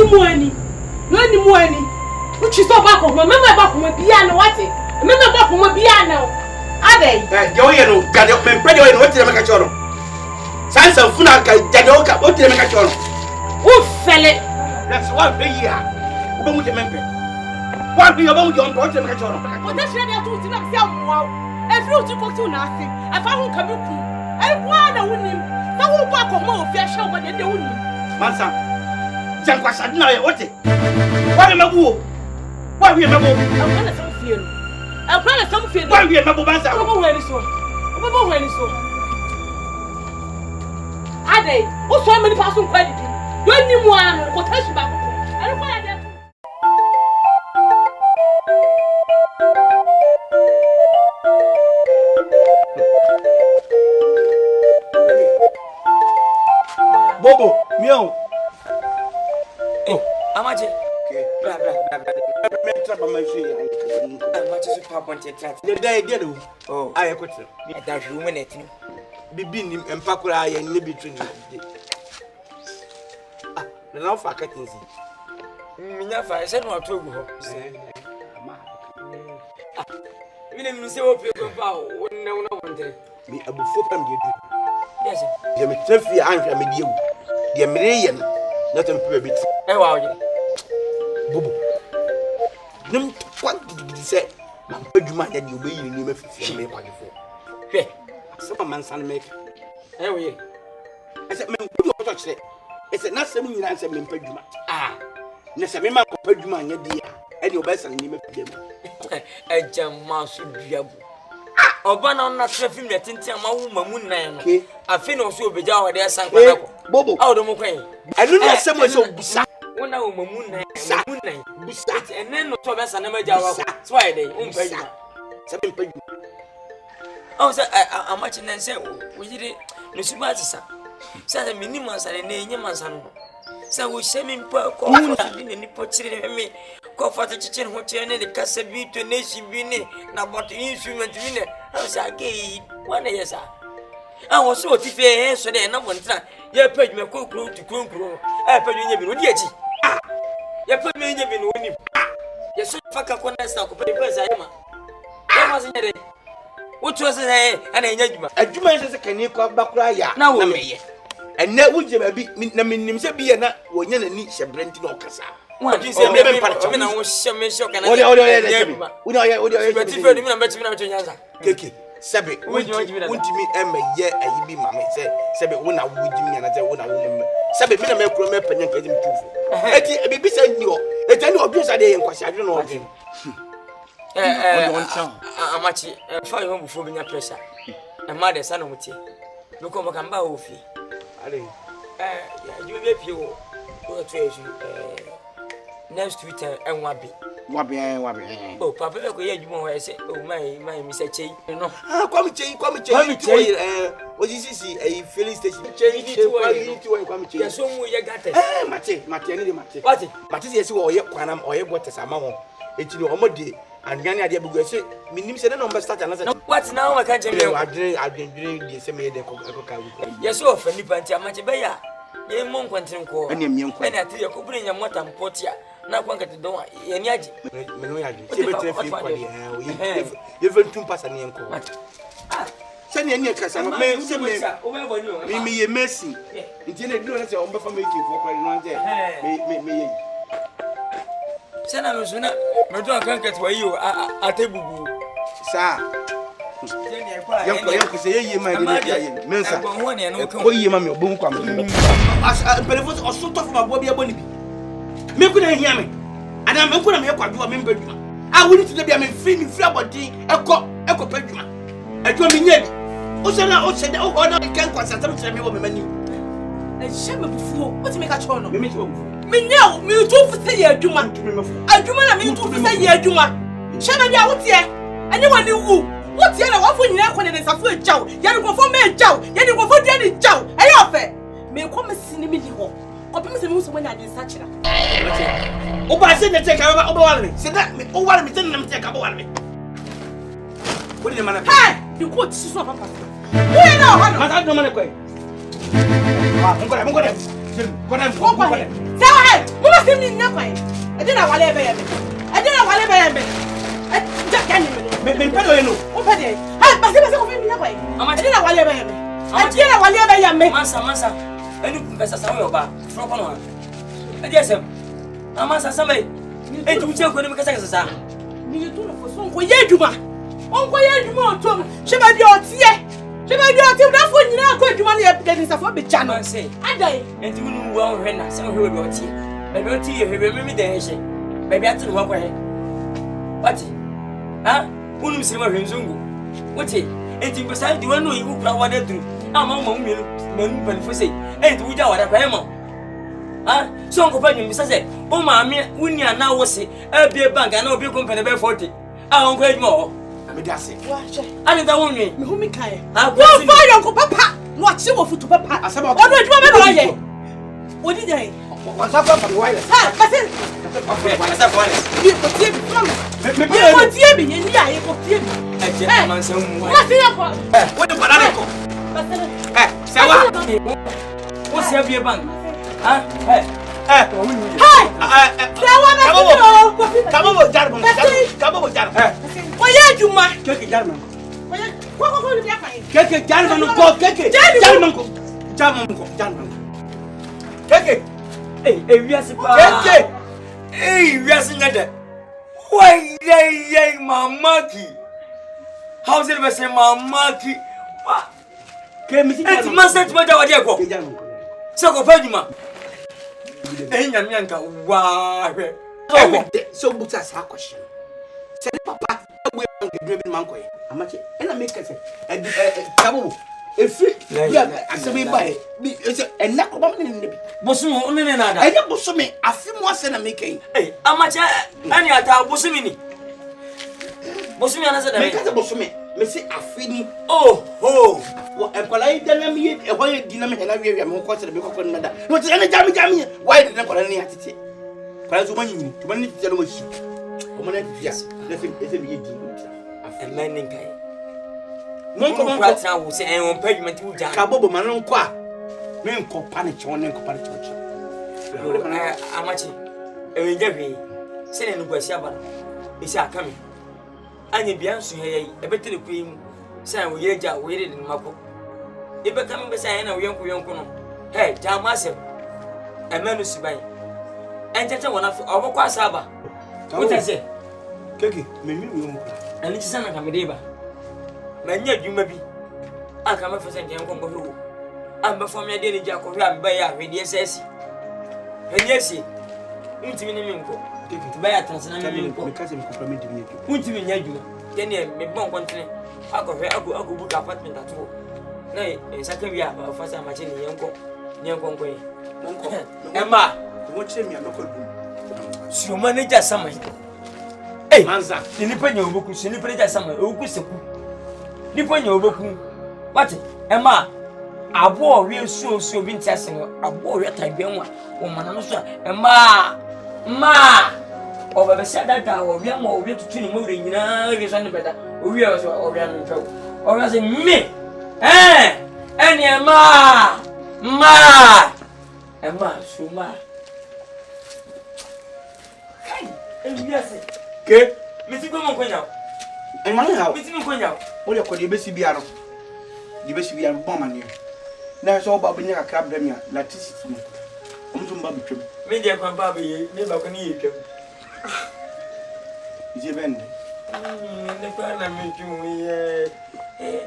muani. Nani muani. Uchi so back of my member back from piano what? Member back from piano. Ade. Yo no, God me pray you what make a choro. Sansa funa ka jadoka what make a choro. Fele. That's one be here. Obo mu je member. One be obo mu je what make a choro. What that's ready to see na say wow. Every uti ko tu na ase. Afa hu ka beku. E kwa na wonim. Na wo ba ko ma ofi ahwe wo de wonim. Mansa. Jankwa sadina ye what? Wa me mabu. Wa wi mabu. Akwana sam fie no. Akwana sam fie no. Wa wi mabu bansa. Obo hwani so. Obo hwani so. Ade, o so many person kwa didi. Yo ni mu an ko tashi ba ko. Ari kwa ya de. Bobo, miau. Oh, amaje. Okay. Bra. Me trap my shoe. Amaje so pa ponte trap. The day do. Oh, I kotre. that woman et. Bibi ni empakura ya ni bi trade. Ah, na na fa katinzi. Minya fa se no atogu ho. Mine mi se wo pe ko pa wo ne wo na wonte. Mi abufo pam de du. Yes. Je me trafi anhwa me de wu. De mere ye no. Na to mpe bit. E wa oje. Bobo. Nim kwat gidi se na padwuma ya de obeyi ni mafifi me kwadefo. Hwe. Sama mansan me. E wo ye. Ese me nkudu oto kire. Ese na sem nyina nsem me padwuma. Ah. Na se me ma ko padwuma nya de ya. E de obesan ni mafifi mu. Ejama so duabu. Oba na na trafi me tenti ama wo mamu nan no. Afi na so obeja wo de asan kwa ko. Bobo. Awo do mo kwan. Anu na se mo so busa. Wona wo mamu nan busa. Enen no to be san na maja wa ko. So why dey? Umpa yima. Se me padwuma. Oh, say amachi nan say wo yire no suba atisa. Say minimum asare na enye mansan no. Say wo shemi mpa ko afọ bi ni pochire me. Ko fata chichen ho chene de kasa bi to nation bi ni na but instrument bi ne. I say again, one yesa. I was so tife so de na wontra. Ye page me ko kro to kro. E page nya bi no di achi. Ah. Ye page me nya bi no ni. Ah. Ye so faka ko na sta ko page page ayema. Ye ma se nyere. Wotu se na ana nya djuma. Adwuma yin se kani ko bakura ya na meye. Enne wuje ba bi na minim se bi ye na wonya na ni hyebrenti na okasa. One thing say me part me na wo sheme shock na. Odi Tife mi na beti mi na beto nyanza. keke sebe wontimi emaye ayi bi mama sebe wona wujimi na ze wona wo sebe mi na me kuro me panya nkazi mtufu eti bibi sa ni o etani obi sa de yenkwasi adwe no obi amachi fa yo bufo bi nya pressure na ma de sa no mutie loko mo kan ba ofi ale ya ju be pie wo o to esu next week enwa bi wabi oh papa be ko ye adwuma ho ese oh my mi se chei no kwami chei ojisisi e filling station chei kwami chei ya so mu ye gata mate ani de mate what se yesi wo ye kwanam oye botes ama ho eti no omode anyan ade abugu ese minim se na no start anasa what now ma kan cheme adwendwere de se me de ko ka wu ya so ofa nipa nti amache be ya ye mo nkwantin ko ene mi nkwa ene ati ye ko buru nya mota mpotia na kwa nkati don ye ni aji me no yaji se betre fi kwa ye ventum passa ni enko se ni eni kasa no me se me ye mercy nti na dino na se on be fa me ki for kwa no anje me ye sana no suna me do kan nkati wa yi o atebubu sa yanko se ye ma ni dia ye mensa ko ye ma me obon kwa me pelefo osuto fa bo bia boni bi me kuna hia me ana me kuna me kwadwo me mbadwuma woni ti bia me free abodi eko padwuma adwo me nya bi o se de o na kan kwa satam se me wo me mani e she me bufuo o ti me ka cho no me ti wo me nya me tu fu se ye adwuma na me tu fu se ye adwuma she me bia wo tie ani woni wu wo tie na wo fu nyina ko ne nsafo ejaw ye ni ko fo me ejaw ye ni ko fo dia ni jaw e yo fe me ko me sini me di ho ko pe me se me so manya de sa kira o ba se ne te ka ba o ba wale se da o wale me ten na me te ka ba wale me ko ni mana di ko ti so papa wo ye na ho no ma ta do mana ko e mo ko da sa wa he mo ba se ni wale be yeme. E dey na wale be yeme. E ja ni me pedo eno. O pede. Ha, basi ko fi mi na boy. E dey na wale be yeme. E dey na wale be yeme. Masa. Enu pesa sa wo ba. Fro ko no. E dey sem. Masa samai. E tu che ko ni me kasa sa. Ni tu no fo so ko ye adwuma. Onko ye adwuma o tom. She ba bi o tie. She ba bi o tie da fo nyina ko adwuma na ye pede sa fo be cha no. Adai. Enti unu wo hwe na se hwe bi o tie. Baby o tie hwe me de hye. Baby ati no ko he. Wati. Ha? Unu msiri ma hwe nzungu. Wati. Enti pesa di wanu yi ukura wa da duru. Ama ma mu menu panfo sei. Enti wuja wa da kwa hema. Ha? So nko pa nyum bisa se o ma me wuni ana wo se abie bank ana obi company be 40. Ah onko adwuma o. Me da se. Wa che. Ani da wonwe. Me hu mi kai. Ha wo fa yo nko papa. No achi wo futu papa. Asaba. Odo adwuma be no ye. Odi dey. Wa sa fa fa wireless. Ha, basi. Asa ko wireless. Bi ko tie bi from. Me ko tie bi ye ni aye ko tie bi. E je man se mu wa. Wa tie ko. Wo de para na ko. Basi. Se wa. Wo se abie bank. Ha? Hey! Sewa na ko. Kabo jarbo. Kabo jarbo. Oye adwuma. Keke jarbo. Oye ko ni bia kan. Keke jarbo ko keke. Jarbo ko. Keke. Wiase pa. Keke. Wiase ngada. Why yay mamaki. How's it be say mamaki? Wa. Ke mi si. Et maset ma da wadi ko. Se ko pa djuma. Nyam yanka wa hwe. So buta sa question. Say papa we bank driven man ko. Amache ena make say kabo efri ya asebe bae bi ena ko ba me ne bi. Bosumo onene na da. Enya bosume afimu ase na make yi. Amache ani ata bosumi ni. Bosumi ana se da. Me ka bosume. Me say afini. Oh ho. Wo enkwala yi dana mi e ho ye di na me hena wiawia me ko se be kokko na da. No te na jami. Why did na kwala ni atete? Kwala zo manyi to man ni tete no mashi. O man na fia. Na se ese bi ye di. Amenin kai. Mon ko prata wo se en on pavement wo jan. Ka bobo man nko a. Me nko pa ne che won nko pa ne che. Amache. E nja hwe. Se ne no gwasi abara. Isi akame. Anya bia nso he ebetele ku yi sai wo yeja wo yire ni mako ebe kam be sai na wo yonko no hey jama se emenu sibai enjeje wona obokwa asaba wo tese keke memi wo mu ani tisa na kamede ba manya dwuma bi aka ma fese nje nkonko hwe wo amba fo me de ni ja ko hwe amba ya hwe de sesi henyesi ntimi ni minko keke ba ya transna mi minko ka se mi compliment ni tu ntimi nya dwuma tene me bon kontine akohwe agobu apartment ato na saka wi aba fasa ma che ni yenko nko emma wo che mi ameko du si manager sama manza ni panya oboku si ni panya sama oku seku ni panya oboku wate emma abo wi so bi ntiase no abo wi tabianwa wo mana no so emma o baba sada da o wi ma o wi tutu ni mo re nyina wi so ne beda o wi o so o wi anu twa o wi se me eni emma suma kai wi ase ke mi ti ko mo konya en man ha mi ti mo konya o le ko de be si biaro bon man na so ba bunya ka bra mi la tisiti mo o mtum ba bitwem me je kwa ba be me ba ko ni yetwem ije bende ne kwa na me twu ye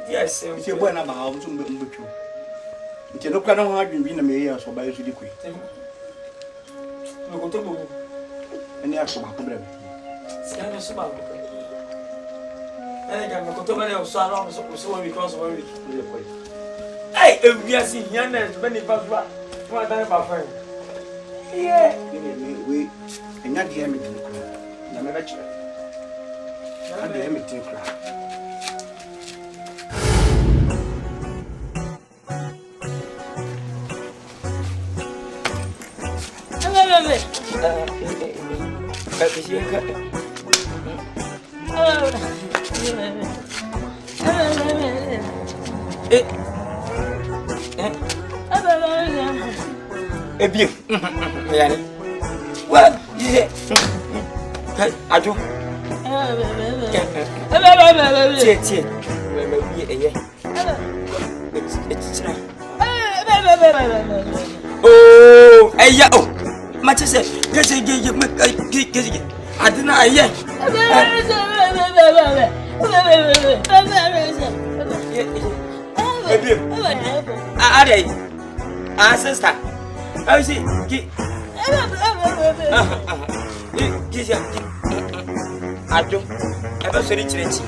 di asem ije bo na ba o mtum betwem nti no kwa na ho adwen bi na me ye so ba yesu di kwe no ko to bo eni aso ba ko bra mi Scan so ba ko ga me ko to ba ne o so ala so we because one week hey ewiase hiana be ni ba so wa dan ba fa yeah we enya de me tin ko na me ba che na de me tin ko Ebien. Yani. What? Yeah. Ajo. Tie. Oh, eya oh. Mache se, adina aye. Are. Sister. I see. Ajo. Eba sori chirechi.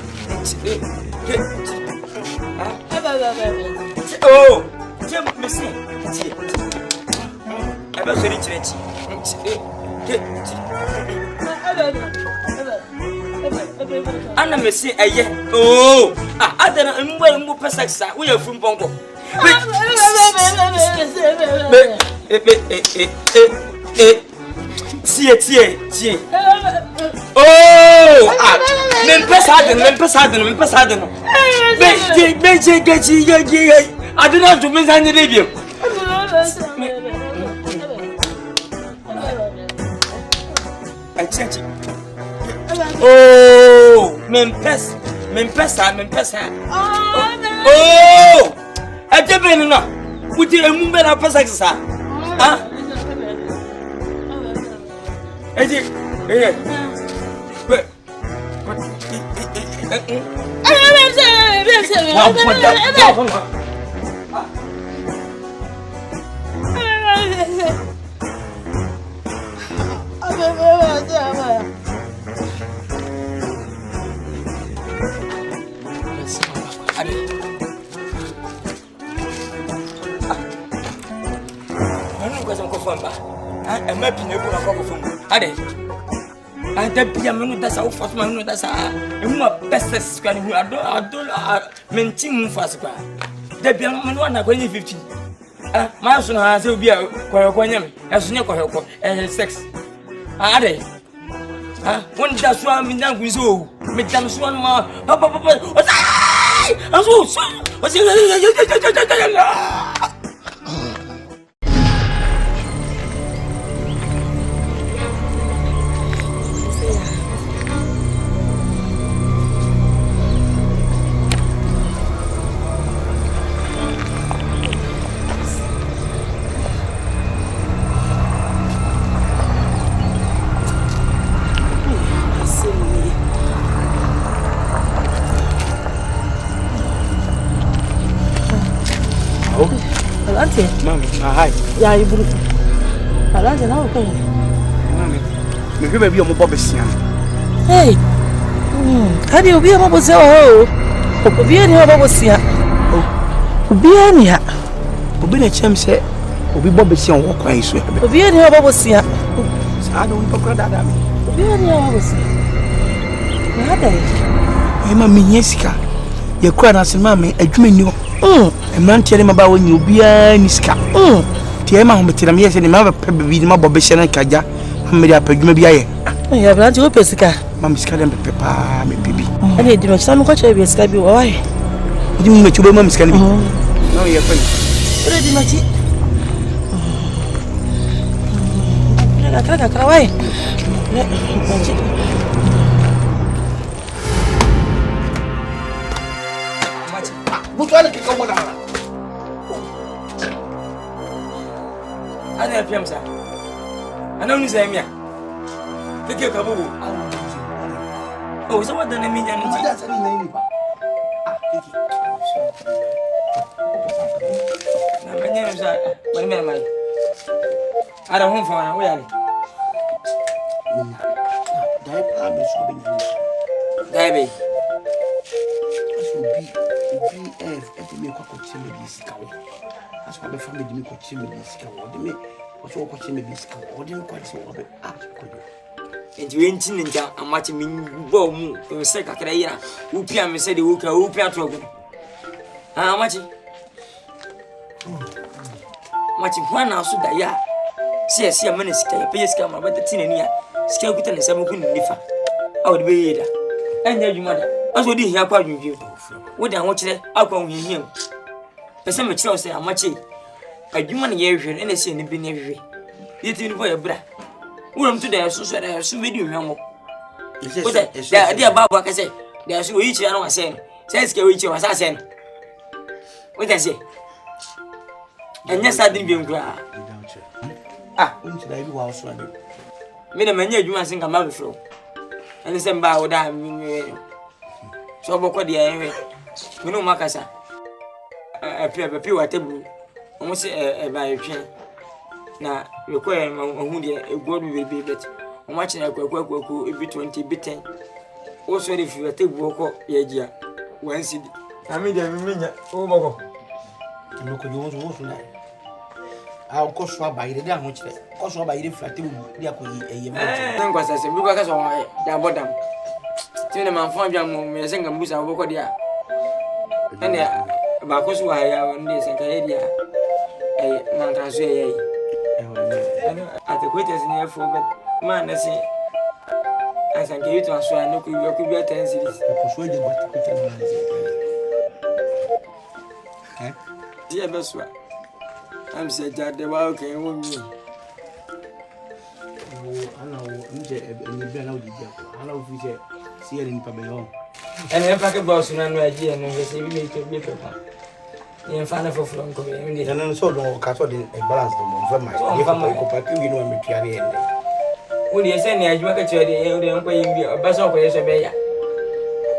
Oh, Jim Missy. Eba sori chirechi. Ana Missy aye. Oh, adana mbo pesaxa. We are from Bongo. Tie. Oh, men pesadeno. Be aduna to men san debio. Oh, men pesa. Oh, ajebenu na. Wuti emumbe na pesaxa. Ah? Eje. Ada biya menu dasa ufas menu dasa emu peses kan hu ado mentim ufas kwa da biya menu na kwa 50 ma so na se obi kwa nyam eso nye kwa sex ade won da so am ndan ku so me dam so ma papa aso Mami, hi. Yeah, you brought. I don't know. Mami, me give me your mobile besia. Hey. How do you be a mobile? Oh, be any mobile besia. Oh, be any. Obi na chem say obi bob besia on walk on so. Obi any mobile besia. I don't know that. Obi any mobile besia. Na dey. E ma me nyesika. Ye kura na se mami adwuma ni ho. Emrantie ne maba woni obia ni sika. Tie ma ho betira me yese ni ma ba bebi ni ma bobe hye kaja. Amiri apadwuma bi aye. Ya branti wo pesika. Mam sika dem pepa me bibi. Ani di no sanu ko che bi sika bi wo wai. Di mu mechu be mam sika ni bi. No ye fa ni. Ready machi. Kaka wai. Machi. Butuale kika mwana. Ana fiamsa. Ana unisa emia. Kike kabubu. Oh, so what done me janu ti. That's any name ba. Kiki. Na manya nsa, bani me mai. Ara hon fa na wo yale. Dai pa be so be nyi. Dai be. Me kwa chimbe disika wo aso be family di me kwa chimbe disika wo de me aso kwa chimbe disika wo de kwa so wo be ko do enti we nti ne nja amache me bo mu o se kakra yira wo pia me se de wo ka wo pia to go amache hwa na so da ya se amane sika ya pe sika ma ba ta tinani ya sika kuta ne samu kun nifa awo de be yeda enya adwuma da aso di hia kwa adwumvie wo de ho kire akwa ho hia pese me kire o se amache adwuma ne ye hwere ene se ne bi ne hwere yeti ni bo ya bra wo ram to da so so da so video hwamo dia babu aka say dia so yi chi na wa say say ske yi chi wa sa say what I say enya sadin bi ngura unchi da ibi wa oso ade me na manya adwuma sin ka ma befro ene se mba wo da mi so boko dia enwe me no makasa pe wa tebu omo se ba yetwe na yekwe mahu dia egodu bebe bet omo china kwakwaku ebi 20 ebi 10 o so re fi wa tebu oko ye gia 1 cd na me dia menya o boko no ko yo so na a ko so abayire de ahun kire ko so abayire flate bu dia ko eye mo en kwasa se bi kwa ka so da bodam tine man fon bia mo me senga mbusa oboko dia ene ba ko so ya ndi senka ye dia na ta so ye ate ko te sin ye fo bet man na se asan ke yitu aso ya no ko bi 10 series ko so je bat ko te na se dia beswa am se jade wa okay wo mi ana wo nje enye bia na odi dia ko ana wo fi se si ye ni pa be ho ene pa ke boss na no aji ene se bi me to bi pepa yen fa na fo from ko be ndi na so do ka so de balance do mo fa mai ye ko pa ki wi no me tuare ende wo di se ne ajuma ka tuare e wo de nko yin bi ba so ko ye so be ya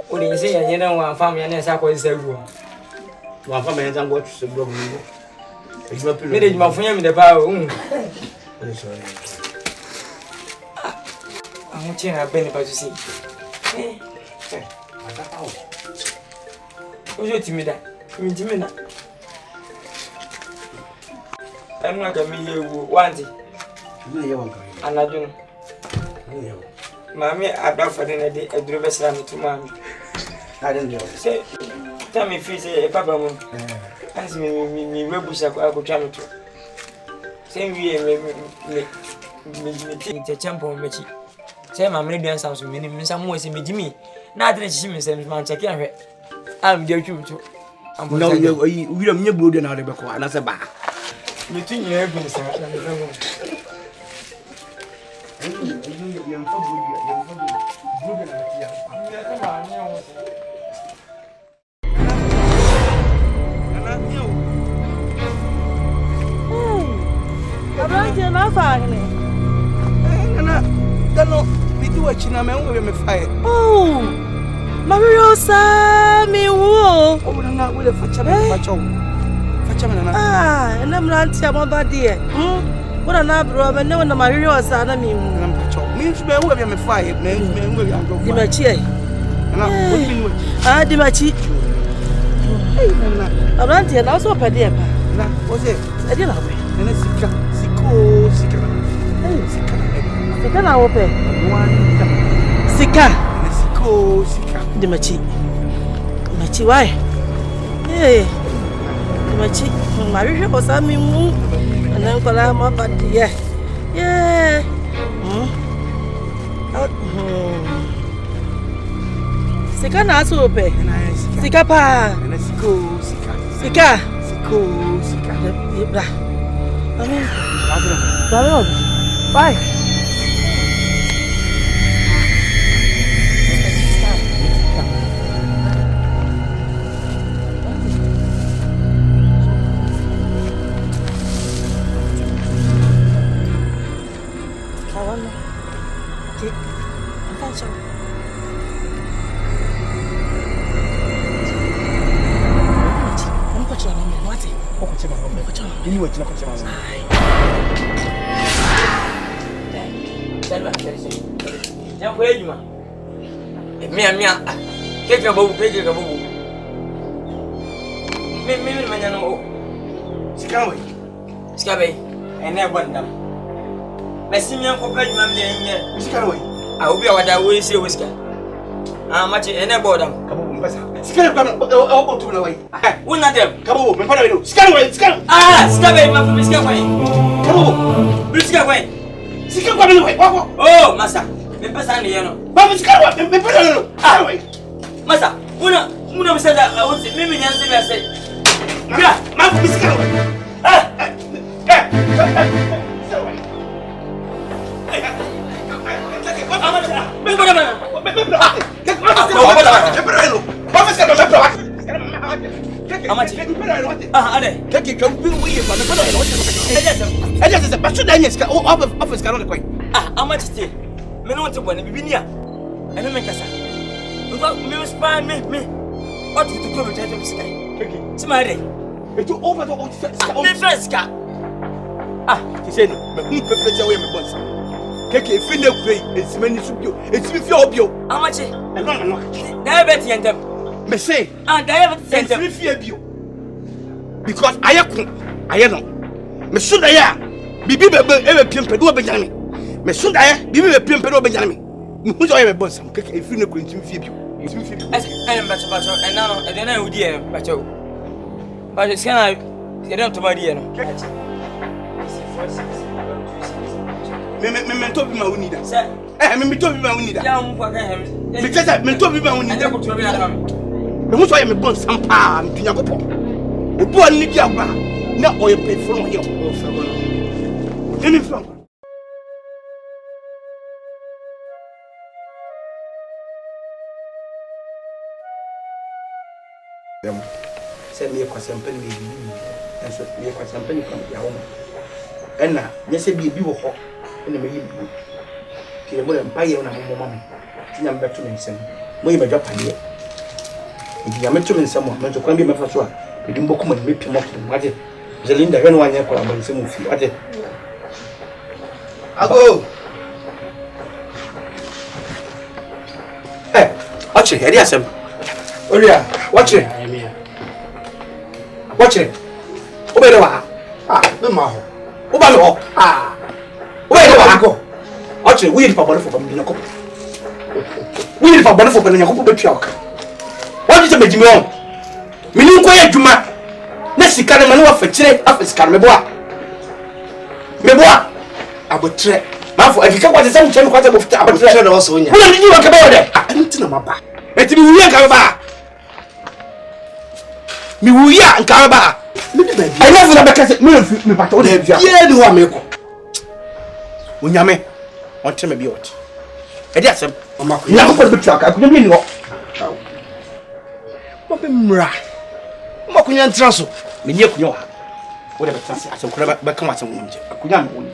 wo di se ya nyere wa fam ya na sa ko se gu wa fa me nzango tu se bro mi me de juma funya mi de pa o amu chena bene pa si ata pa o ojo timida mi timina enu aga mi yewu wanti ni ye wanka anadun ni ye mami abafa de na de aduro besra mi tuma mi aden de se tami fi se papa mo ansi mi webusa ko twa mi to se mi mi te champo mechi se ma mre duan samso mi ni mi samu se mi jimi na adre chichi mi se ma check ahwe am de twu to no you wira mnya blodo na de be ko ana se ba mi tu nyɛ gu sa na me famo yam fa blodo na ya mi ata ba ni o ana niu Abranche na fa ni ana dano bidu wa china me wo me fae Mario sa mi wo o na wo le facha me na ena mranti amaba de wona na bro me ne wona Mario sa na mi wu na facha mi su be wo me fae me wo ya ndo di machi na wo bi ni di machi na abranche na so pa de pa na o se e di na we na sika sika na wo pe sika di machi why di machi Mario ko sa mi mu na nkola ma ba de sika na so pe sika pa na sika ibra amen bye bye Mia keke babu me manya no sika be ene bandam mesimia ko pa juma me nye sika we obi awada we se we sika machi ene bodam kabo mbasa sika kwa o tu na we wona dem kabo me pa na we sika sika be ma fu sika kwa kabo sika kwa me we oh masa me pesa ni yeno ba me sika wa me pa na we masa una msada wote mimi nianze bia sai mira ma fu sika we Keke fine kwe esimani subio esimi fi obio amache no diabetes yentem me say diabetes yentem esimi fi ebio because ayeko ayeno me so da ya bibi bebe ebe piempe do benyane me so da ya bibi be piempe do benyane me hu so ye boss keke fine kwe esimi fi ebio esimi fi ebio en bacho enano edena udi e bacho bacho skana yedem to bari no me to bi ma woni da me to bi ma woni da ya mu kwa ka hem me tesa me to bi ma woni da ko to bi na me hu so ye me bon sampa me tunya kopo obu an ni di agba na oye pe fo yo o fe go no ni fo dem se me kwa sampa ni bi enso me kwa sampa ni kwa ya ho enna nyese bi wo ho ene me yibu kire mo empire na mo mama tinya mbeto me nsem mo yi medwa pade ndi ya meto me nsem mo nso kwan bi mefa so a edi mboko mo me pimo ko ade zelinda hwe no wanya ko aba nsem fi ade ago watch it asem oria watch it obere wa me ma ho oba me ho wait wa go oche we need for body for me nyako we need for body for me nyako betua oka what you say me on me ni nkoye adwuma na sika na me wa fa kire afa sika me boa abotre ma fo afika kwate sam chemi kwate bo fita abotre na waso nya wona ni wa ka ba wode enti na maba eti mi wuya ka ba mi wuya nka ba me di ba bi ai na fo na be ka se me pata o na bia ye ni wa me ko Unyame on tell me be what. Edi asem mama ko ya ko be tuaka akunya bi ni ho. mo be mra mo ko nya ntra so Me nye akunya wa. Wo de be tase asem kura be kan asem wonje. Akunya me woni.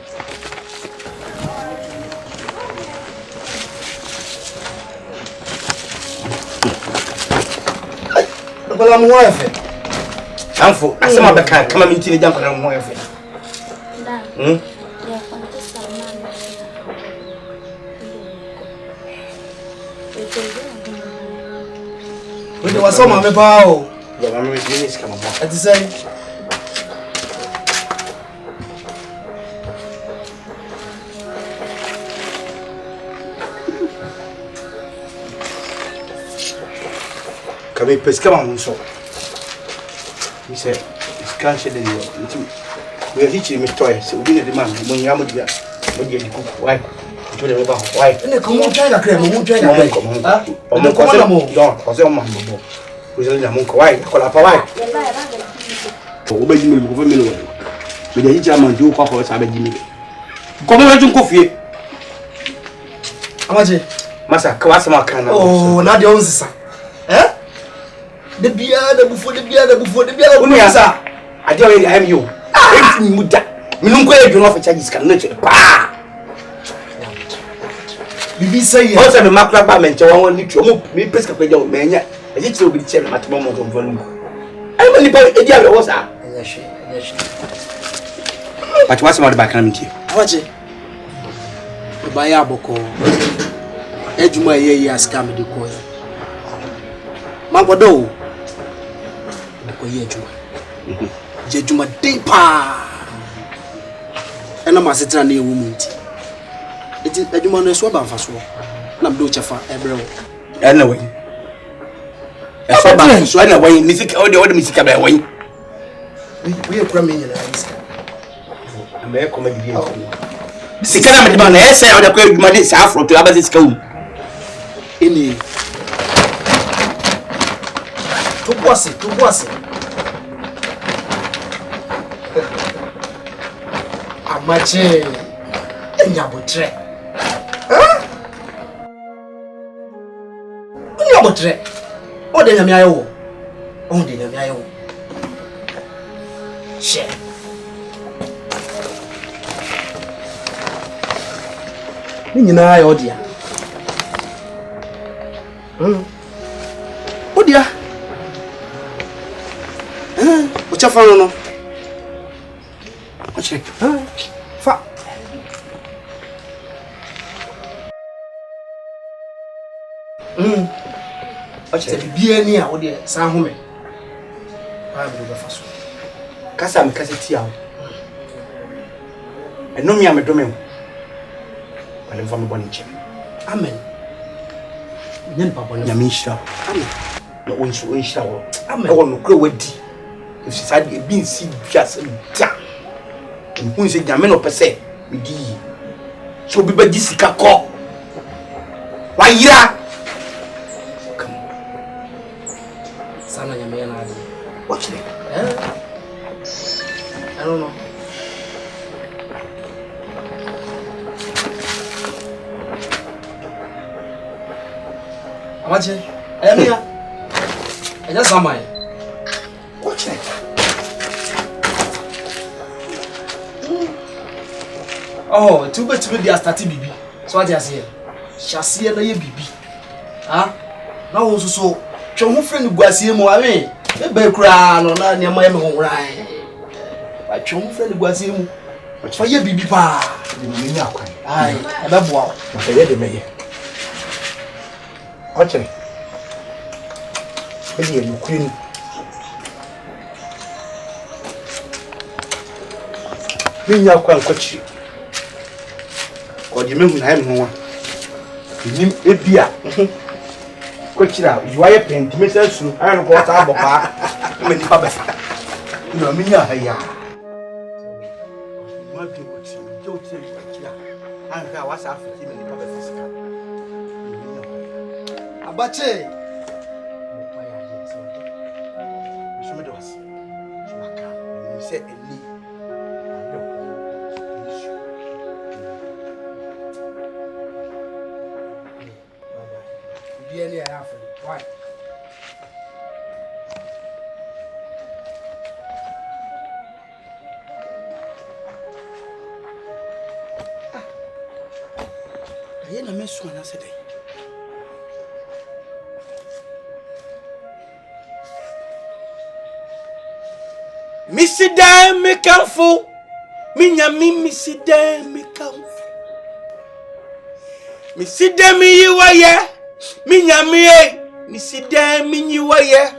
bala mo wa fe Anfo asem abeka kama me ntini jam kana mo efe. we de waso ma me ba o Ya mama me business kama mo. ati say Kabe pesca ma so. Mi se scanche de yo. We hichi mi toy se ubi de man mo nyamo dia. Mo dia di kuku wai. To de me ba wai. ene ko mo try na kre mo try na kre ha o ko se mo don o se mo mo ko se na mo ko wai ko la pa wai o ba jimi ko fa mi lo me de hichi man di ko ko sa ba jimi ko mo jun ko fie amaje masa ka wasa ma kana oh na de onzisa de bia de bufo unisa ade o am you em mi muda mi nun ko e dwon of charges kan na che pa bibi say o se me makra ba menche won ni tuo mo mi pesca kwa jawo me nya e ji obi che me matimo mo ko mfanu ai ma ni pa e dia wo sa enya she but what's about the back and amaje ba ya boko ejuma ye ya scam de ko magbodo ko ye ejuma je juma deepa ena masetra na ewu munti eti ejuma no so ba mfaso na mdo chefa ebrew anyway so ba so anyway ni sika o de mi sika ba wen we kura me nyina iska me ko ma di sika na me ba na ese o de ko ejuma de sa afro to abaze sika wu eni tu boase amache enya botre botre. O de nyame ayo. O de nyame ayo. She. Ni nyina ayo dia. O dia. O chafa no. O che. Fa. Oche bibia ni a wo de san home. Ba bi do fa so. Kasa me kasa ti a wo. Enomi a me do me ho. Wale mfa me boni che. Amen. Nyen pa boni. Nyame nshira. Amen. Na onsu nshira wo. Amen. E wo no kra wadi. If she said e bin si biase da. Nhu se nyame no pese me di. So bi ba di sika ko. Wa yira. Sana nyame na adi. Watch it. I don't know. Amache. Ayamia. Enya samai. Watch it. Oh, tu be dia start bibi. So what you say? Shasie na ye bibi. Ha? Na wo so twa ho friend guasie mu awe e ba kura no na ne ma ye me honran ba twa ho friend guasie mu fa ye bibi pa ni nya akwan ai e ba boa ma fa ye de meye oche ele ye nukuni ni nya akwan kwachi ko di mehu na ye me ho ni ebia Kochira, you are a paint, Mr. Sue, I don't go out of a many papa. You know, me, I was after him in the public. Abache. You said, Why? I na mesu na sede. Misida me kanfo. Minyami misida me kanfo. Misida mi yiwaye. Minyami misida mi yiwaye.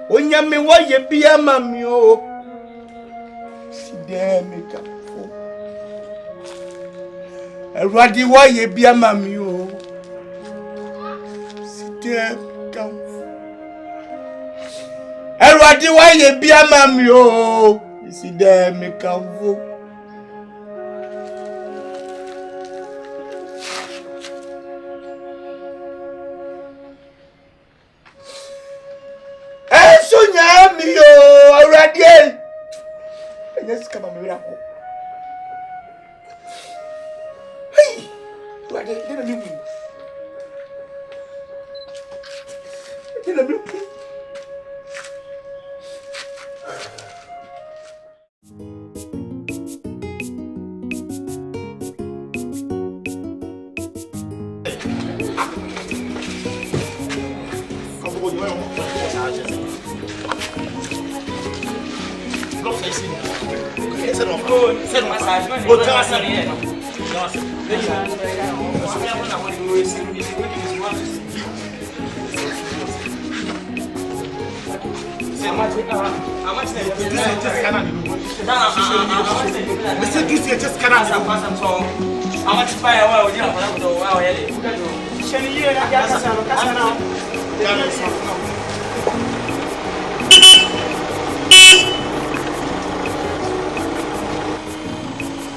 Onyami waye bia mami o. Misida me kanfo. Erwadi waye bia mami o. Misida me kanfo. Erwadi waye bia mami o. Misida me kanfo. Yes, come on, miracle. Hey, what did I mean? Did I mean?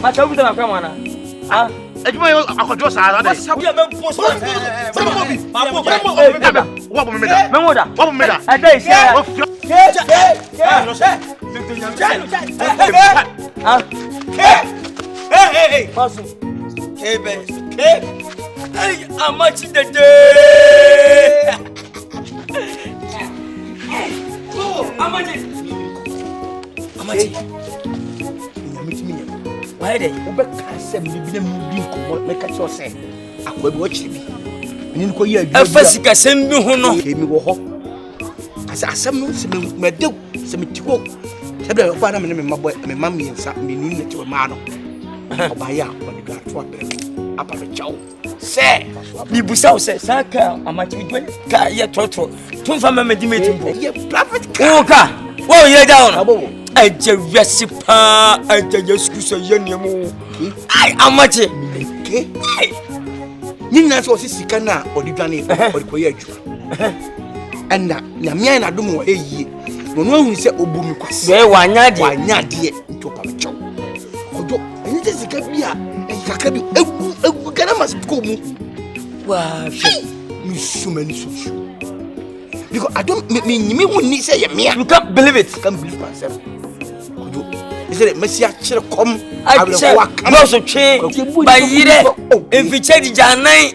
Mas eu não quero nada. Ah, é que eu acordou essa mas sabe eu posso. Hey, how much is the day? Oh, how much? How much? Why they? Ube kasem ni bine mudi ko make sure say akwa bi wo chiri bi. Ni ko ye adwa. Afasi kasem bi ho no. Ke mi wo ho. Asa asem no se me dew se me tiko. Se bla ko na me mabo me mam yensa me nu ne te ma no. Obaya ko ni ga to be. Apa be chaw. Se Bi busa se saka amachi bi gwen ka ye trotro. Tun fa me di metimpo. ye prophet O ka. Wo ye down. abo. Aje wiase pa aje Yesu so ye niemu. Ai amachi. Ke? Ni na so sika na odi dwane odi ko ye adwa. Enda nyame na dum wo eyi. No no hu se obu mi kwase. Ye wanya de. Wanya de nto pa chaw. Odo eni te sika bi a kaka bi egu kana mas ko mu. Wa Mi suma ni so. Because I don't me won ni say ye me. you can't believe it. I can't believe myself. Odo is it Messi a chere kom Ache no so twe ba yire enfiche di janan.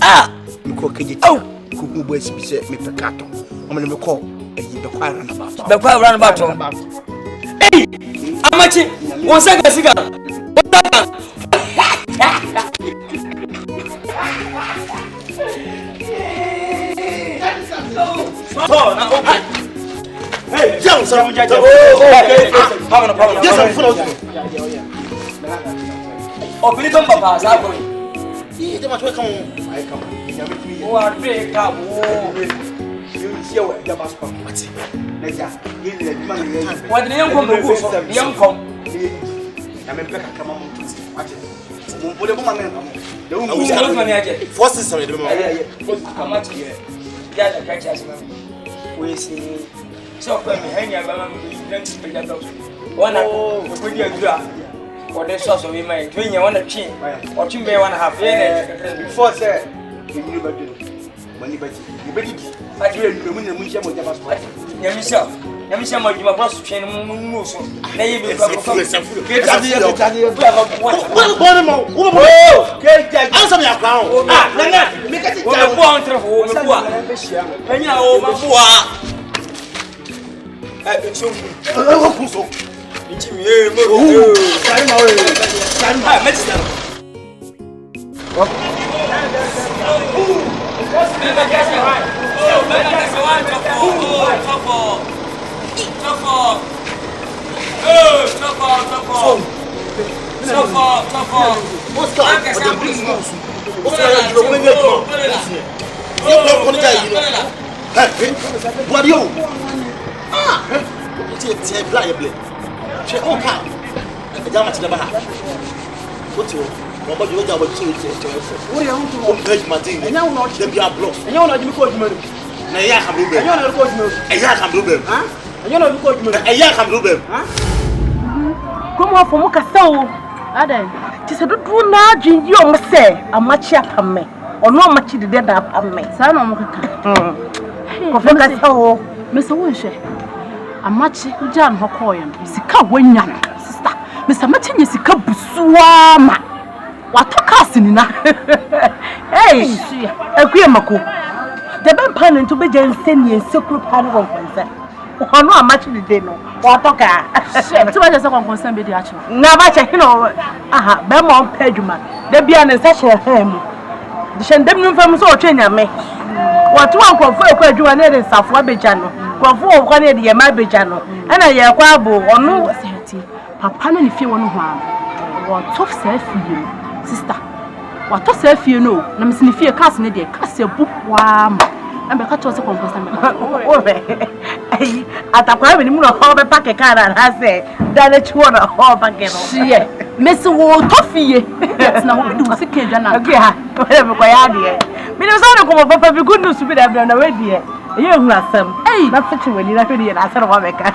Ah, mi ko keje. Ko mu bo esi bi se me pekato. O me ko eyi be kwa ran about. be kwa run about. Hey, amachi, won saka siga. Won saka. Oh, na okay. Hey, jam so. Okay. Power. Yes, I'm full of. Oh, bili kan baba sa ko. Yi de ma to kan ai kan. Ya me tumi. O arbe ka wo. You see what ya bas ko. Ati. Na ja. Yi le bi ma ni. Wa de yan kom ko so. Yan kom. Ya me pe ka kama mo tuti. Ati. Mo bo de bo ma men. De wo Wo ko mani aje. forces so de mo. Amachi. Ya da ka cha sima. We see. So kwa mi hanya ba ma mi dan ti ja do. Wana ko di adura. O de so we mai. Twinya wana twi. O twi me wana half ye Before say, you knew about it. Money budget. You bet it. I do it. You mean the money was what? Nyamisha majuma bros twen mu so. Na ye bi ko ko. Answer me a crown. Ah, nana, make it O me bo antre ho me bo a. Anya o ma bo a. So Kuso. nti mi e mo. Carry my way. Carry my. Ah, medicine. Como a fomo kasao adan ti se dudu na adwinji o mo se amachi apamme ono amachi de da apamme sa na mo kaka ko fe kasao me se wo hwe amachi ujan ho koyo sika wanya sister me se amachi nye sika busuwa ma watoka sinina hey akuye mako de ben pan nto be jensen ye sekuru pan won konse ono amachi de no watoka tu ba jesa kon konsen be di acho na ba che no aha be mo mpa adwuma da bia ne sa che ha mu de shendem nu fam so otwe nyame wato ankofo ekwa adwuma ne de nsafo abeja no kofo wo kwa ne de ye ma abeja no ana ye kwa abo ono sehati papa no ni fie wono ho am wo top sa fie no sister wo top sa fie no na mesini fie kas ne de kas ebupwa ma ambe ka to se kon konsen be obe ai atakwa be ni mu no ho be pack car na se da le chuo na ho pack no sie mesi wo top fie na wo bi du sike dwa na okay ha we be ko ya de mi no so ko papa bi good news bi da na we de ye hu asem na fichi wani na fe de na asem wa be ka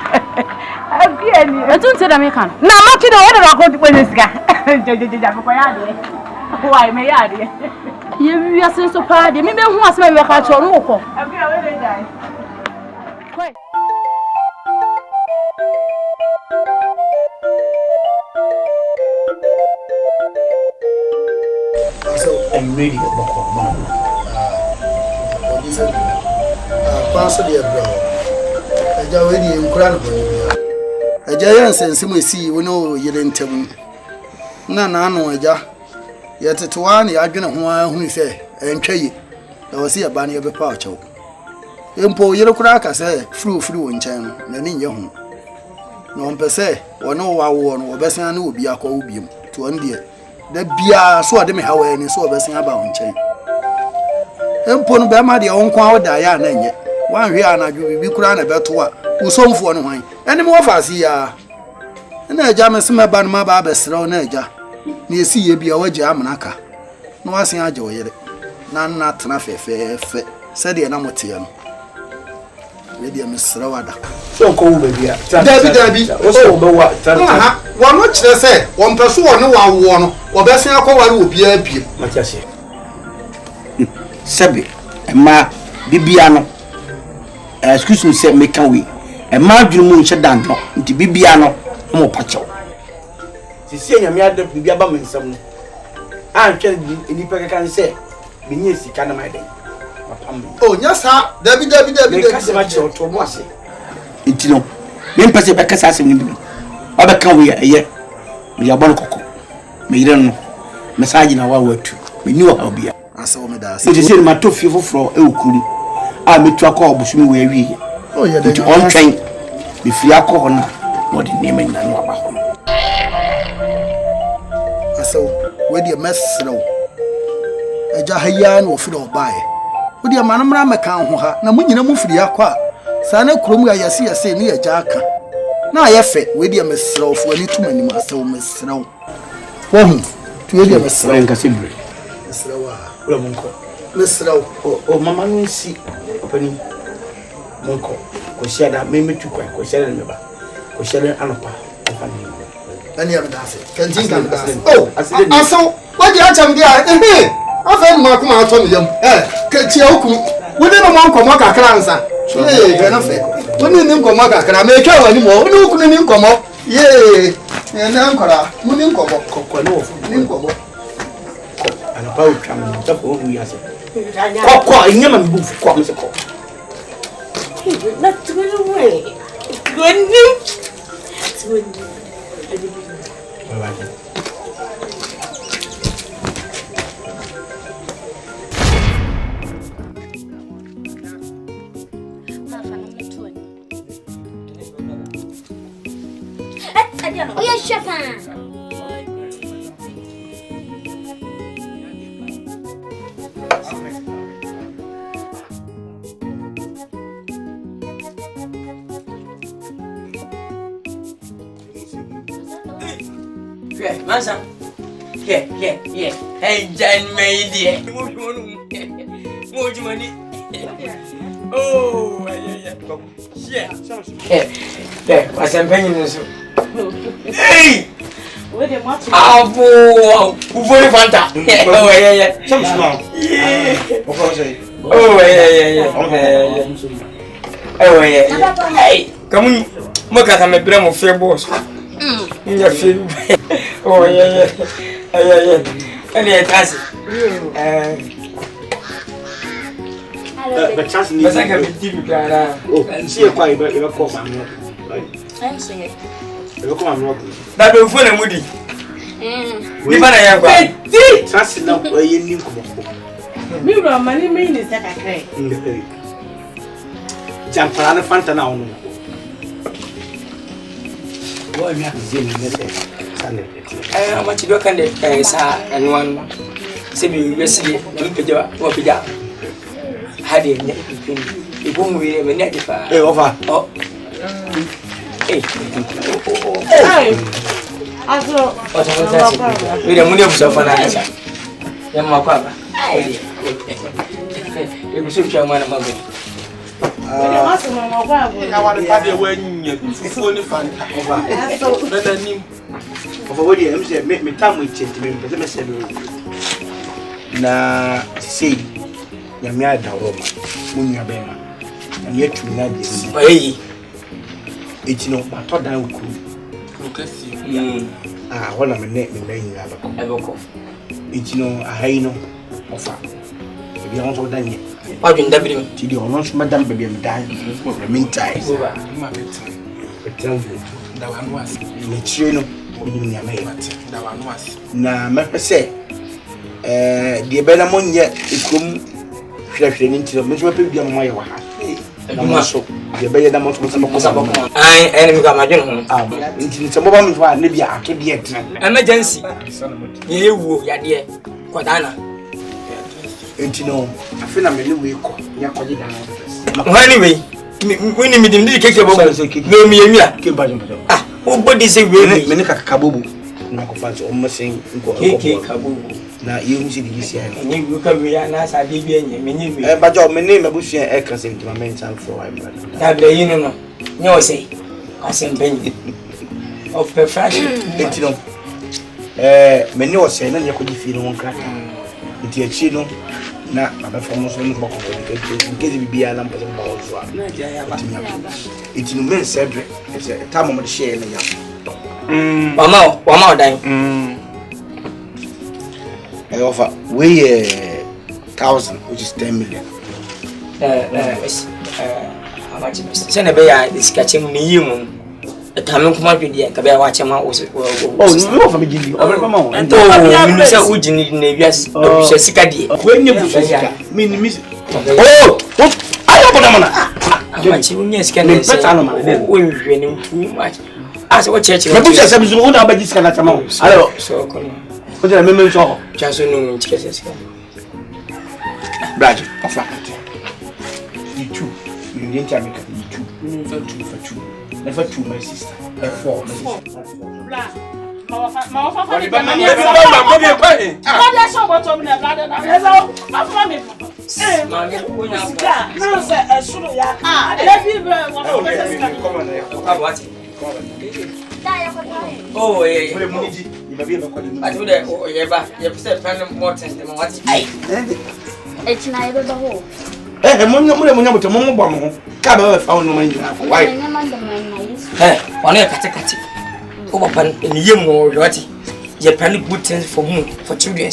okay ni etun te da me kan na ma chi de we de ko ti pe sika ja ko ya de why me ya de ye wi asen so pa de mi be hu asem be ka cho no ko okay we de dai koi So are you ready? Pastor dear bro. Aja we di nkura no bia. Aja yan sense mo si we no yire ntem. Na no aja. Ye tetewa na ya adwene ho ahunu se entwaye. Na wose ya ba na ye bepa ochew. Empo yire kura aka se furu wo nchen na ni nye ho. No mpese wono wawo no obesan na obi akọ obiem. To on de da bia so ode me hawe ni so obesan aba wo nchen. Empo no be ma de onko awoda ya na nye. Wan hwe anadwo bibi kura na beto a usomfo no hwan ene mo faasi ya na aja mesema ba no ma ba besrew na aja na esi ye bia waje amnaka na wasen aje oyere na tena fefe se de na mote ya no we de mesrew ada so ko wo bia dabi o so be wa aha wo no kire se wo mpeso wo no wawo no wo besen akọware obi abie matiase sebe ma bibia no excuse me say make we e ma dwunu mu nche danjo nti bibia no mo pacho sisi nyame adem bibia ba mensam no a ntwe ni peke kan say menye sika na mai den papa oh nyasa dabi me kase ma che oto mo ase nti no me mpase be kase ase ni bi obeka we ye me ya bon kokko me yire no message na wa watu me ni wa obia asa o me da ase nti se ma to fie foforo e okuru a metu akọ obusumi we awie oh yeah nti on train be free akọ ho na mo de name na no aba ho asa we de mesro eja haya na ofiri obae we de manamra meka ho ha na munyina mu firi akọ a sa na kurom ya yase ni eja aka na ayefe we de mesro fo ani tumani ma asa o mesro wo hu tu we de mesro en kasibre mesro wa ula monko mesro o mama no si opani monko ko siada me metu ko siada me ba ko siada anopa opani ani am da se kantin kan da oh aso what the acham dia afa ma kuma ato mi yam ka tia oku woni no monko mo kakra nsa be na fe woni ni nko mo kakra me twa wani mo woni oku ni nko mo ye na nkora muni nko mo ko no ni nko mo anopa o twa mo ta ko hu ya se ko nyama mi bu ko me se ko na tuwe we goni tuwe oh yeah Chopin Mansa. Yeah. Hey, Jan made it. More money. Oh, yeah. Yeah, what's happening? Hey! Where the matter? Oh, very fanta. Oh, yeah. Some small. Yeah. Oh, yeah. Oh, yeah. Hey, come on. Look at my brain of fair boss. Yeah, feel. Oh, yeah. And that's but chance ni I can be TV cara. Oh, see a quiet but you call my no. I'm saying You come no. That be phone mudi. Ni bana ya kwa. Chance na we yin ko. Me ro mani me ni se kakre. Jampara na fanta na onu. Boy me akze ni nese. Sane. Ama chido kan de sa anwan. Se bi wesi na mpeja wa pija. Hadi ne. Ibu mu ye me ne difa. Over. Oh. Hey. Hey. Aso. We de munde busa fa na sa. Yamma kwa ba. E busu cha mwana mago. Wele maso mama kwa bo. Na wale pa de wanya fufu ni fanta. Over. Na nim. Over what you say me time we change me say na say nyame ada Roma munya bema na yetu na desi Oyi. Etino bato dan ku Kasi. hola me yin abako Eboko. It's no, I know. Offer. If you want to done it. What in David? Did you want Madame Baby and die? Meantime, tell you that one was Michino in your maid. That one was. Now, Mappa say, the Benamon yet, it come flashing into the miserable young Maya. The better than most of the I enemy got my general. It's a moment where maybe I can't yet. Emergency. You, ya dear, Quadana. And you know, I feel I'm a new week. Anyway, we need to take a book. No, me, ah, what is it? Many Kabubu. Nakofans almost saying, Kabubu. Now you see this year. You can be an ass. I did be a but your name, a bush and echoes into my main time for I'm not. You know, no say, I send Benny of perfection. You know, many was saying, and you could feel one crack. It's your chino. Na performance on the book in case it be a number of balls. It's no men said it's a time of the share in the young. One more time. I offer we 1,000, which is 10 million. How much is send a bear is catching me. A time come up with the Cabea watch him out. Oh, no, from Gilly. And you say, would you need Navias? Sicadi. When you mean, Miss. Oh, I have a Yes, can be such animal. We're too much. As what church is own about this kind of amount. I don't so. What I remember all just no cases. Brad, of fact. You two, you didn't tell me you two for two. Never two, my sister. Four. Oh, yeah. I do that. Oh, yeah, you said more than what? It's not the whole. Eh, Mamma to Mamma Cabba found no money. Why? Eh, on a catacati. Open in you more, Rotty. You panic good things for moon for children.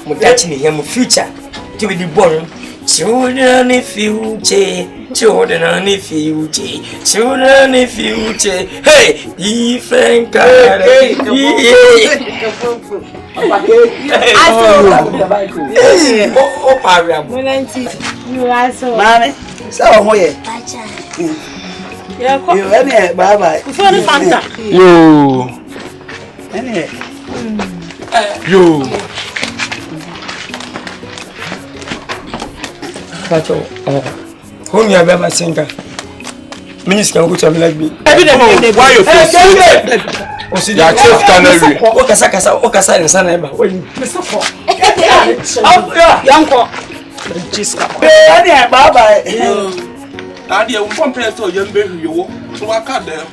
Mutaching him future to be born. Children, if you children, if you children, if you hey, ye frank, you are so Mammy, so where? You any bye bye. you. Any You. But whom you have ever seen? Minister, who tell me like me. Why you feel Ya chief canary. Okasa in Sanaba. Yanko. any bye bye. And you won't pay so young baby you so I can't them.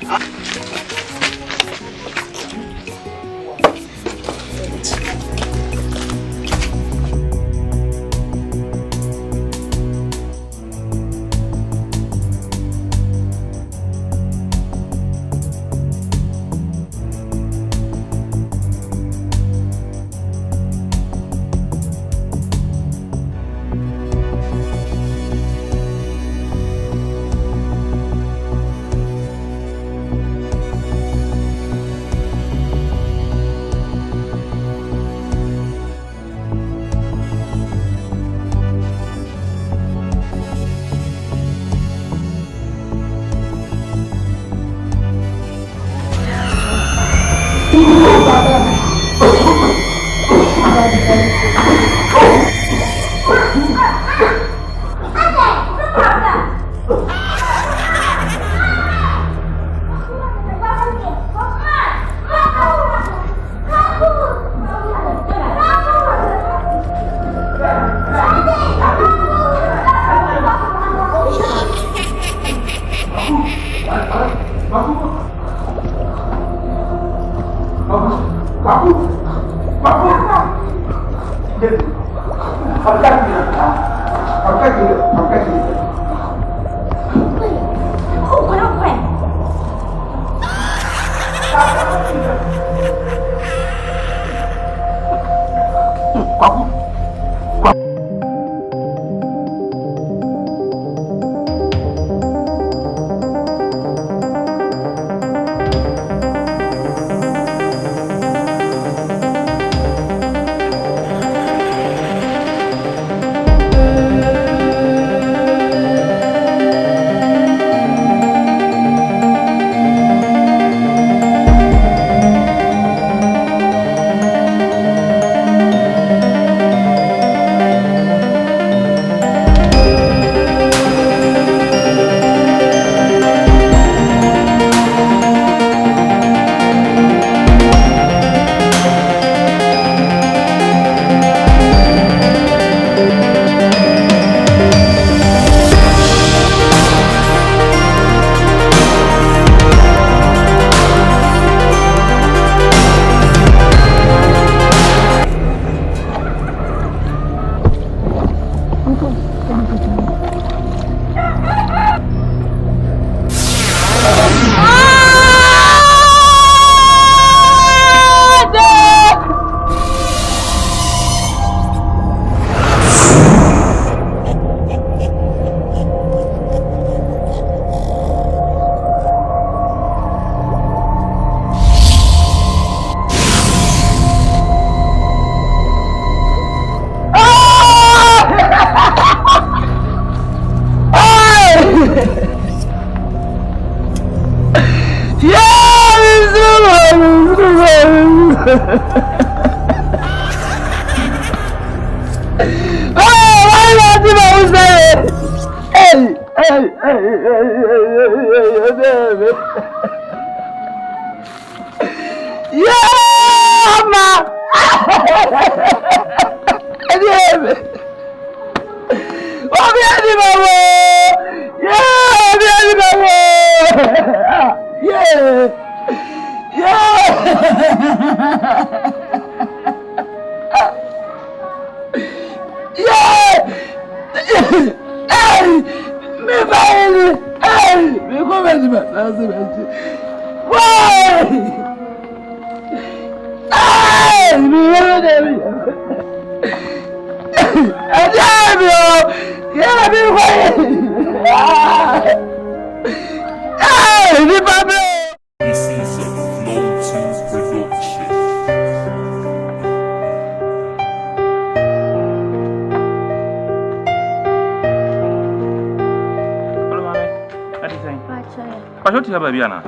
What you have, Biana?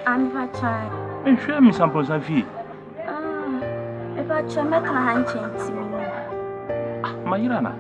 I'm Pachai. And show me some person fee. If I try my hunting, my Irana.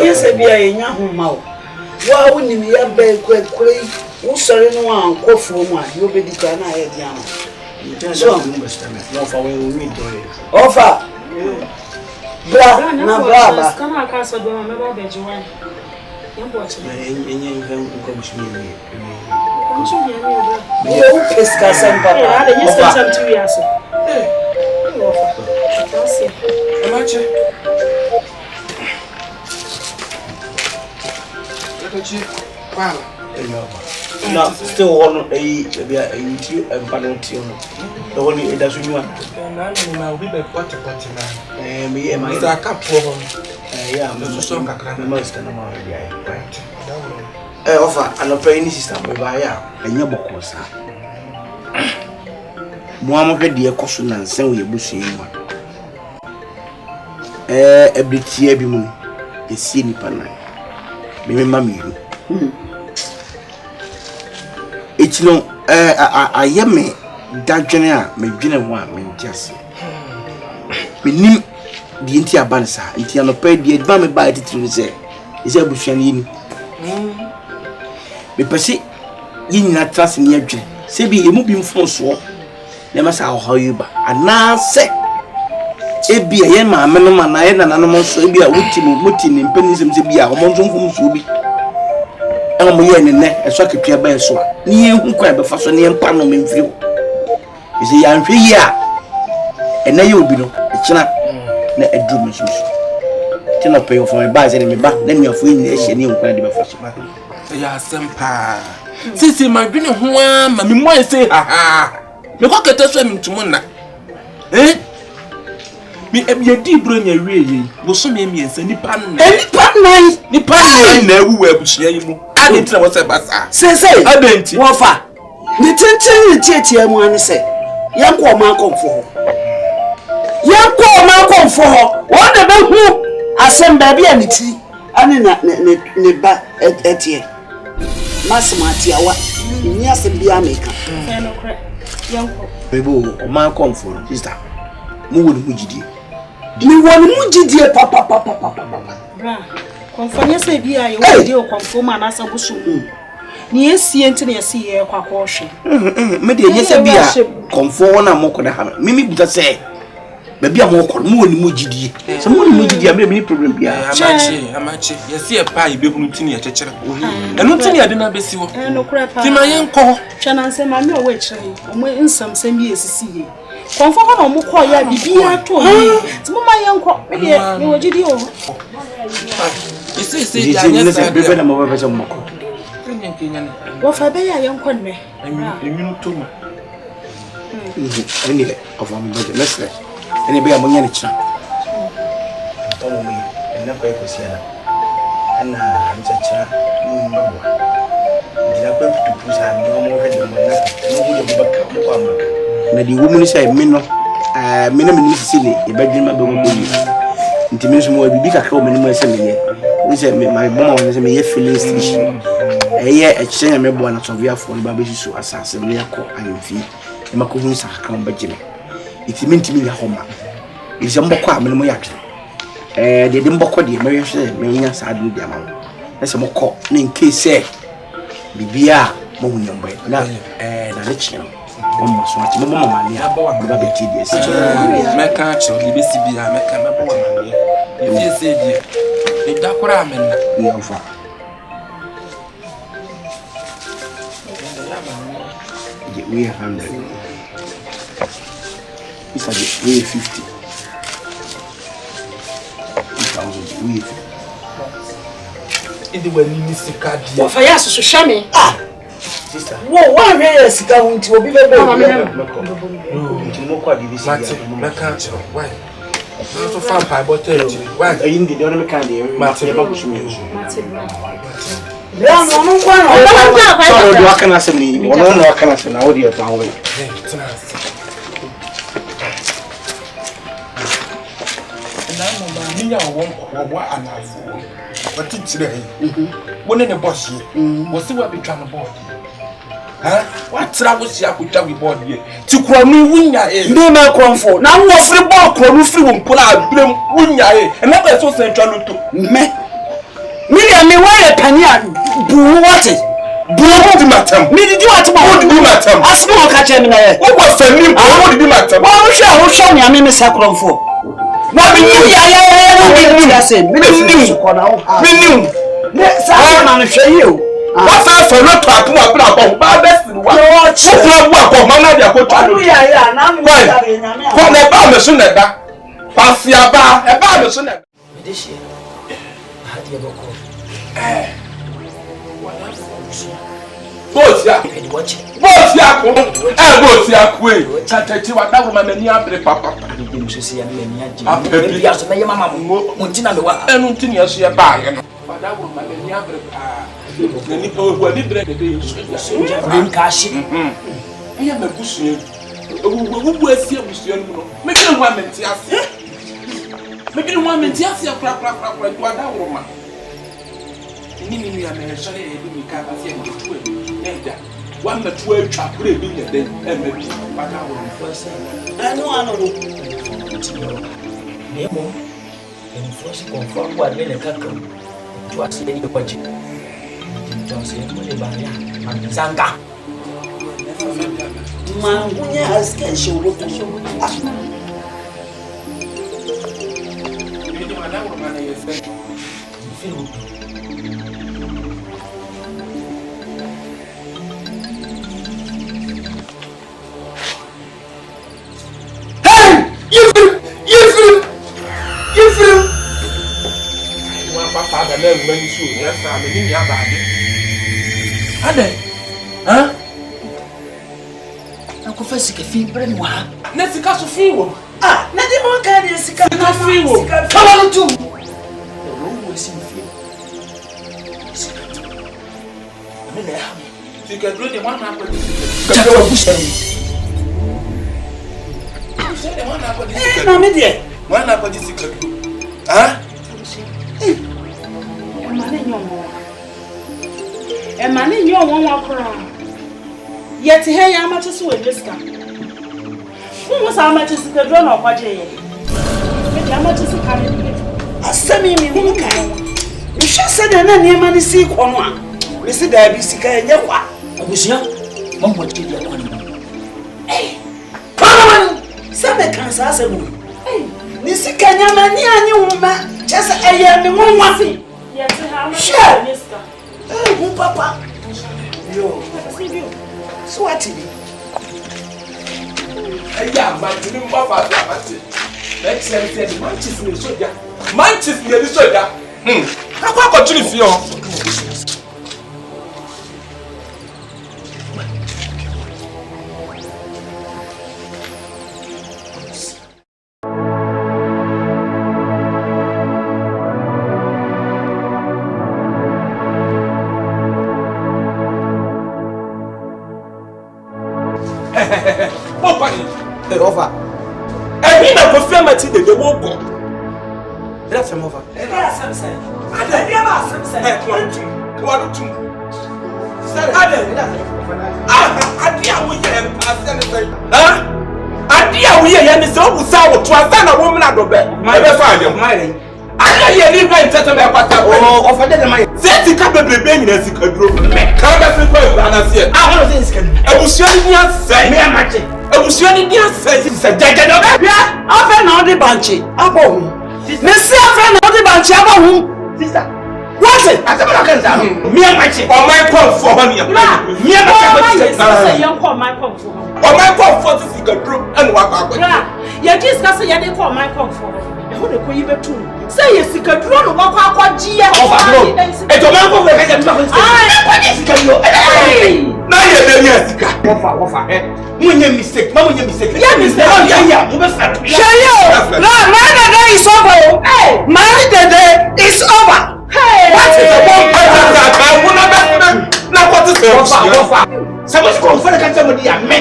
Yes, I be a young mouth. Why wouldn't you be a bad quick? Who saw anyone go for one? You'll be the kind I had young. So, offer. Blah, no, blah, come on, Castle, remember that you want. You're watching. You discuss some papa. You spent some 2 years. No, still one a YouTube and penalty. The only it doesn't want. And we be what and me and my cup problem. Yeah, Mr. Sonka, most of them are offer an operating system by and your book was. Muhammad, dear caution and send we bushing one. Every year, be moon is seen panai. Remember me. It's no, I am me, that general, me dinner one, me just. Me knew the entire bansa, it's an opera, the advance by it to say, is a bushan in. Me perceive you not trust in your dream. Say be a moving for so. Never saw how you but and now say. It be a young man, I and an animal so be a witty mutin in penism to be a monson from Subi. I'm a young and neck, a socket clear by a sword. Near who cried before so near Panama in view. Is a young 3 year. And now you'll be no, it's not a dream. Till I pay for my buys and me back, then you're free in the Asian young crowd before. Yes, Sempa. Since my dinner, Mammy, why say, ha! Me walk at us swimming to Mona. Eh? Me a deep brain, a really was so many and send the pan. The pan never will share you. I didn't know what's a bazaar. Say, I bent Wafa. The tension, the one say, young woman come for her. Young woman come for her. What about who? I send baby and the tea. And in that etienne. Massamati, what? Yes, and be a maker. Young people, or my comfort, sister. Move Mujidi. You want Mujidi, papa. Confonia say, be a deal conform and as a bush. Near see Anthony, see a quackwash. Maybe yes, I be a conform and mock on the hammer. Mimi would say, maybe I'm more Mujidi. Someone Mujidi, I may be problem. Amachi, yes, see a pie, be Mutini at a chair. And Mutini, I didn't be so. No crap. My young call, Shannon say, my no witch, in some same years to see. Conform on Mukoya, be a toy. It's my young cop, maybe you were GDO. Isi ya nyesa bebe na mo bebe mo ko. Wo fa be ya yon kon me. Eminu toma. Anyway, of am bebe let's let. Any be amonya ni kira. Tomo mi, na kwa ikosia na. Ana nchacha mbabo. Ndina kwa tupusa ndo mo hede mo na. No go de baka ko amaka. Na di woman say me no me na me sisi ni e badwuma be mo boni. Nti me so mo bibi kakra o me ni mo ese me ye. We say me my mama won say me ye filling station. Eye e kyenya me bo na so via fo ba be su asase me yakọ ayemfi. E mako hu sa kakra ba gime. Iti me ntimi ya homa. Isi mbokọ a me mo yakwe. De mbokọ de me hwe me nya sa adu de amawo. Na se mokọ na in case bibia mo hu nyombe. Na na le kyenya. Mama so ati mama mama aba be ti de esi. Meka cho li be si bia meka me bo mama ni. E fi se die. E da kora amena. Ya fa. We 100. It's a we 50. 2,000 we. Indi we ni sika die. Wo fa ya so hwame. Sister. Wo wa hwe sika hunti obi bebe. Nti mo kwa divisi. Meka cho. Why? So far by bottle. Why? Ayin de don me kan de. Martin ba kusumi. Ya no no kwa no. So do akana sem ni. Ono no akana sem na odi eto anwe. Ninya wo anafo. What did you One in the boss here. Was what be trying to board? Huh? What travels ya kutwa we board here? To kwami winya e. Ndi me kwamfo. Na wo free ball kwami free won pola blem winya e. And na so central to. Me. Me why penny bu what it? Bu di matam. Me did you at about Bu di matam. Asmo ka che me na ye. Wo go family bu di matam. Wo hwe me ame me sakromfo. Na me ni ya no be ase. Me ni ko na wo. Me ni. Ne sa na me hwe yi o. What for not to approve about ba best wa. Wo fura bu akọ ma na dia ko twa. Ya na me ya be nyame. Ko na ba me so na da. Pasi aba, e ba me so na. Me de she. Hadi ya boko. Bosia. Edi watch. Bosia ko. Bosia ko e. Chatechi wa da wo ma mani abre papa. Edi mo so se ya me ni aje. Apebi ya so me mama mo. Mo ntina me wa. Enu ntini ya so ya ba ye no. Wada wo ma mani abre Nani o ni bread de so ja brim ka shi. Eya me busu wo asie busu no no. Me kire wo amenti ase. Me kire wo amenti ase kra wada wo ma. Ni mi ya me so le ebi mi ka ba se mo tu e. Enda. Wa me tu atwa kure bi ne den e me bi. Wada wo mo fo Anu anu do. Nemo. Eni fo se confirm wa le kakam. Tu ase ni ko kwaji. Johnson mo le ba ya. Manzanga. Mangunya aske shuru to shuru. Ni wada wo ma na yese. Papa da na nwa ni so ya sa me ni ya ba de. Ade. Ha? Ako fa sika fi bre wa. Na sika so fi wo. Ah, na di mo ka di sika Sika fi wo. Kala no tu. Wo si fi. Sika tu. Me na ha. Sika dro de wan na kwa di. Chaka wa busha ni. Sika de wan na kwa di. Na me die. Wan na kwa di sika dro. Ha? Emane nyo won wakora. Yeti he ya amache so wejeska. Wo sa amache sika dro na okwaje ye. Me ya amache sika ne. Asemi mi hu kan. Mi hwe se de na niema ni si ko no a. Mi si da bi sika enye kwa. Abusia. Mo mo ti ya kwa ni. Paman, sabe kan sa asemu. Ni sika nyama ni anyi wuma. Chese eye mi wonwa. Yeti ha amache Sure. wejeska. Mu papa. Yo. So what it? Eya ma ti ni mba fa ta ma ti. Next time say Manchester ni soja. Manchester ni soja. Akwa ko chiri fi o. Hey, over. Hey, na ko fe mati de wo ko. That's him over. That's something. Ade, Yeah, that's something. hey, what do? Ade, ade awo ye ase ne say. Ade awo ye ne say obu sa wo to asa na wo mna do be. Ma be fa ade. Ade ye ni ba ntete me kwata. Oh, over there my. Say ti ka bebrebe nyina sika duro. Ka be fi ko yu ana se. Ah, what is this? Ebusua ni ase. Me amache. Ebusua ni ase. Se jeje do. Bia, afa na odi banchi. Abo hu. Me si afa na odi banchi abo hu. Sister. What? Asaba kan za. Me amache. O my call for honey. Me amache. Say young call my come for. O my call for sika duro and wa kwa. Ya discuss ya dey call my come for. E ho de ko yi betu. Say ye sika duro no wa kwa kwaji ya. Over bro. E to man ko fe ka tuma ko. Ah, sika yo. Na ye de ye sika. Wofa. Munye mistake. Ma munye mistake. Yeah, mistake. Oh, yeah. Mo be fa. Shayo. No, my day is over. Hey, my day is over. Hey. What is the one person that I wanna be? Na what is the Wofa. Sabo ko fa ka tama dia me.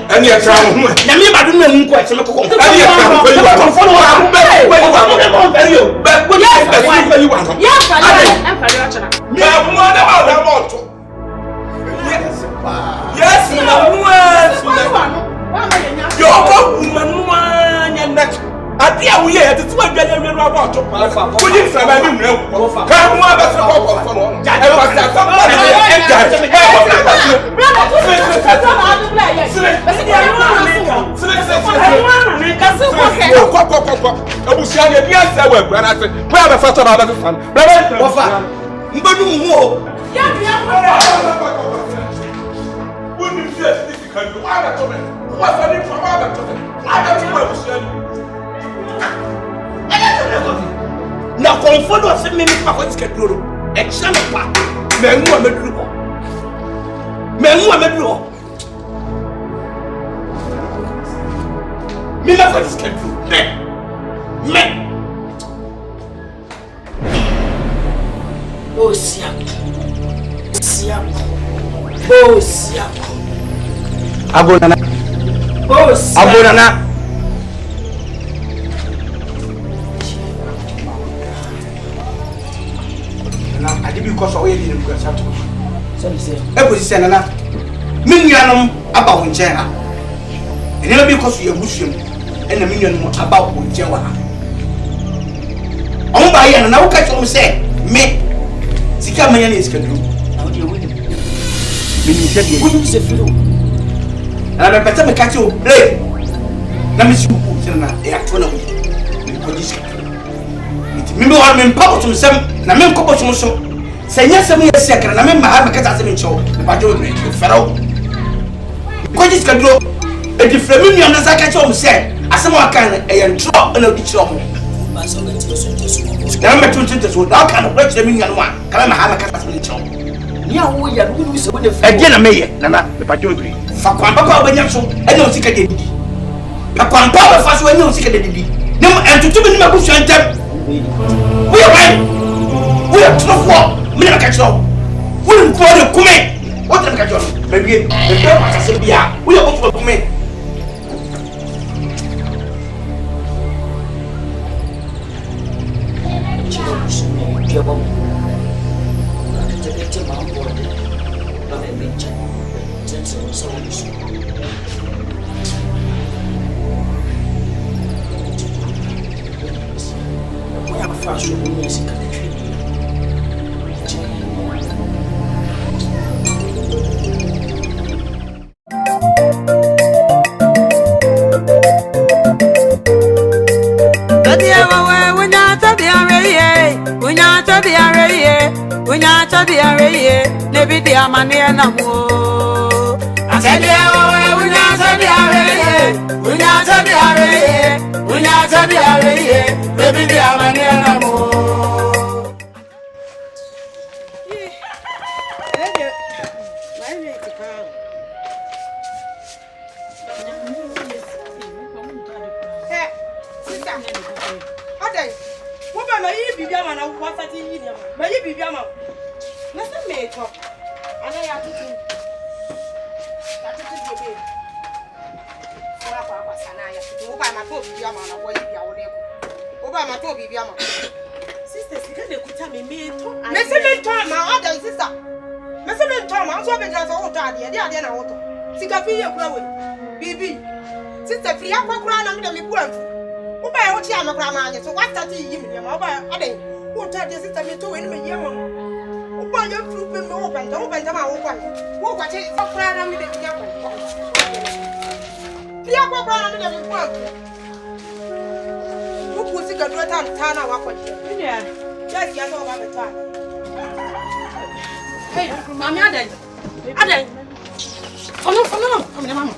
Ani ya tra mo. Na me ba do na nko e cheme ko. Ani ya tra mo ko yi wa. Ko follow wa mo be. But what is the thing for you want? Ya fa ya chana. Me mo na wa da mo to. Yes, na nuance. Yo ko manua nya net. Ade a wo ye tete wa dwa nya nwa ba to. Ko yi fra ba ni nwa. Ka mo ba se ko ko no. E ba sa sa ba ni e ga. Abusia ne bia sa wa bra na se. Ko ba fa to ba ba fa. Bra Wofa. Mbadu mu o. Ya bia Wouldn't you say this because you are a woman? What's the name for other children? I don't know what you Na konfo do se me pa ko sika duro. E kira me pa. Me nwu a meduru ho. Me na ko sika duro. Me. Oh, siap. Abonana. Na ade bi ko so we di nku sa to. E ko sise na. Me nuanom aba wo nche ha. Ene bi ko so ye busuam. Ena me nuanom aba wo nche wa ha. Omo ba ye na wo ka cho se me sika manya na sika duro. Na wo de wo ni. Me ni se de. Wo ni se filo. Na me pete me ka cho. Hey. Na me su ku se na e atwo na wo. Me ko di sika. Mimi wa me mpapo tum sem na me nkopo tum so. Se nya sem ye se akra na me ma ha me kata sem ncho. Ba jo me fero. Ko di sika duro. E di fremi mi amna saka cho se. Asem wa kan e ye ntro na odi chiro mo. Ba so na ti so. Na me tun so da kan ko chire mi nyan wa. Ka me ha me kata sem ncho. Ni awo ya wo ni se wo de E di na me ye na me ba jo bi. Fa kwa papa obanya so e na sika de di. Ka kwa papa fa so e na sika de di. Nem entutu bi ni ma bu so entem. We are right. We are tough war. Me na catch up. We don't go to come. What the catch up? Maybe the girl must say bia. We are going to come. Papa, my baby, man, I was at you. My baby, man. Nothing made up. And I have to do. That's it, baby. Papa, Sanaya, over my poor baby, man, or what you are over my poor baby, man. Sisters, you could tell me, Messi, my other sister. Messi, Tom, I'm so big as all daddy, and the other auto. Sigafia, baby. Sister, free up a crown and me poor. Who buy what you are, grandma, so what's that you mean? I think, who tell your sister me to win me, young. Who buy your fruit and open them out. Who watch it for crown and me the young. Free up a crown and me poor. Who puts it a good time, turn our weapon? Yeah, just get over the time. Hey, Mammy, I follow, come here, Mamma.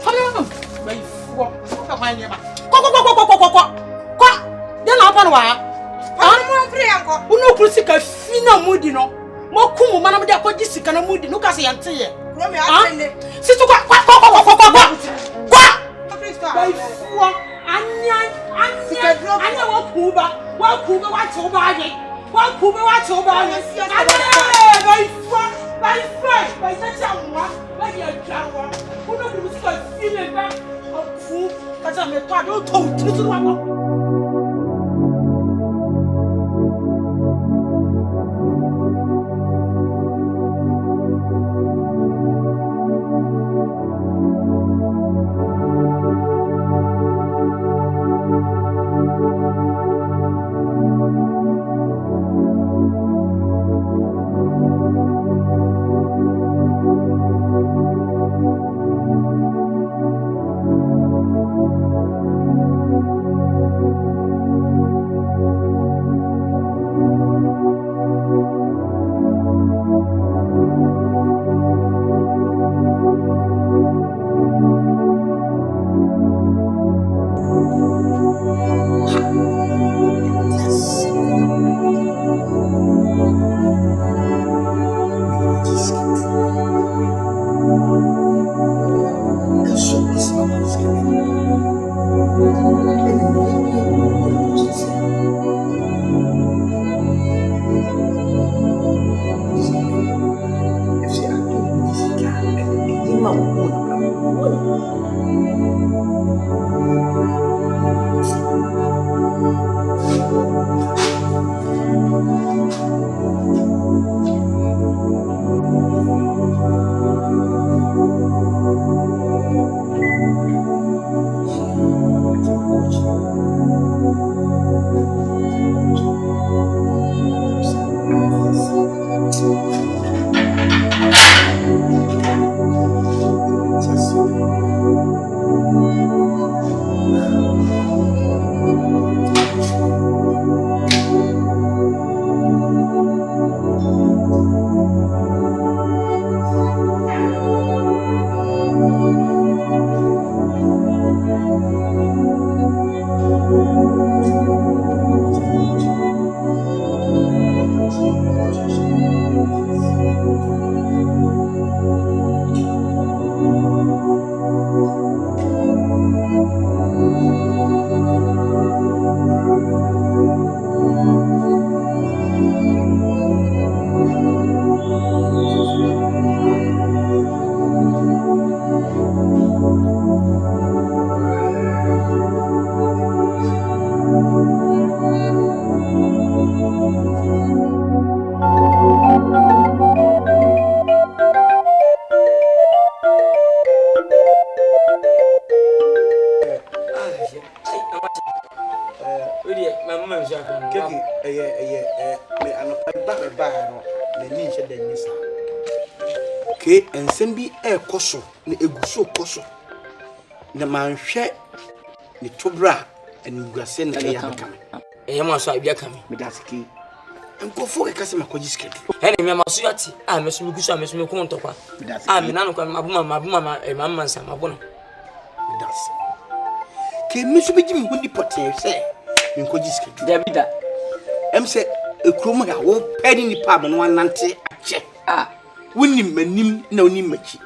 Follow, wait, walk my neighbor. Go, then up on wire. I'm free, uncle. Who no crucica, fino moody, no. More cool, man, of the Podisic and a moody, no cassie and tea. Sit to go. Okay, and send me a cosso, the eguso cosso. The man share the tobra and grassen and yamaka. A yamas I be coming with that key. And go for a customer cogisket. And Mamasuati, I must be good, I must be contopa. I'm an uncle, my mamma, a mamma, and some abona. That's Can Miss Jim Woody Potter say in cogisket? Davida. Say a crumma won't pay in the pub and one nanty a check. Ah. Winning menim no nimachi.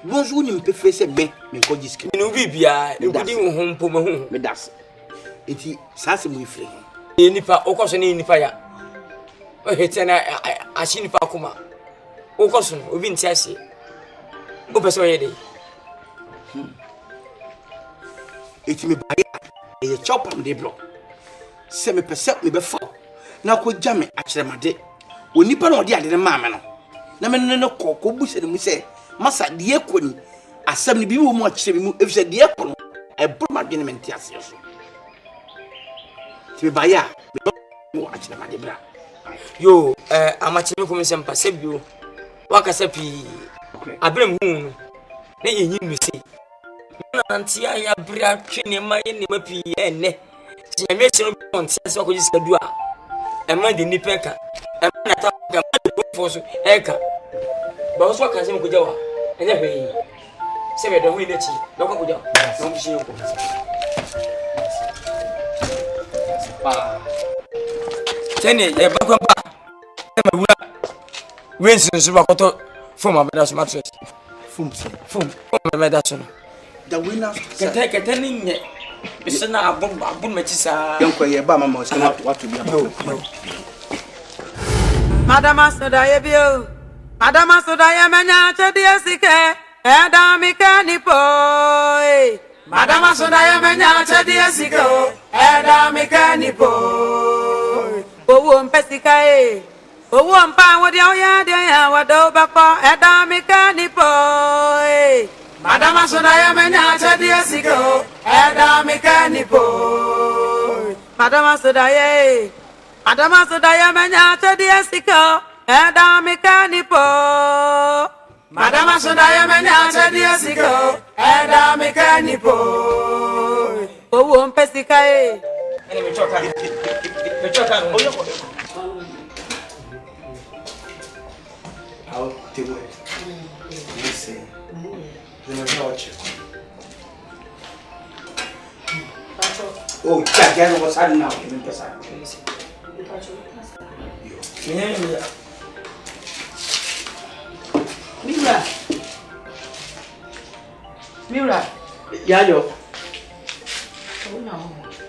Once winning preface a bank, may cogisket. No be a home for my home. Medas. It is Sassim we free. nipa okoso ni nipa ya o hete na ashi nipa kuma okoso obi nti ase o pese o ye dey eti me ba ya e chopam de block se me pese me be fa na ko jame akyeremade onipa na odi ade ne maame no na me ne ko bu se ne mu se masa de ekoni asem ne bi wo mu akyere bi mu efise de ekono e broma de ne menti ase so ti me ba ya me akyeremade bra yo amachi me ko sempa sebio wakasa pi abrem hu no na yenyi misi na ntia ya bra twene ma ye ne ma pi enne ti me se no bi ntia se ko jisa du a e ma de nipa ka e ma na ta ga ma de foso e ka ba so ka se mo ko jawa enya be se be do hu ne chi do ko jawa no bi shi ko pa tene e ba ko ba e ma wura wensin so ba ko to fom abeda so mattress fom abeda so no the winner kete ni nye bisena abun mechi sa yanko ye ba mama so na what to be about Madama soda ye bio Madama soda ye menya chedi esike eda mi kanipo Madama soda ye menya chedi esike eda mi kanipo owo mpesika owo mpa wodi oya de ya wado bako eda mi kanipo Madama soda ye menya chedi esike eda mi kanipo Madama soda ye menya chedi esike eda mi kanipo Madama soda ye menya chedi esike eda mi kanipo owo mpesika ene me choka no how to do it listen the watch oh chaga no was had now in the side Mira. ya yo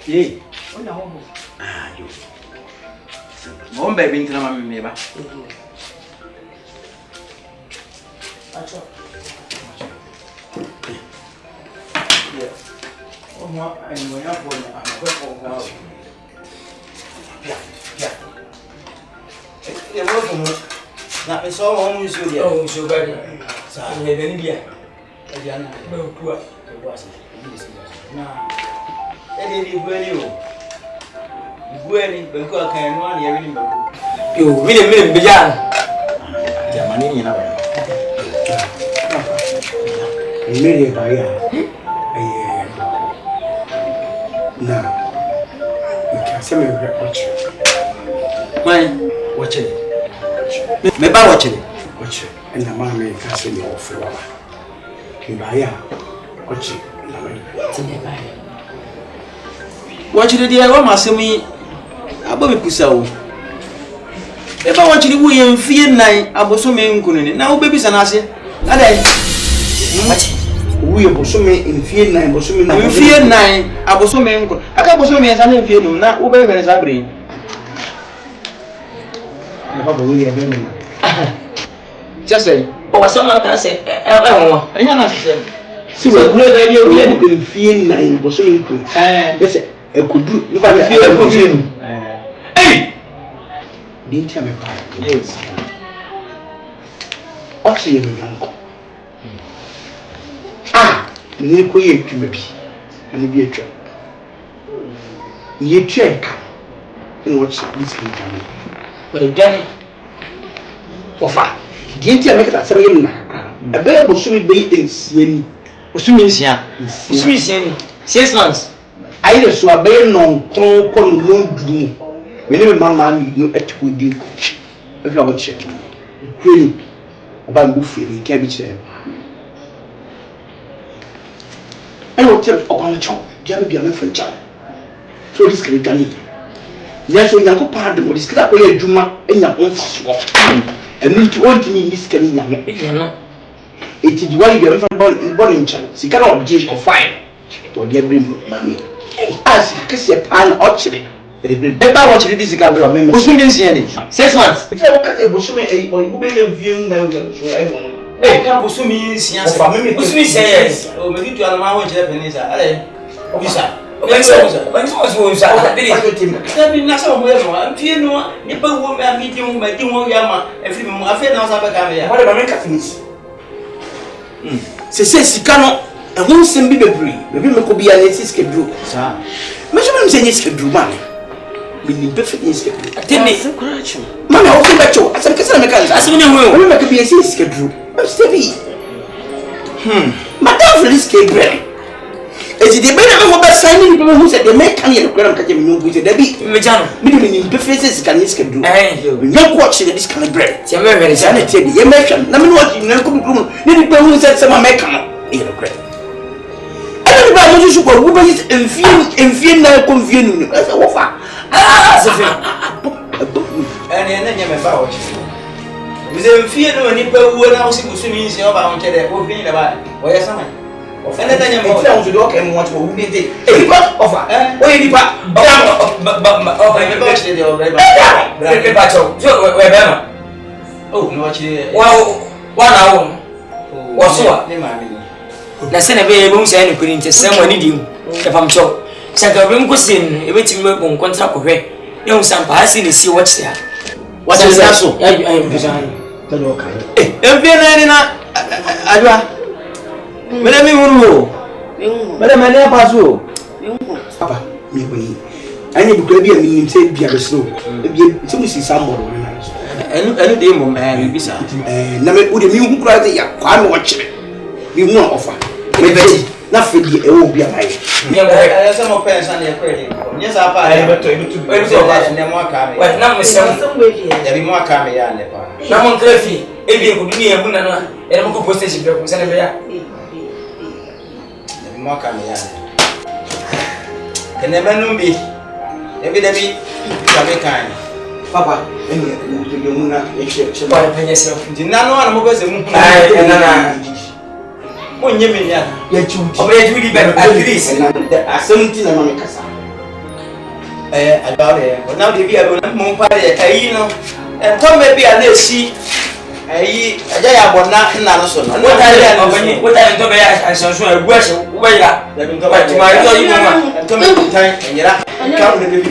Ye. yo bomba binti na mami meba Acho. Oma ani wanya bona akwa kwa ya mo ko na me so mo mu so dia oh so bad sa ne beni bia ya na be kuwa na di buani o buani be ko kan no ani ya ni ba yo mine bija jamani ni na ba mire ba ya na ikase me watch me ba watch na ma me ikase me ofe wa ki ba ya watch na me tine ba watch de dia wa masemi abo me kusawo e ba watch ni wo ye mfie nan aboso me nkunu ni na wo bebi sanase adai watch we bosome mfie nan bosome na mfie nan abosome nko aka bosome nsa na mfie num na wo be bere sa bre na ba bo ye be num just o wasama ka se won enya na se si we gure da ye we mfie nan bosome nko bese ekudu ni ba mfie ekudu dinti ame pa yes oxy ye nko ni ko ye twuma bi ani bi atwa ye tweka ni wo chi bi sin jame we dane ofa dinti ame ka sare yim na ebe bo sumi be ensie ni osumi nsia ni 6 months ayi so abe no kon kon no dum me ne mama ni no etiko di ko e fi awo che kweli aba ngu feri ke bi che ayo tell okwan chon dia be bia me fencha so this kele gani ya so yanko pa de mo this kele ko ye adwuma enya onfaso enu ti on ti ni this kele nya me no eti di wali bia me fa bon in chan sika na obje ko fine to dia be mami as kese pa na ochire Better watch this camera. Bosom dey see any 6 months. If I look at bosom you be view na Can bosom see answer. Bosom say yes. O me tu alama ho jere penisa. Ale. Obisa. When so was that be na so mo ye no. Amfie no ni pa wo me amidi mo ma di wo ya ma. Afi mo afi na so ba ka me ya. What about me ka finish? Se sika no e ho nsem bi bebre. Bebi me ko bi ya na schedule. Sa. Me so me say schedule man. Me ni perfect schedule. Atemi. Mama o ko becho. Asem kese na me kan. Asem ni ho. Me make bi ya schedule. I'm steady. Madam for this schedule. Ezi de be na me ho be sign ni who said the make kan ye no kram ka je me nyongu se da bi me jano me de ni perfect schedule. Nyongu watch this kind of bread. Ti me very say na tie ye make na me no watch na ko bi ni pe who said sama make kan ye no kram. Ani ba mo ju ko wo be enfie na ko enfie nu e se wo fa se fe ani na nya me ba wo chi we se enfie no ni pe wo na wo si busu mi nsi o ba won che de wo fi ni da ba wo ye sama ene ta nya mo ti awon do ke mo want wo bi de e ba ofa o ye di pa o ba me ba chi de o ba be pa cho we be ma o no chi wa na wo wo so wa ni ma mi na se na be mu se ni kuri nte se mo ni di mu e pam cho se ka be mu ko sin e be ti mu ko contract ko hwe e un sampa asi ni si watch ya watch ya so ya be jan ta do kai e be na ni na adwa me na mi huru me na mane pa so papa mi ko yi anya bi ko bi mi nte bia be so e bi ti mu si sambo do na so enu de mo bi sa na me o de mi hu kura de ya kwa me watch mi mu offer me beti na fedi e wo bia mai me mo se mo pensa na e kwere nye sa pa e beto e so ba ne mo aka me wa na mo se ya bi mo aka me ya ne pa na mo krefi e bi ko duni e bu na no e mo ko postage be ko se ne be ya bi mo aka me ya ne kene manu bi e bi da bi ka be kan papa eni e ko mu na e che ba penye se ndi na no na mo be se mu ai na onye me ya ya chuti oba ya chuti be at least asem na mama kasa adare na de bi ado na mo pa de kai no to me bi ana esi ayi aja ya bona na no so no wota de obani wota de to be ya asanso agu ahye wo ya to ma yo yi mo to me tan enyira ka mo de bi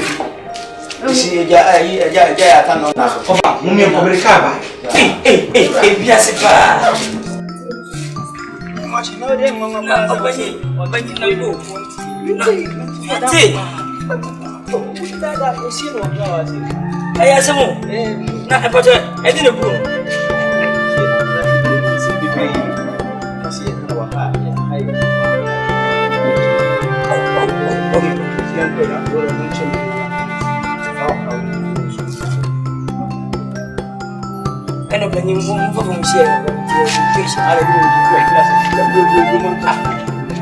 isi eja ayi eja ya ta no na so papa mo me ko be ka ba bi ase pa no de mo obani na go ti dada esi no ga ase aya se mo na e poto e di ne bro kasi na wa ha ai okay sian ko na do mo chen ano ba ni mo fa mo share fish ala ni ko class la do mo ta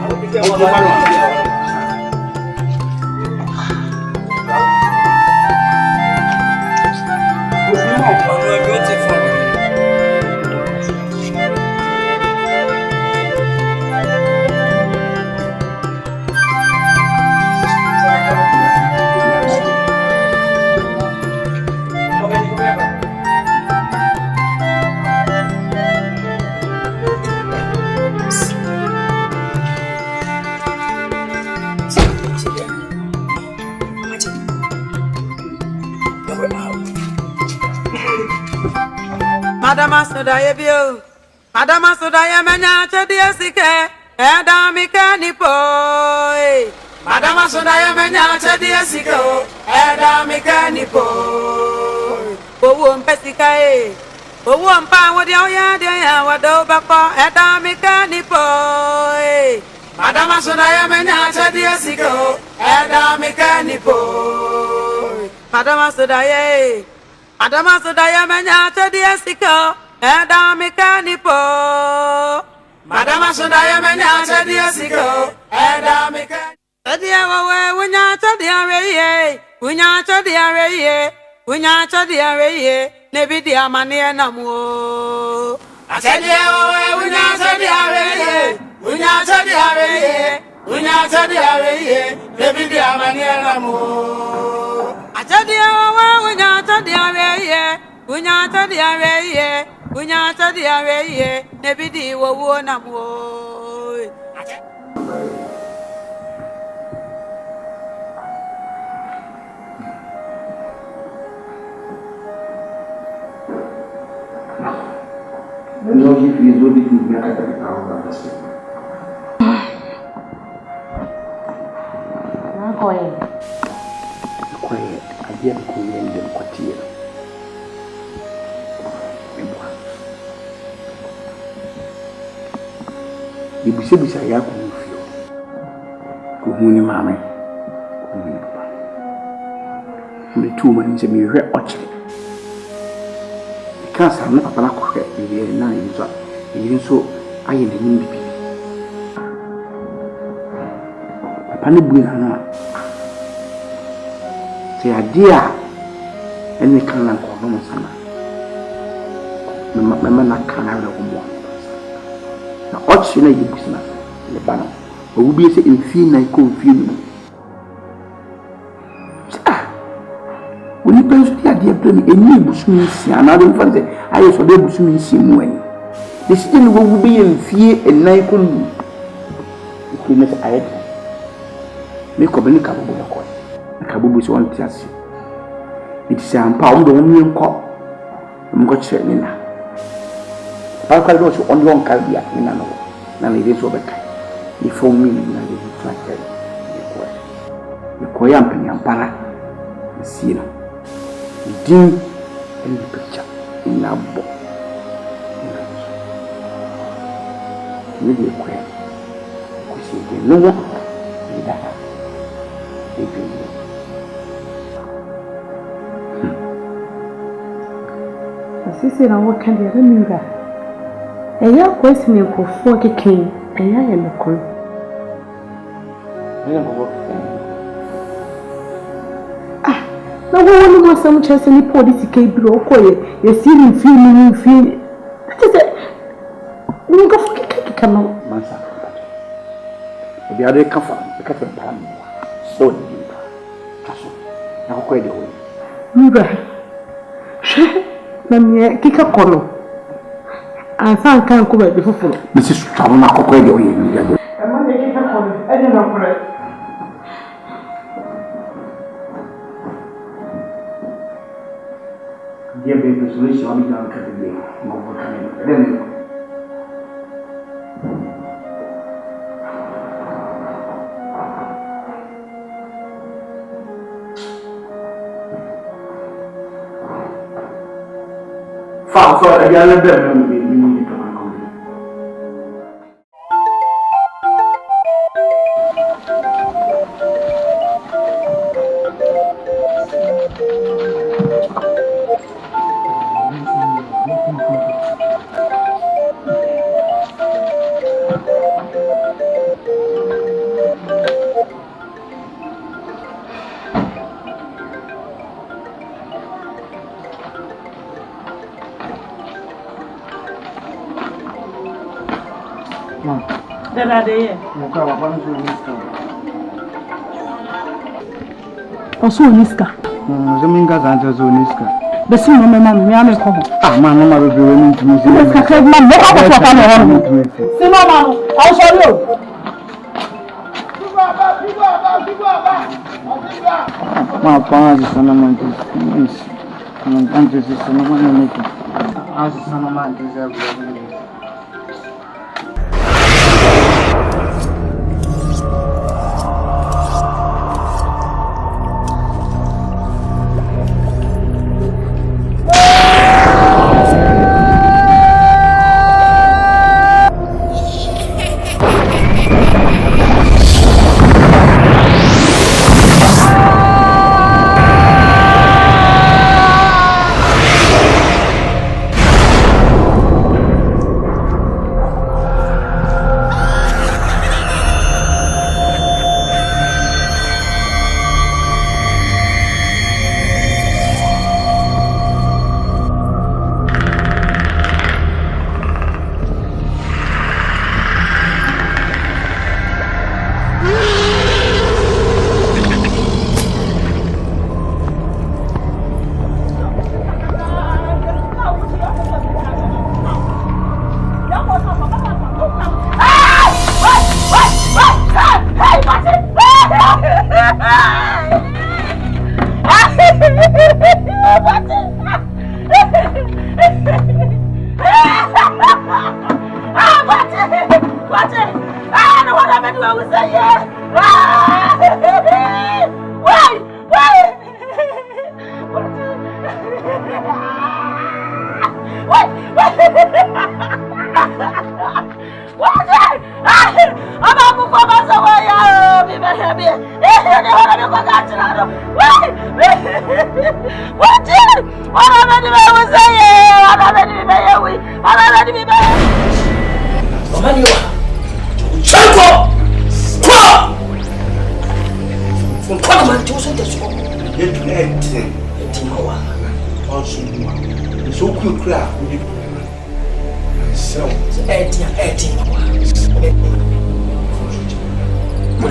ala bi ke wa ba no Madama soda ye menya chedi esike eda mi kani poi Madama soda ye menya chedi esike eda mi kani poi owo mpesika owo mpa wodi oya de ya wado bako eda mi kani poi Madama soda ye menya chedi esike eda mi kani poi Madama soda ye menya chedi esike eda mi kani poi Madama soda ye menya chedi esike eda mi kani Adia wawe Unya chodi areye nebi di amane na mo Adia wawe Unya chodi areye nebi di amane na mo Unyata diareye, nebidi wo na mo. No, if you do it, you get a power. Quiet, I didn't go in the quartier. Ibisebisa ya kumfio kuhuni mame kuhuni papa mletuma nje miwe oche kansa no papa na kohwe ile na yizo aye na nimbi bibi papa ne buina na se adia ene kan na ko no sana mama na kana na ko mo na ochi na yibusina le bana owu bi se mfi na ko mfi no oni penso dia dia plani eni busumi si anado mfanze ayo so de busumi si mu ani de site no owu bi mfi enai ko no ko ne aye me ko beni ka bobo ko ka bobo so on tiasi it se ampa o do mi nko mko chere ni na Alka do so on long kalbia ina no na le so be kai ni fo mi na le fa kai ni ko ya mpanya mpara si na din en picture ina bo ni de ko si de no ni da e bi sisi na wakandi ya minga eya kwesi ni kufua kiki eya ya mkono na wewe ni mwasa mchase ni polisi kebiro okoye yesiri mfini atese ningafuka kiki kama mansa obi ade kafa pam so ni kaso na ko ede ho minga na mie kika kono ansan kan ko be fufuro mrs travel na ko ede ho ni ya ama ne kika kono ede na kore dia be solution ami dan ka de mo ko kan fa so ya le be mi to kan ko Osuniska. Zeminga zanja zoniska. Besi mama me ame ko. Mama be be woni ntumi si. Eska ke ma mo ka ko pa no ho. Si mama no, aw sorry o. Ma pa ji sana man ji. Kan anje ji sana man ne ki. Az sana man ji za bu.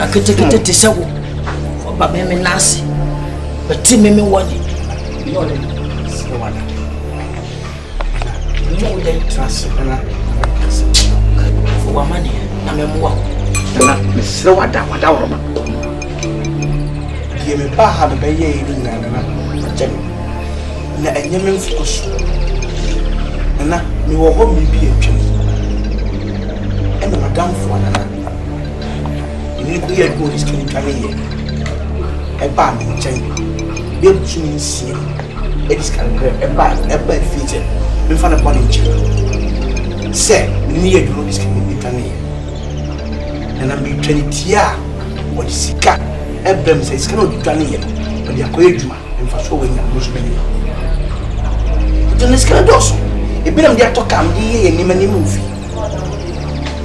Kete tisawo for ba me nasi but me woni no le so wala no le trust na for wa mani na me mo na me sere wada wo ma die me ba ha be ye yi na je na enye me focus na me wo ho mi bi etwem ena madam fo na ni ko ye go this can try here e ba mi chen be tu mi si e dis kan e ba feature me fa na body chen se ni ye go this can try here na mi twenitia wo di sika e bem se sika no di try here o di akoye djuma me fa so we nya mo so be ni to ni sika do so e bi na me atoka am di ye ni mani movie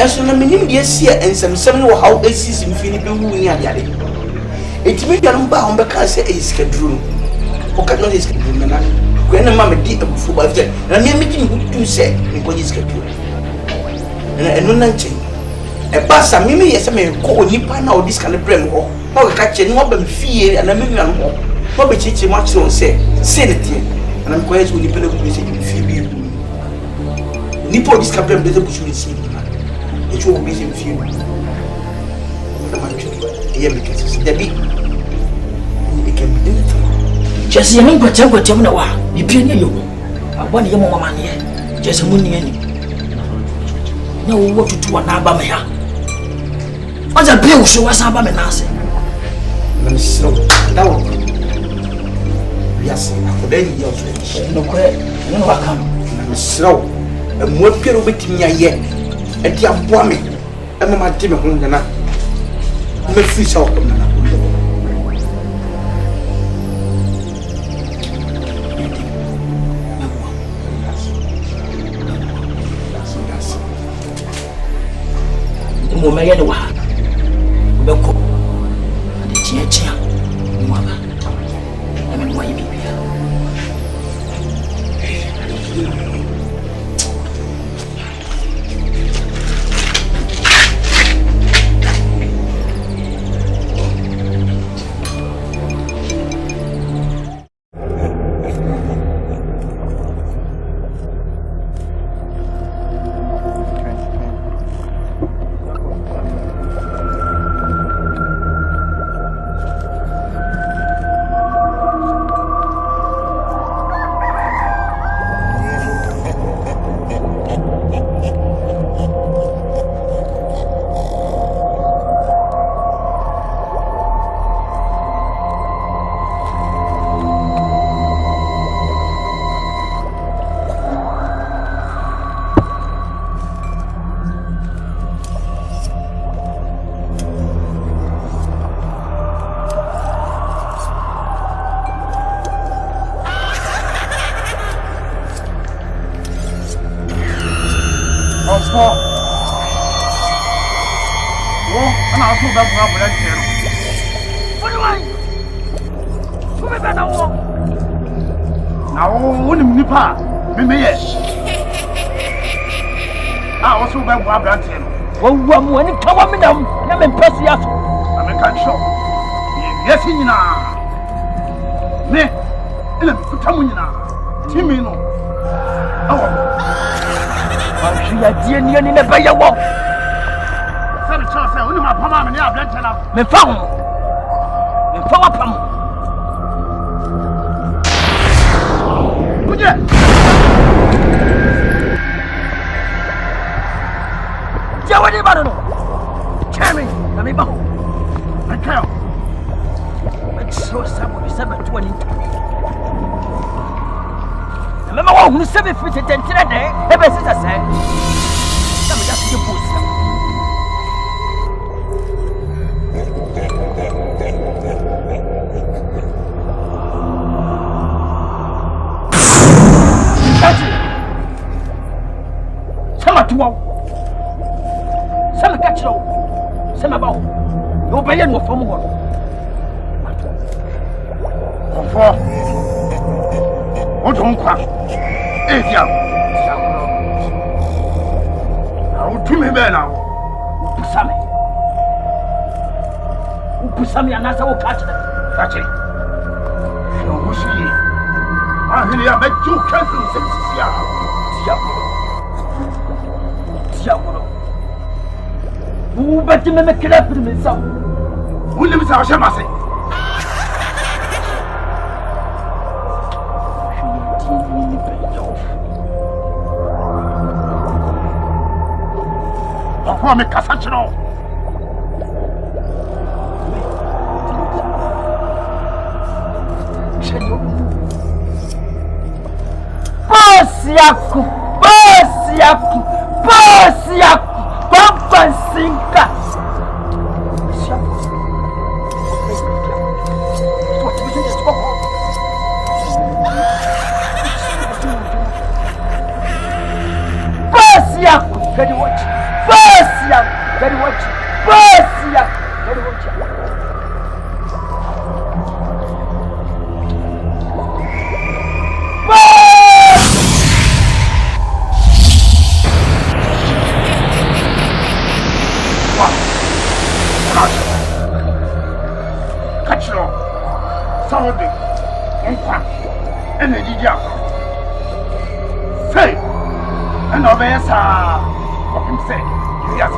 eso na menim de asia ensem no how asis mfini be wu ni ade etimi dwa no ba ho be ka se eiskaduru o ka no eiskaduru na ko na ma me di abufu ba je na me me gini hutu se me ko eiskaduru na eno na nche e ba sa me yese me ko onipa na o diska le brem ho na o ka che no ba me fie na me nwa no ho be chichi ma chiro se ne tie na me ko yeso onipa le ko se me fie bi ni po diska brem de ze buchu ni si it will be in few. Debbie, it can be anything. Just a minute, but tell me why. You pay you. I want your mamma here. Just a money. No, what to do an Abama. What's a bill? So what's Abama Nancy? Let me slow down. Yes, I could any years. No, I come. Let me slow. And what period with me yet? And the abomi, and my team of London. Me fish out of Nana. Mumaya no wa. Beko. Ade chia. Mwaba. Na me wa bibia. When you come up in them, I'm impressed. I'm a can't show. Yes, you know. Ne, Tamina, Timino. Oh, she had DNA in the Bayer walk. Some chance, only my Pama and your blood. Me found. Me found up. Jawadi Barano. Tammy. na me ba ho na kayo so sabu bisa betu ani na me ma wa hunu se be fit tentere de e be sisa se na me just keep post sama tuwa sama kachiro sama ba yo baye no fo mo ho konfo o don kwa e dia o tu me be na o pusame anasa o kachiro yo mushi ahili ya meju kansu sisia Diabolo. Vous battez même que la première ça. Vous ne me savez jamais assez. Enfant, mais cassation. Bosiaku. Papansinka. Bosiaku. Very watch. Bosiaku. Very watch. Bosiaku. Very watch. Say, and obeysa, what him say, yes,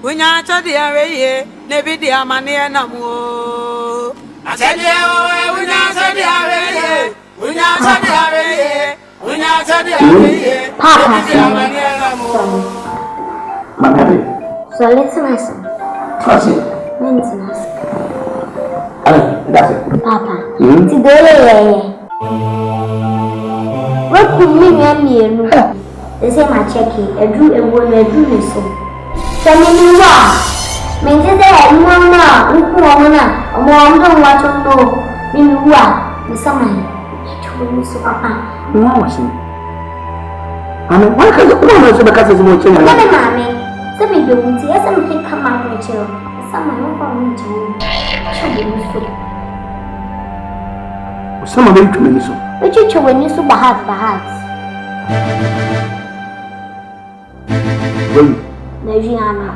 Unya chadi aweye, nebidi amane namu. Achadi awe, unya chadi aweye, unya chadi aweye, unya chadi aweye, nebidi amane namu. Mami. So listen, my son. What's it? Maintenance. That's it. Papa. Today, what could me and they say my checky, a drew a woman, a drew so. Tell me what? Means that you want now, who want now, or more, don't want to know. Mean what? The summer. So, Papa. What was it? I mean, why can't you come on because it's more children? Mammy, some of you will see some can come out with you. Some are not going to show you. Some of them coming so. Which you when you so bad, perhaps. Well, Najiana.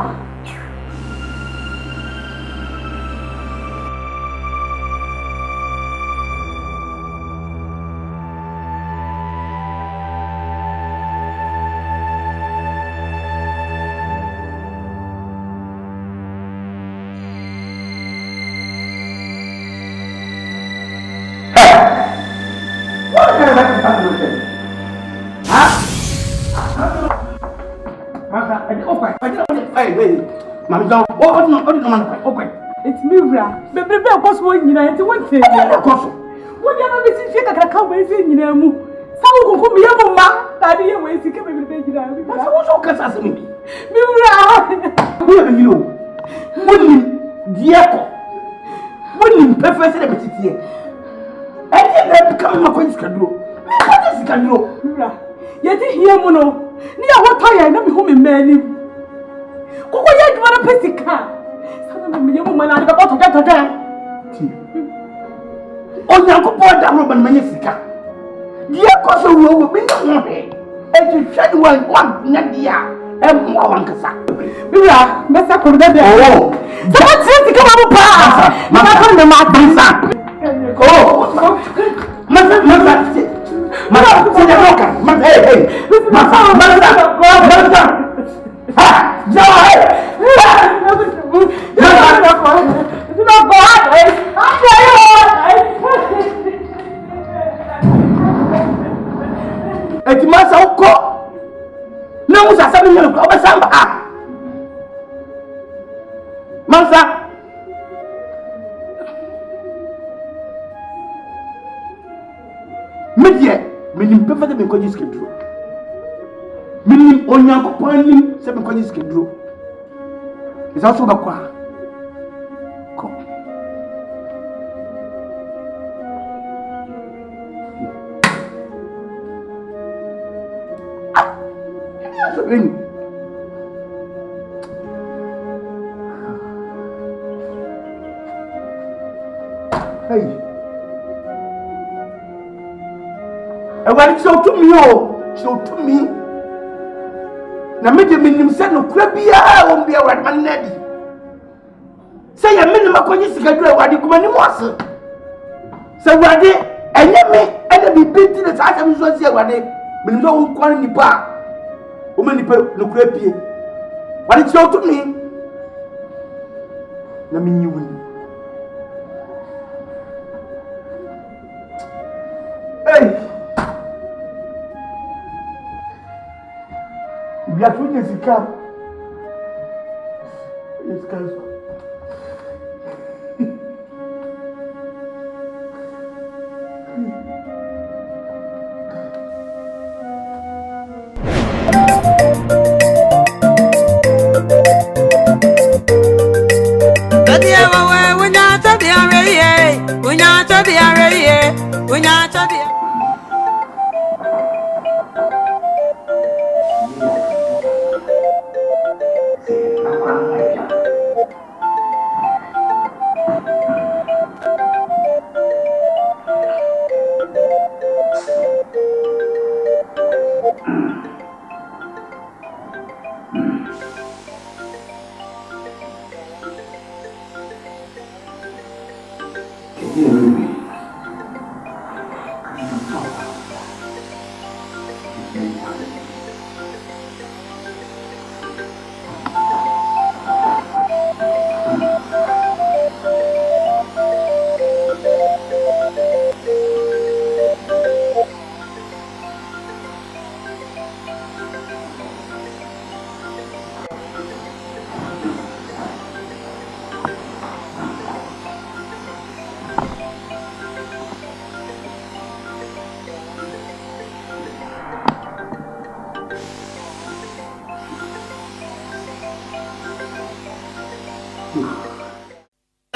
Mami John, what no man okay. It's me, baby, of course, when you know, one thing. Of course. What you have been saying, I can't wait in your move. Some who come here, Mamma, that is a way to come every day. That's also Cassas me. Mira, you wouldn't, Diaco, wouldn't perfect here. I didn't become my coins can do. What is it can do? Yet here, Mono, near what time I never home in many. Koko ya dwara pesika. Sana na menye mo mana adika boto tata. Onyankopon da ro ban menye sika. Dia ko so wo bi na ho he. E ti hwade wan na dia. E mo wan kasa. Bibia, mesa ko da dia. Oh. Sama sika ma mo pa. Ma ko na ma dansa. Oh. Masa. Masa, saya roka. Masa, hey. Masa. Ha! Joy! Eti masa uko na musa sabi nyalo ko basamba Masa Media minim pefa de ko jiskidro Minim Onyankopon nim se me ko jiskidro Is also the kwa. Come. Hey. I want to show to me, show to me. Na meje minim se no kura bia won bia wad man na di se ya minim akonyi sika dura wadi kuma ni mo ase se wadi enye me ene bi binti ne sa asem so se wadi minim so won kwani nipa o me nipa no kura bia wadi show to me na minyi wuni hey We are doing this camp. It's cancer.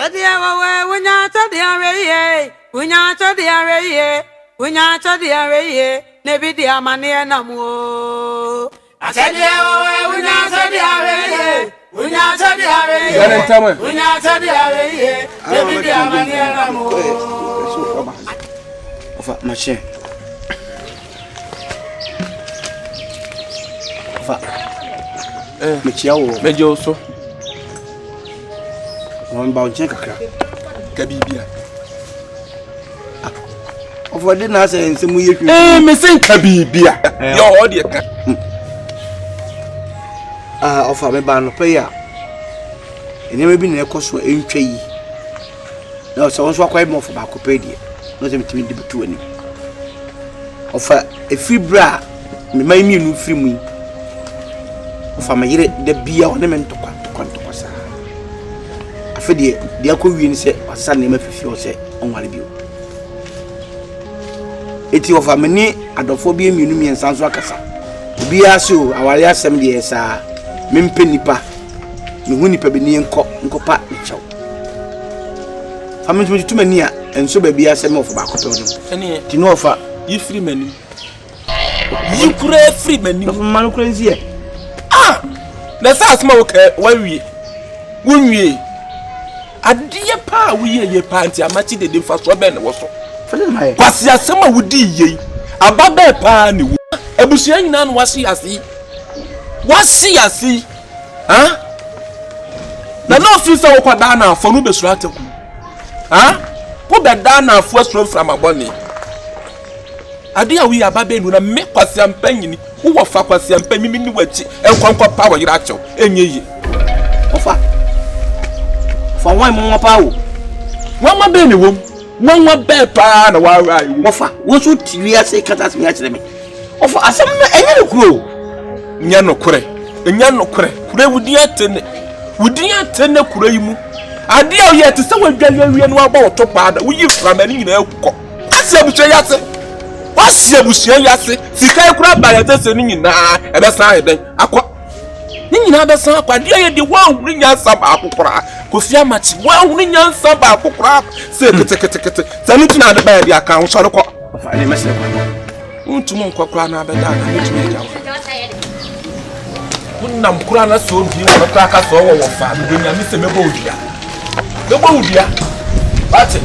Chadia wawe wunya chadia reye. Wunya chadia reye. Wunya chadia reye. Nebidi amane namu. Chadia wawe wunya chadia reye. Wunya chadia reye. Wunya chadia reye. Nebidi amane namu. Ofa mache. Ofa. Mechiawo. Mejo so. On ba onchen kakra. Ka bibia. Ofa de na say nsemu ye hwe. Me sen ka bibia. Yo o de ka. Ofa me ba no pe ya. Enema bi na ekoso entwa yi. Na so wonso akwa mo ofa ba ko pe die. No se mitimi de betu ani. Ofa efibra me mai mi nu firi mu. Ofa ma yire de bia one me ntokwa sa. Afede de akɔwie ni sɛ wasa ne ma fifi o sɛ onware bio. Eti ofa me ni adofo bi emienu miensa nso akasa. Obi ase o aware asɛm de yesa mempe nipa. Me hu nipa be ni nkopa nkyɛw. Family to mani a enso ba bia asɛm ofa ba akɔpɛ no. Ene ti no ofa yi free mani. Yi kura free mani. No man kura nzie. Na sa asma wo ka wawie. Wonwie. Adie pa wiye ye pa anti amachi de fa so be ne wo so. Fele mai. Kwasi asem a wodi ye. Ababa pa ne wo. Ebusua nyina no wasi ase. Wasi ase. Ha? Na no fi se wo kwada na afo no besura ataku. Ha? Wo be da na afo asuro from abone. Ade a wi ababa enu na me kwasi ampanyini. Wo fa kwasi ampanyini ni wachi. Enkwankwa pa wo yira achew. Enye ye. Ofa. For one more power. One more baby womb. One more bed pa na wa Ofa. Wo so tiwi ase katas me akire me. Ofa asem na enye no kuro. Nya no kure. Nya no kure. Kure wudi atene. Wudi atene kure yi mu. Ade a ye te se wadwale awie no aba oto pa da. Wo yi framani nyina akukọ. Ase abusua yase. Wase abusua yase. Sika kura ba ya te se ni nyina ebe san eden. Akọ. Ni nyina be san akọ. Ade ye de wa huru nya saba akukora. Kofi amachi wa hunu nyansa ba akokora se kete sanu tuna de ba dia kan so rekọ ofa ne mesle kwa untumu nkokora na abeda na metumi eja wonnam kura na so bi wo ka ka so wo fa do nya mi se mebo odua bate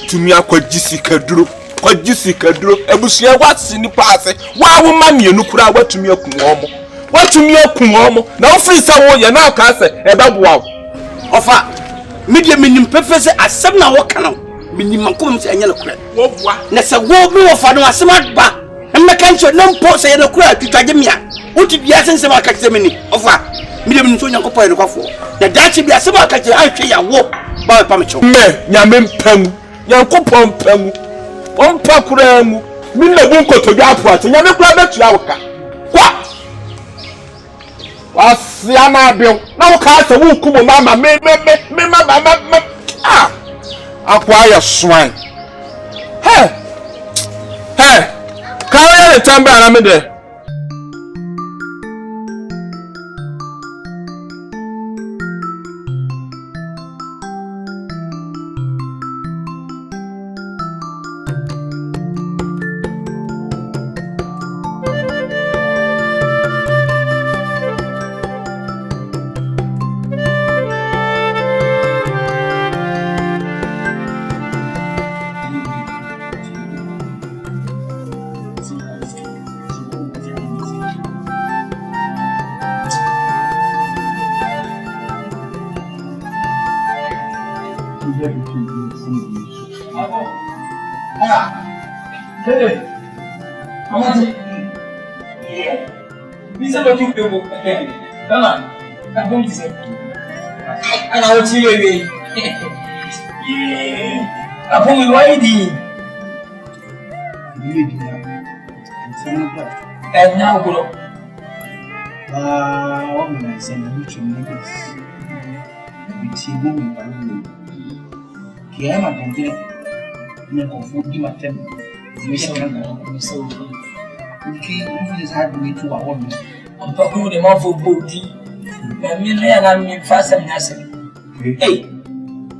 tumi akwaji sikaduro ebusua wasi ni paase wa wo ma mienu kura watumi akun omo na wo free sa wo ye na aka se ebeboa Ofa media minim pefese asem na wo kana minim mankom se anya na kura wo boa na se wo bi wo fa no asem adba mmeka ncho na mpo se ye na kura twitwaje mia wuti bia sense ma ka mini ofa media minim so nyankopɔ ye kwafo na dachi bia asem aka kire ahwe ya wo ba pa me cho me nyame mpamu nyankopɔ mpamu ompa kura mu mi na bu nkotodwa apoate nyame kura betua wo ka kwa wasia na abio na wo ka se wo kumo mama me akwa ya swan he ka ya le tamba na me de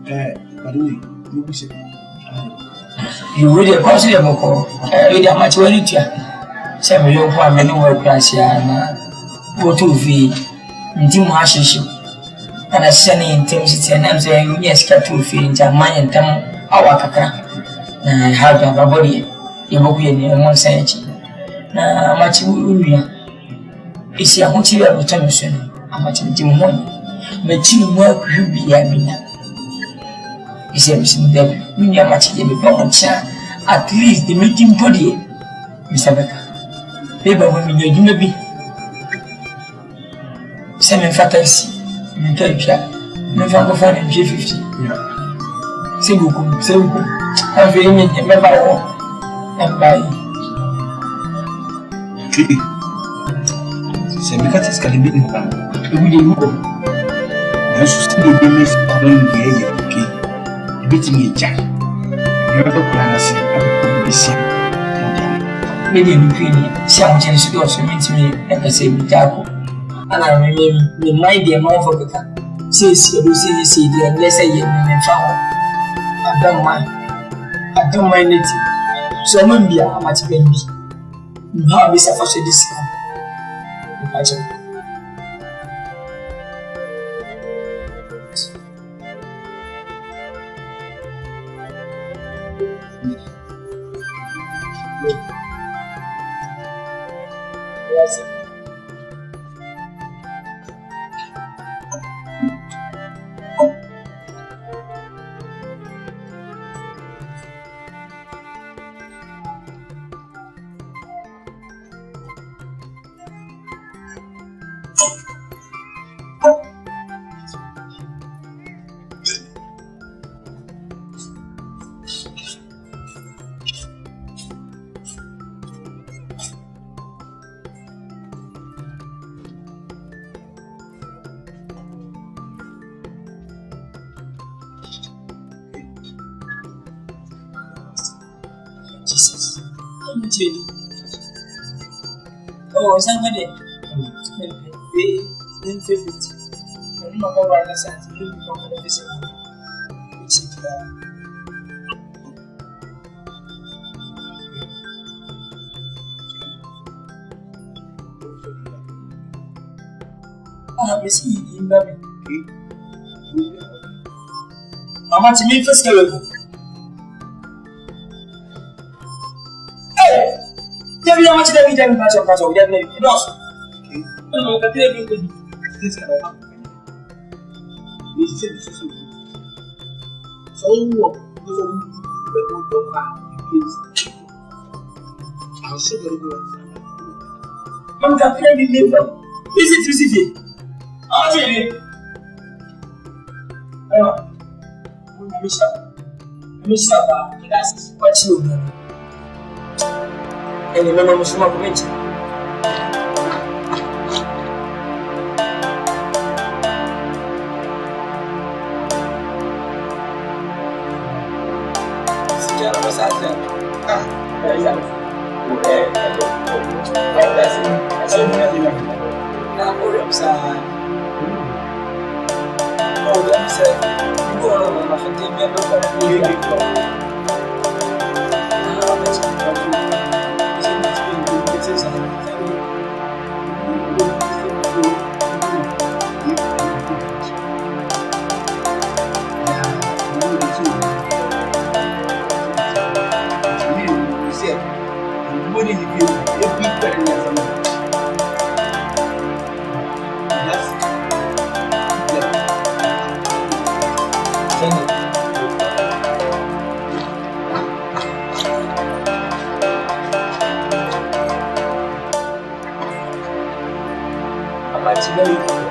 By the way, you will say. You really consider Moko. Really, how much will you tell? Some young women who work class here go to V. Ntim Hashish. And I send in Tim's and I'm saying, yes, cut to feel in Jaman and Tam our Kaka. I have a body. You will be in one century. Now, much will be. It's a hotel of Thompson. How much in Jim money? But you work, you be a mina. He said, Mr. Devil, we are much in the at least the meeting body, Mr. Becker. Paper women, you may be. Seven fantasy, you can't share. No francophone in G50. Simple. I'm very member and by. Semikatis can be in the we didn't go. Now, still the miss of the okay. Beating a jack. You have a plan as a maybe in between some change to also meet me at the same tackle. And I remind the amount of the car. Since you see the unless I am found. I don't mind it. So, maybe I'm much baby. You have this for this. Imagine. Yes. Jesus. Oh, somebody. Then favorite. I'm not going to understand. You become the physical. Which is I have seen in Baby. How much mean for scale? Tell me how much they need to pass on. We have no loss. No, but they will be this kind of thing. This is so what? I'll show you the I'm going to be live. Is it easy? I'll tell you. Mr. That's what you know. And remember, Mr. Markovich.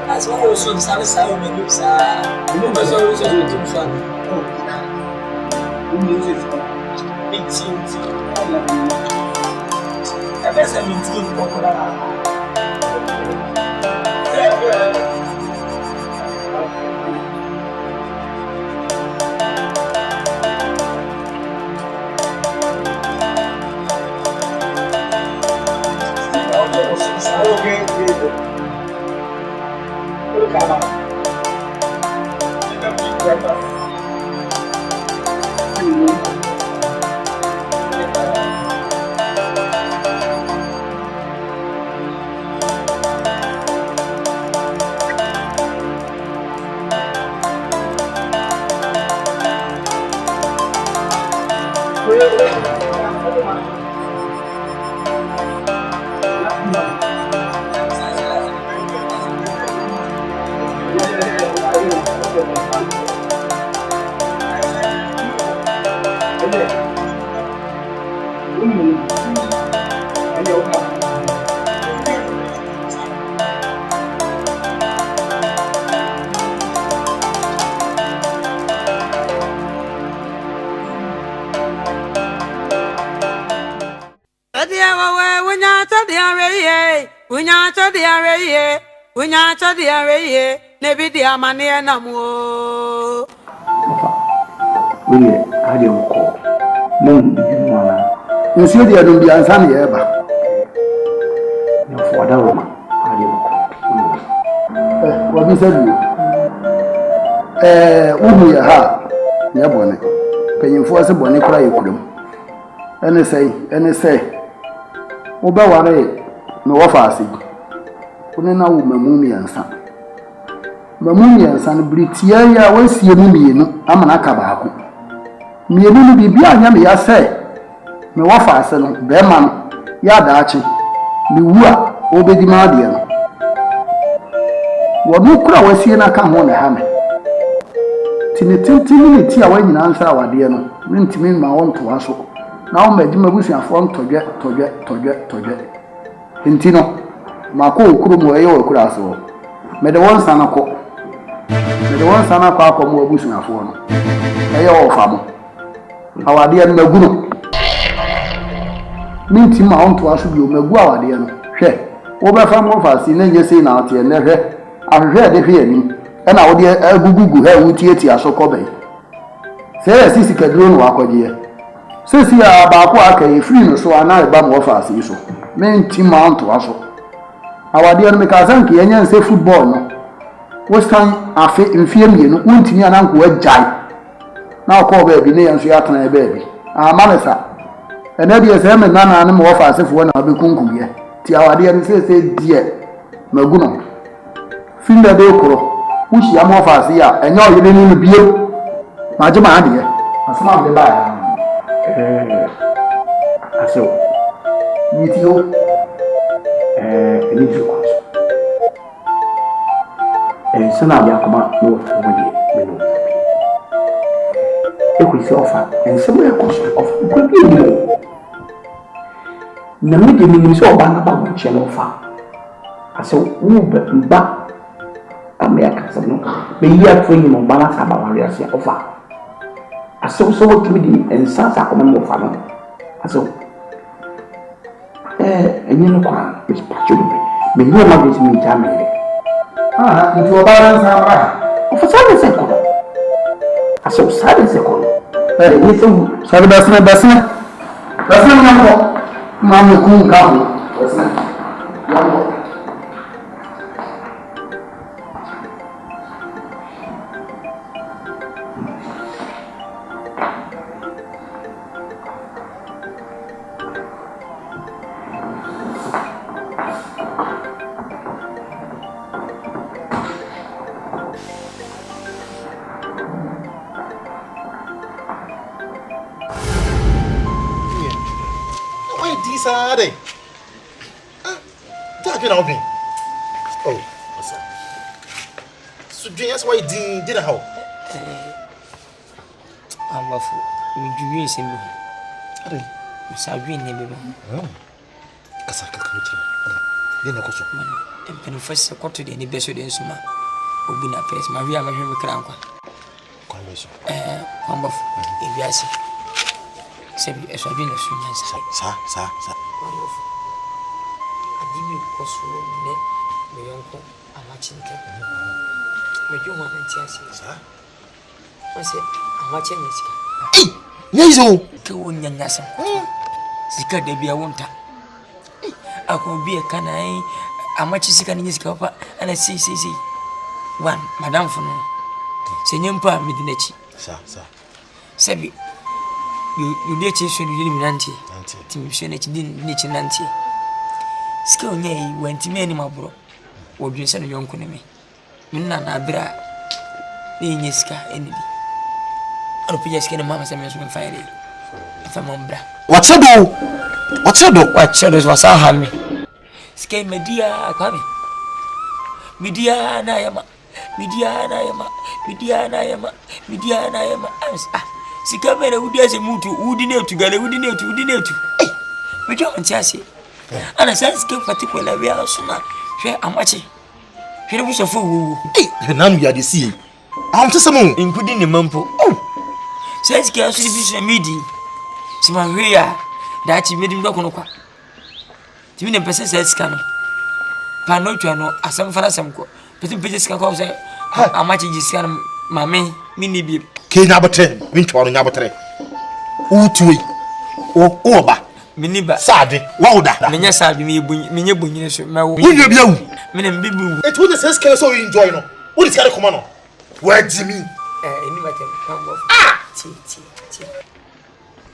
As well as some satisfying news, you know, as always, I will do some. I guess I'm in team. Nebidi amane na mo. We ade ko. Mun mwana. Nsi de adum bi ansa na ye ba. Na fo da roma ade ko. Wa bi sabi. Uhu ya ha. Ya bone. Penyimfo ase bone kura yekudum. Ene sei. Wo ba ware me wo fa ase. One na wo mamumi ansa. Mamumi ansa no britia ya wasie mu mienu amana ka baako. Mienu no bibia anya me ya sei. Me wo fa ase no be ma no ya daache. Me wu a obedi ma de no. Wo no kura wasie na ka ho na ha me. Tinitintini ni ti a wanyina ansa awade no. Mentimi ma won to aso. Na wo ma di mabusuafo ntodwe. Intino mako okuru mo eyo okuru aso me de won sana ko mo abusuafo no eyo ofa mo awade no magu no minti ma onto aso bi o magu awade no hwe wo be fa mo fa si na nye sei na ate ne hwe ahwe de hwe ani e na wo de agugugu ha wutieti aso ko be se sisi kaduro no akogye sisi ya ba ko aka e free no so ana ba mo fa si so minti ma onto aso awade no mekaza nke yenye nse football no wostan afi mfie mienu untimi ananko agtai na ko ba bi ne yanso yatana ba bi amanesa ene de ese me nana ne mo fa asefo na be kunkuye ti awade no se die maguno finda de okoro ushi ya mo fa ase ya enye oyede ni bio maje ma ade asema de ba aso nitio ni sana bia koma no wodi meno ekwisi ofa ensema ekoso ofa kwabi ni na me de ni so oba na ba mo che no fa ase wo ba America so no be ya fo ni mo ba na sa ba wari ase ofa ase so wo kimi di ensa sa koma mo fa no ase enye no kwa be pacho be ni ma be mi ta me nti obara nsamra ofasale sekolo aso sale sekolo ni so sabe basina nako mamu kunga ho basina yango Sade. Take it out me. Oh, what's up? So that's why did how? I'm off. You use him. I'm sorry, neighbor. Kasaka committee. Then I go. And first, I got to the best of the summer. Obina face, Maria, my hair crank. I'm off. If you see. Sebi eswabin na sunya sa adibi koso ne me yonko amachinke me juma mentiasi sa wase amachinke sika nyezo ke wonya nyasa sika de bia wonta ako bia kanai amachi sika ni sika papa ana si one madam fono senyempa midinachi sa sebi you dey chase you dey minanti tim so na chidin ni chinanti sika onye wanti me ni mabro wodun se no yonko ne me minna na bra ni nyeska enidi aro pija sika ne mama se me so me fire Famambra. What's a do? What shadows was a hammy? Skate media, come. Media, Nayama. Sikamera udiase mutu udine tugale udine tu. We don't chase. Ana sense ke particular we are sona. Hwe amache. Hwe no so fu. Eh, nanu ya de see. Am tse samo including the mampo. Oh. Sense ke aso bi midi. Sima hwe ya da chi medi ndo kono kwa. Timi ne pese sense ka no. Pa no twa no asem fara asem ko. Pese sika ko say amache jisikan mame mini bi. Ke nyabotre, wintwa no nyabotre. Utuwe. Oba. Miniba. Sade, wauda. Menya sabi menye bunyine so mewo. Wunye bia wu. Mene mbibu. It was the sense can so enjoy no. What is carry come on? Where Jimmy? Eni matem pambo. Ti.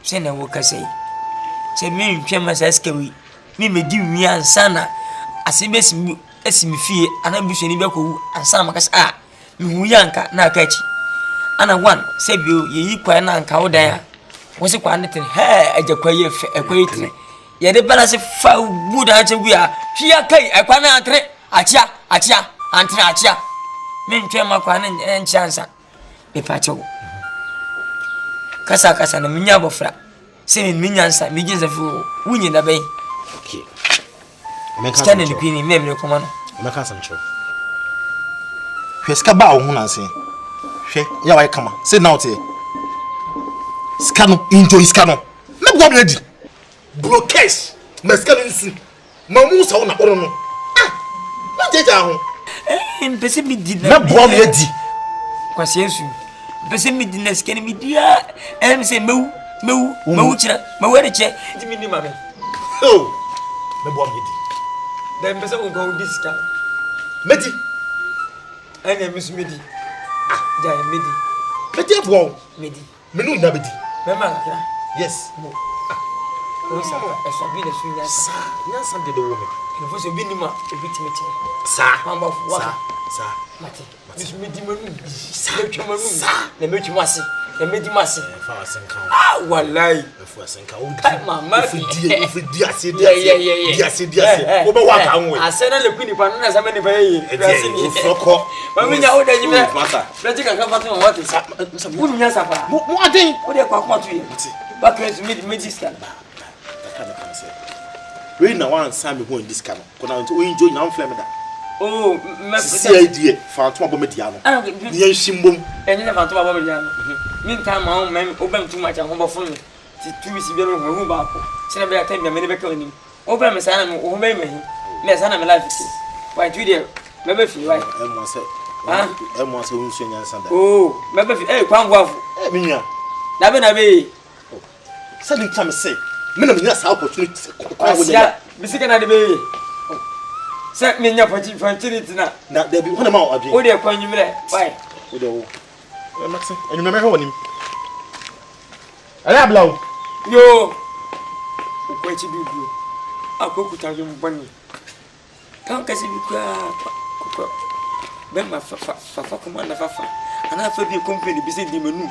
Se na wo kasai. Se mi ntwe masaske wi. Mi medi wi ansana. Asibesi esimi fie anambuso ni bekowu ansana makasa mi hu yanka na akachi. Ana one se bio yeyi kwa na anka wodan a. Wose kwa netin ajakwa ye fe ekwa itire. Ye de balance fa buda ache wi a. Hia kai ekwa na antre achia antre achia. Mi ntwe makwa na nchansa. Me pacho. Kasa na minya bofra. Se mi nyansa mi ginza fu wunyi da bai. Okay. Scan ni kwini memre koma no. Me kan sancho. Hweska ba wo hu nanse. Hwe ya wa kama. Say now te. Scano enjoy scano. Me bo me di. Broadcast. Me scano nsu. Mamu sa wo na oro no. Ah. Na jeja ho. Mpese mi di na. Me bo me di. Kwase ensu. Mpese mi di na scan mi dia. Se mewu chira. Mewu ere che. Di mi ni ma me. Oh. Me bo me di. Da mpese ko ko diska. Medi. Ene misu medi. Ah, ja medi. Medi abo. Medi. Menu na medi. Mema kakra. Yes. Mo. O sa eso bi na sunya sa. Nyansa de do wo me. Nfo so bi ni ma obitimiti. Sa. Mamba fu wa. Sa. Mate. Misu medi manu. Sa. Metwa manu. Na metwa mase. Na medi mase. Fa asenka. Ah, wallahi. Fa asenka. O mama. Di ase. Wo be wa ka nwe. Asena le kwini pa na sa mani pa yi. O froko. Mami nya o da nyime. Preji kan kan fatu mo sa. Wunu nya sa pa. Mo aden. O de kwa kwa tu yi. Ba kres medi scan. We na wan sami ho this kind. Ko na o enjoy na flame da. Oh, me CID fa to abo media no. Ni enhyimbom. Enye fa to abo media no. Min time ma o mem o bem too much ho bo fun. Ti tu bi si bi no ho ba ko. Se na be time be me be ka onim. O bem me sana no ho be me hi. Me sana me life ki. Why tu dey? Me be fi why? Mo se. Mo se unsu nyansa da. Oh, me be fi kwangwa fu. Me nua. Na be. Say the time say. Me na me nya sa opportunity. Asia, bisika na de be. Se me nya opportunity na. Na there be one ma o adwe. O de kwa nwumre. Why? O de wo. Maxi, enyu na me hwe wonim. Ala blawo. Yo. Ukwa chi bibu. Akokuta yo mbani. Kan kasi bi kwa. Bema fa komanda fa. Ana fa bi company bi se di menu.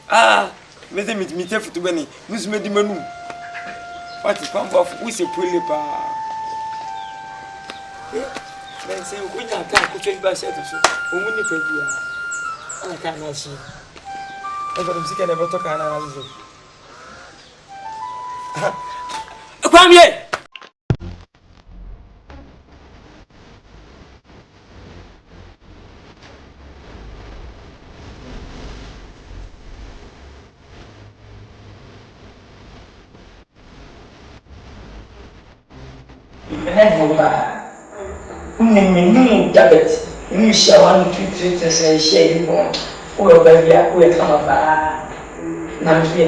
Ah, me se mi te futu bani. Musu me di menu. What is come off? We say pull pa. Ben say we nya ka ko twe ba se to so. O mu ni pa bia. Ana ka na shi. E ba dum sika na ba to ka na na so. Kwamie. Menu diabet, you shall want to say shade more. Or baby, we come about. Now, be a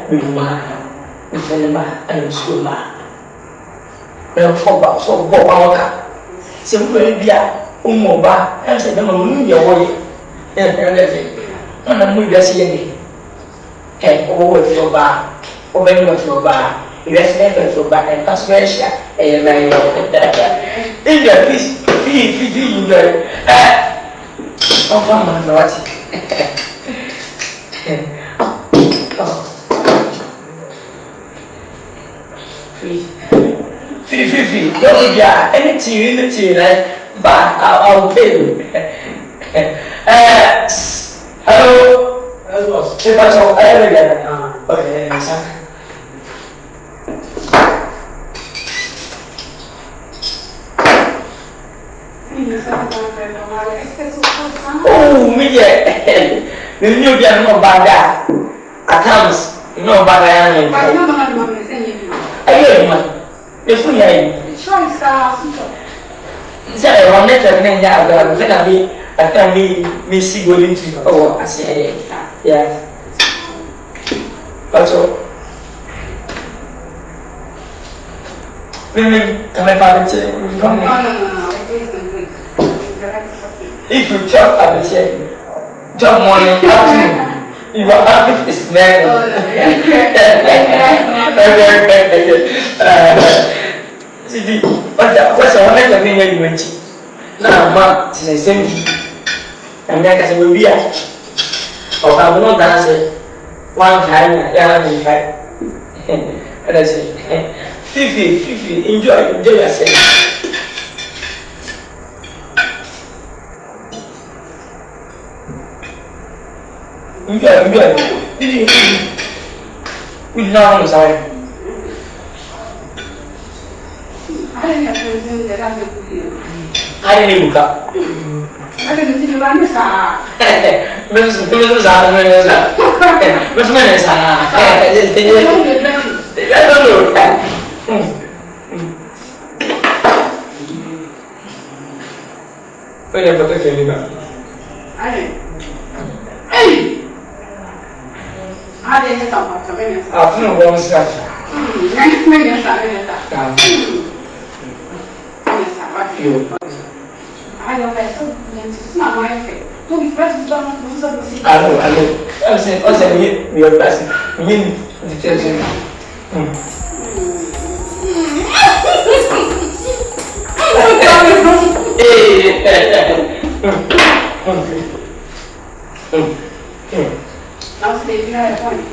with Venema and Schooler. Well, for Boba. Simply be a Umoba, and say, no, your way. And I'm with us here. And over your bar, over your bar. You have never so bad and persuasion, and in the peace, be enjoy. Oh, come on, what? Fifi, don't get anything, but I'll pay you. Hello? If I talk, I okay, sir. Oh, me, the new girl, no bad. At times, no bad. I hear you, man. You're free, I say, I want to make a I can't be see going to. Oh, I say, yeah. But so, come and find it. If you chop, I will say, chop morning, you are happy to smell. What's the one that you went to? Now, ma, it's the same. And like I said, we'll be at. Or I'm not dancing. One time, yeah, and I say, Fifi, enjoy yourself. Enjoy. We know I'm sorry. I didn't look up. I didn't see the Vanessa. Mrs. I don't know. Wait a minute. Hey! I didn't talk about Vanessa. I've no one stuff. I don't know. It's not my fault. Don't be pressed on the I know. I'm saying, you're pressing. You mean the children. I'll say you had a point.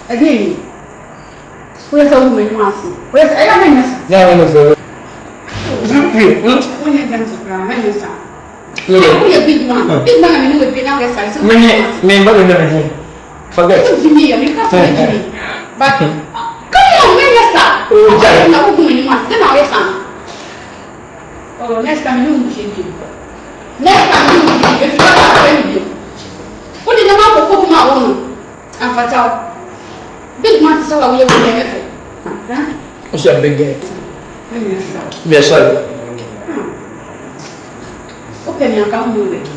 Again. Where's the woman you want to see? Where's the other minister? Yeah, I'm going to a big one. Big man, I mean, we've been out of sight. Forget. But come on, minister. Oh, next time you will change you. Next time you will change you. If you are not you. What did the mouth of my own? And for child. Big man is all we have to what's your big game? Yes, sir. Okay, I can't move it.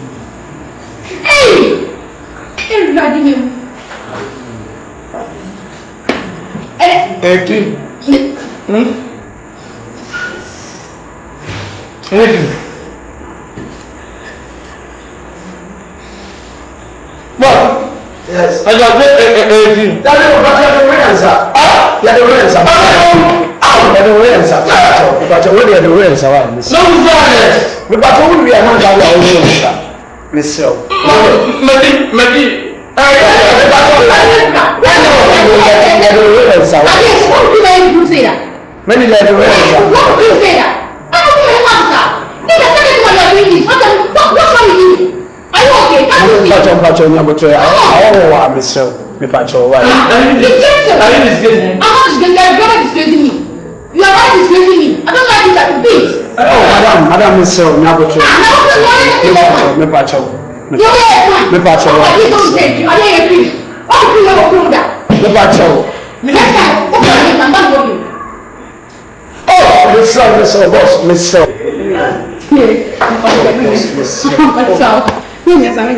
Hey! Everybody knew. Hey! What? Yes. I got 18. That's what the answer. Yeah, the answer. Yeah, the answer. But you already had the answer. No, sorry. But we are not going to answer. Miss you. Maybe. Many let the answer. What do you say that? I don't know the answer. They are telling what you're doing. What are you doing? Are you okay? I don't know. I'm Mr. Mipacho. I'm not disgracing me. You are not disgracing me. I don't like this at the beat. Oh, Madam Mr. Mipacho. Mipacho. Mipacho. Oh, Mr. Boss, Mr. Yes, I mean,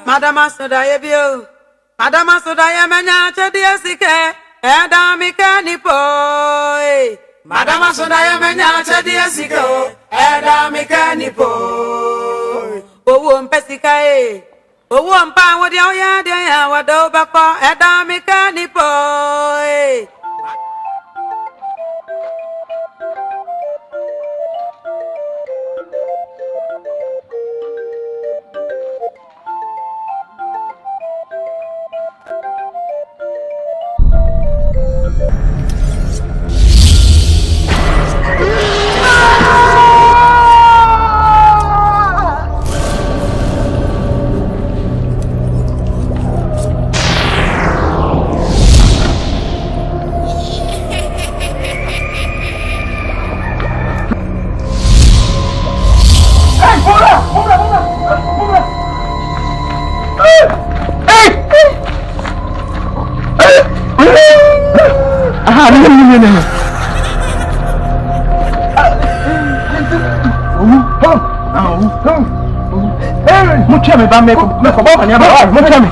Madama Sodaye bio, Madama Sodaye menya chedi sike, eda mikani boy. Madama Sodaye menya chedi sike, eda mikani boy. Owo mpesika owo mpa wodi oya de ya wado bako, eda mikani boy. Me ba me ko ba nya ba mo tell me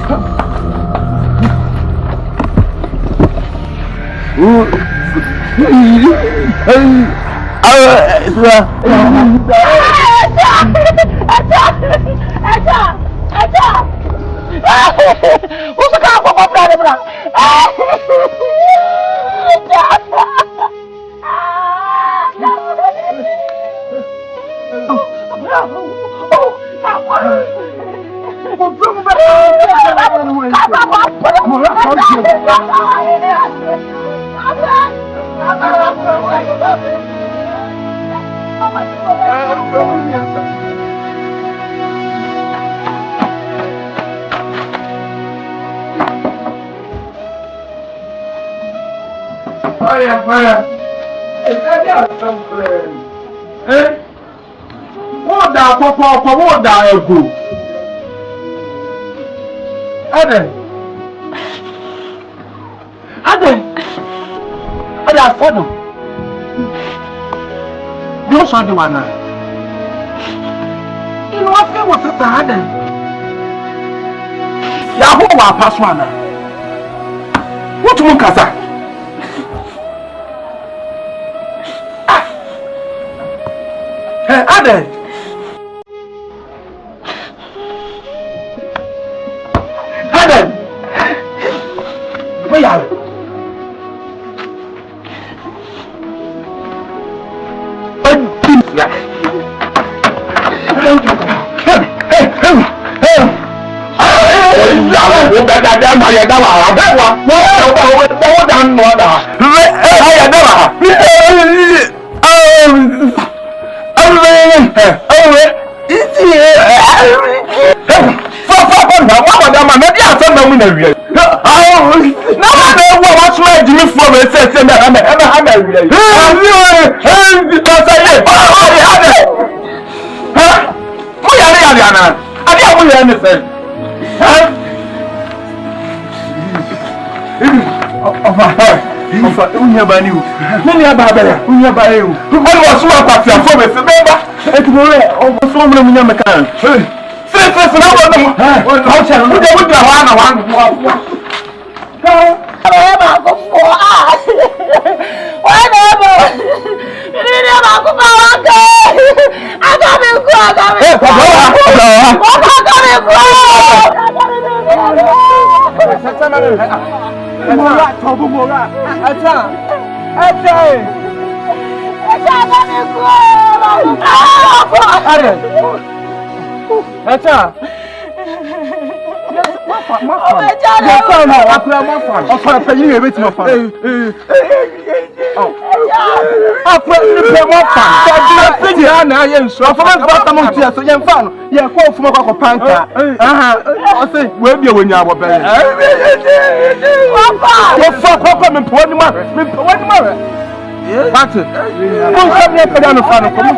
what da papa what da ego ada fodo yo so de wana ino afi wo tata ada ya ho wa paswana wotumu kasa Ade. Where are you? Unya bani u. Meni ababere. Unya bae u. Oni wasu akwati afo be se beba. Etubore o so mre munya mekan. Se na wo no. Ho cha no de wudu awa na wa. Ba ko fo ah. Wa na ba. Ni ba ko ba wa ka. Aga me ku aga me. Aga me ku. Sa na re. Mora tobu mora. Acha bani ko. Acha. Ma fa. Afọ nipa mo fa. Sadi na aye nso. Afọ man fa tam ntia so ye mfa no. Ye kwa ofuma kwa panka. Aha. O say we bia wonya abobe. Papa. Wo fa kwa me po ni ma. Me po ni ma. What? Mo sa me pe da no fa no ko mo.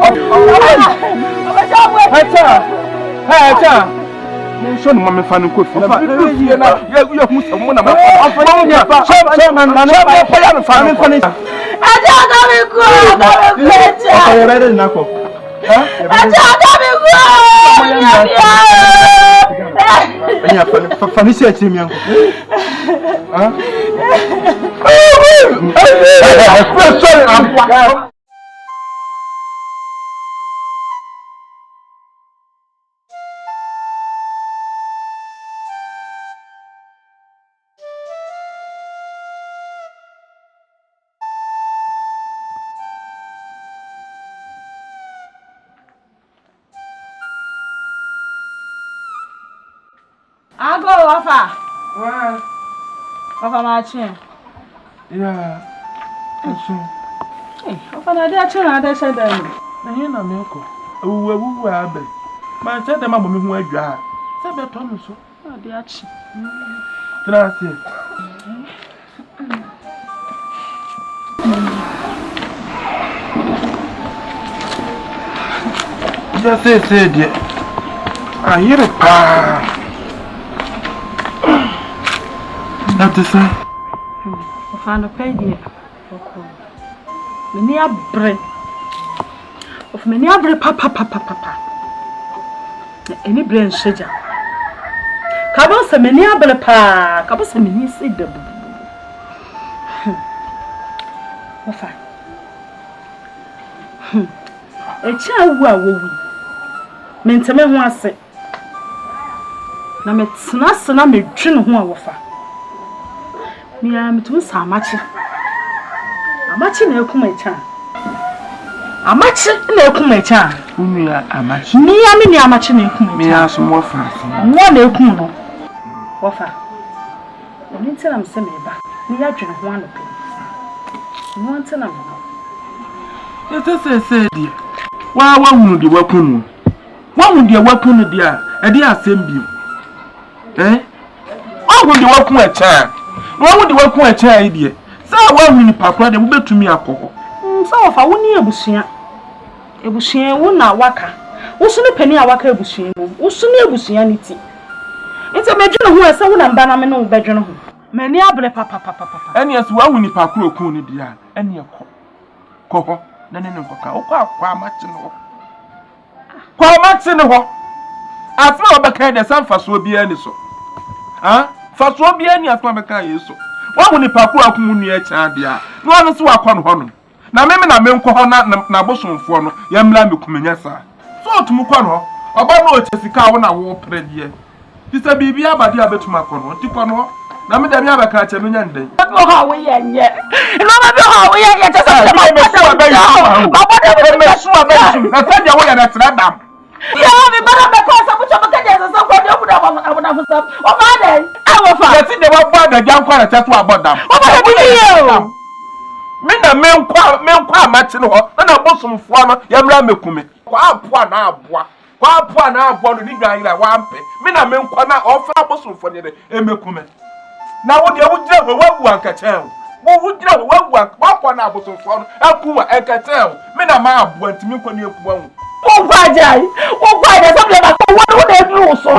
Hacha. So no mama fa no kofi na ye na ye hu se mo na ma fa nya fa so man na fa ya no fa no fa ni aja ga mi ku aja o ready na ko aja ga mi ku anya fa ni se chi mi anko sorry am Wafa. Wafa machin. Yeah. Hey, wafa na dia chin na dia sheda ni. Na hin na me ko. Ewu abe. Ma se de ma bo me hu adwa. Se be to no so. Na dia chi. Trase. Ya se dia. Ahire pa. That is it. Ofano pedi. Meni abre. Of meni abre papa. Any brain sheja. Kabo se meni abre pa. Kabo se meni se de. Ofa. Echa wu awowi. Menteme ho ase. Na metena me dwene ho awofa. Mia metu samachi. Amachi na ekuma echa. Amachi na ekuma echa. Umia amachi. Mia me ni amachi na ekuma echa. Mia so mo fa. Mo na ekuma no. Wofa. Oni ntena mse meba. Ni ya dwene ho anope. Mo ntena me. Yete se die. Wa hunu de wakunu. Wa hunu de wakunu dia. E dia asem bi. Wa hunu de wakunu echa. Wa hunu de wakunu echa idie. Sa wa hunu pakra de mobetumi akoko. Sa wofa woni ebusua. Ebusua wo na waka. Wo so ne pani a waka ebusua mu. Wo so ne ebusua ni ti. Nti medwene ho ese wo na mba na me no bedwene ho. Mani abre papa. Eni asu wa hunu pakra okun ni dia. Eni ekọ. Kọ na ne nkoka. Okọ akwa amachi no. Kwa amachi no ho. Afro obeka de sanfa so bia ni so. Faso bia ni afro obeka yeso. Wa hunu pakra akun nu e cha dia. No anu so akọ no ho no. Na meme na menko ho na bosomfo no ya mla mekumenya sa so otumu kwa no oba no ochesika wo na wo predie tisa bibia abade abetuma kwa no tikwa no na me da mi abaka che no nyande no ha we yenye no ma be ha we yenye tesa ma ba me so abesu na sadia wo ya na tradam ya me bara me kwa sa mucho baka je so kwa de abuna fusa o ma de awofa yeti de wa ba ga jankwa na teto abodam o ma de yo Mina menkwa amachi no ho na bosomfo no yamra mekume kwa apoa na aboa no ni dwan wa ampe mina menkwa na ofa bosomfo ne emekume na wo de wujira ho wawu ankachen wo wujira ho wawu akwa na bosomfo no akuwa ankachen mina ma aboa ntimi kwa ne ekuwa hu wo gwaja so be ba wo na eduru so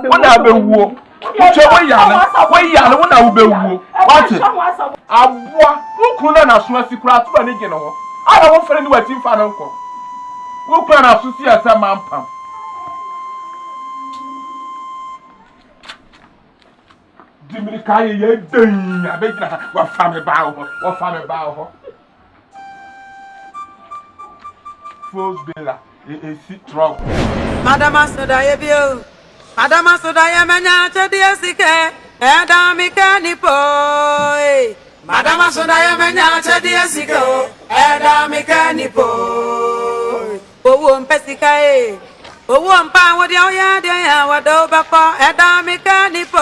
wo na bewuo Uche we yale wo na wo bewuo what aboa ukuru na naso asikura to na gene ho ara wo fere ni wati mfa na nko wo kura na so si asa mampam dimri kai ye den abegina wa fa me ba ho Fos bela e si trouble Madama soda ye bio Madama soda ye menya chedi esike eda mi kanipo Madama soda ye menya chedi esike eda mi kanipo Owo mpesika owo mpa wodi oya de ya wado bako eda mi kanipo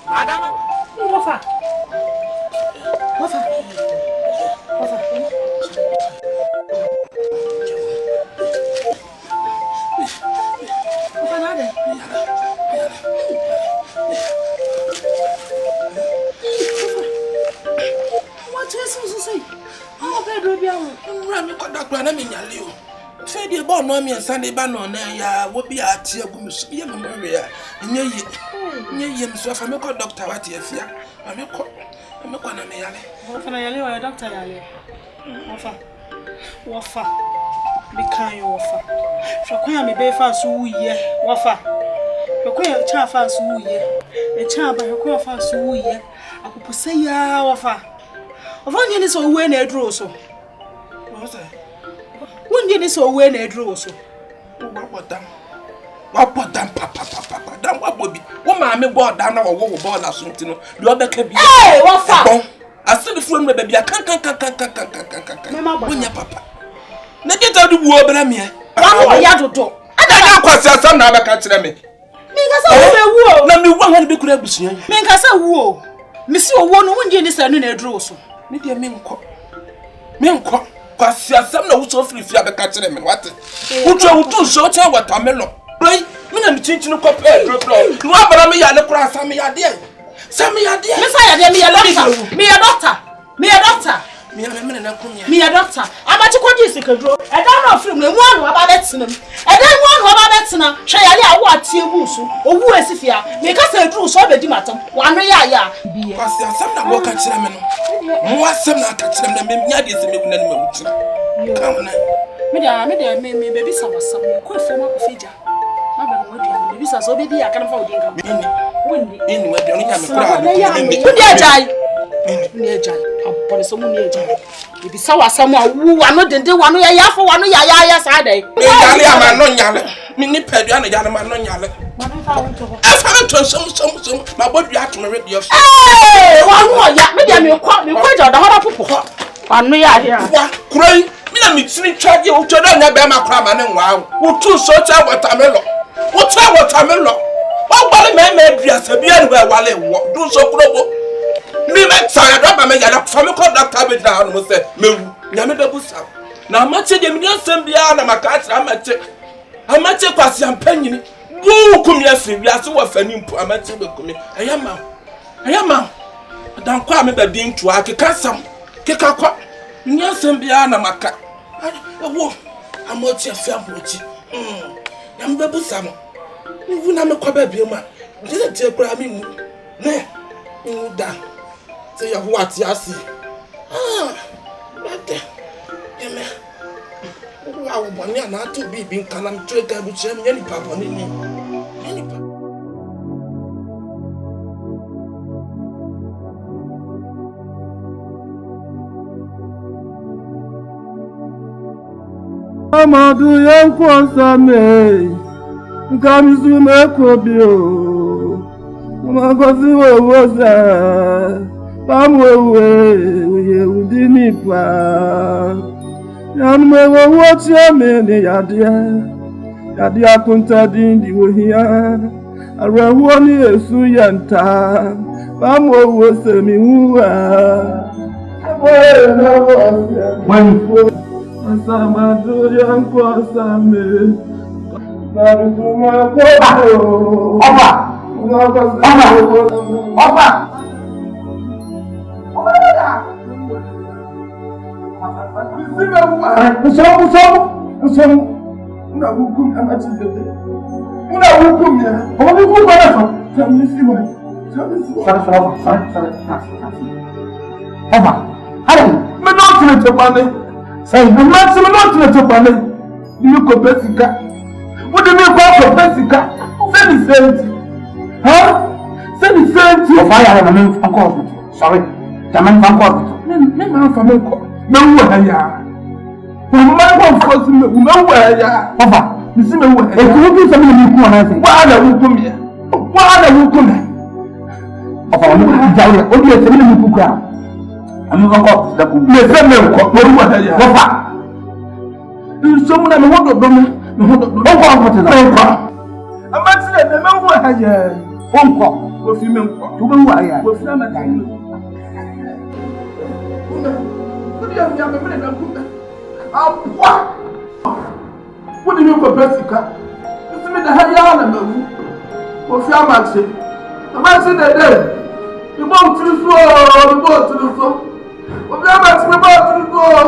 Madama wofa Fede born no me Sunday ban on ya wo bi atie agum so ye no we ya nye mso fa me ko doctor what ye fia me ko na me yale wo fa na yale wa doctor yale wo fa bi kan yo wo fa hwekwan ya me be fa so wuye wo fa hwekwan ya cha fa so wuye e cha ba hwekwan fa so wuye akopose ya wo fa nye ni so we na edro so wo say wonde ni so we na edro so Wapotam papa dan wabobi wo ma me bo dan na wo bo na so ntino de obeka bi wo fa asebe furu me bia kan wonya papa na geta du buo bra me wa ya dodo ada na kwasi asam na abeka kire me minka sa wo wu na me wu han be kura busuan minka sa wu me si owo no wonde ni sa no na edro so me de me nko kwasi asam na wo so free abeka kire me wate wutu so cha watermelon right mina mi chinchin ko pe drop no abara me ya le kura asam ya de me sa ya de me ya doctor me ya doctor amachi kwaji sikadro e da na ofrim na mu anu aba betinam e da mu anu aba betina hwe yale awo atie busu owu asifia me ka sa dru so obedi matam wano ya biye kwasi asam na wo ka kire me no mu asam na ka kire me na me nya de se me guna ni ma wuti ka wona me baby sa wasam ko fema ko feja aba no dia baby sa so obedi ya kan fa odinga ini wadi oni nya me kura ndi ajai ni ajai abone so mu ni ajai baby sa wasam a wu wano dende wano ya yafo wano ya sa dai me yale ama no nyale me ni pedua na yale ma no nyale afa to som ma bodua to me radio wano ya me dia me kwa ja da hora popo wano ya wa kurai mina mi tini charge o chodo na be ma kra ma ne nwa wo tu so cha watermelon o gbale me adua sabia ni wale wo du so kurobo mi me tsaya do ba me yala fa me ko doctor be da no se mewu nya me bebu sa na amache de mi asem bia na maka atra amache kwasi ampanyini bu kumi afi bia so wa fani mpu amache be kumi ayama dan kwa me be bi ntu akeka sam keka kwa mi asem bia na maka wo amache afi ampochi ya me bebu sa mo Uvu na me kwa ba bi ma de te kura mi mu ne da se ya hu ati asi bate eme wa wo boni ana to bi nkana mtwe ka bu chem nyani papa ni nyani papa Amadu yanko same Nkamisu mekobio Makosi wowosa Pamwewe Uye udinipa Yanmewe wochi amene Yadia kunta dindi wohia Arwehuoni esu yanta Pamwewe semi uwa Mwewe Asamadu yanko asame What do you mean by Jessica? Send the same. Huh? Send the same. If I have a man from Corpus. Sorry. The man from Corpus. Men from nowhere. No man force me nowhere. Papa, you see me where? If you do something you come and why are you come here? Why are you come? Papa, I'm Jaira. What do you say me to cry? I'm not going to go. Me say me go. Papa. You someone I want to do. Don't go out with it. I'm not saying the man who has a phone call with him to go away. With them, What do you mean, Pessica? It's me the Hayana. What's your match? The man said that day. You want to the floor, you want to the floor. What's your match? We want to the floor.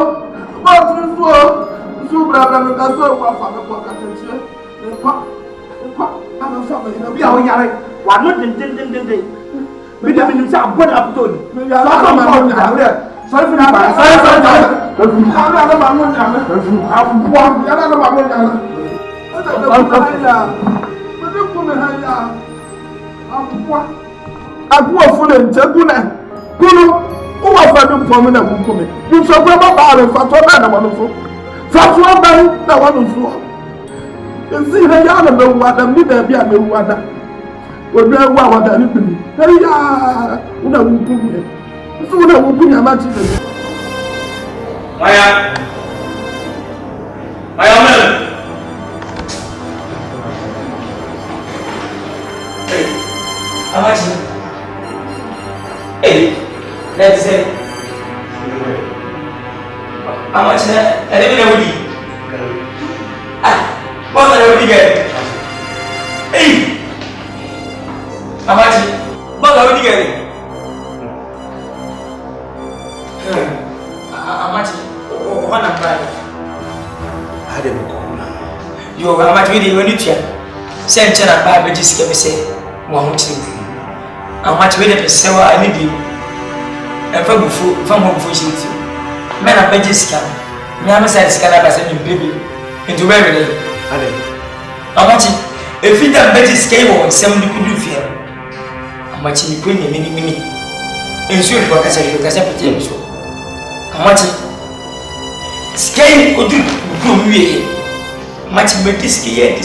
Want to the floor. You brother, I'm a father for Catantia. I'm a family. We are young. Why not? We don't even say what I've done. Sorry for that. Agua full and Jaguna. Kuno, who are very prominent woman. You shall never buy a fatwa and wonderful. Fatwa by the wonderful. You see, her young and what the middle be a new water. We're very well at anything. Hey, una wukume. So una wukume amachi. Maya, man. Hey, amachi. Hey, let's say. Amachi, I don't know what you. Ah, what are you getting? Hey. Amachi, what are you getting? Amachi, what am I? You are much really when you try. Send China Bible just can say, one thing. I'm much ready to say what I need you. And from home for you. Men are pages scan. Mamma said scan up as a baby into very late. Amachi, if you don't bet his cable on 70 could do fear. Amachi, you bring a mini. Ensure for us because I put him so. Amachi, scale could do me. Much better scale,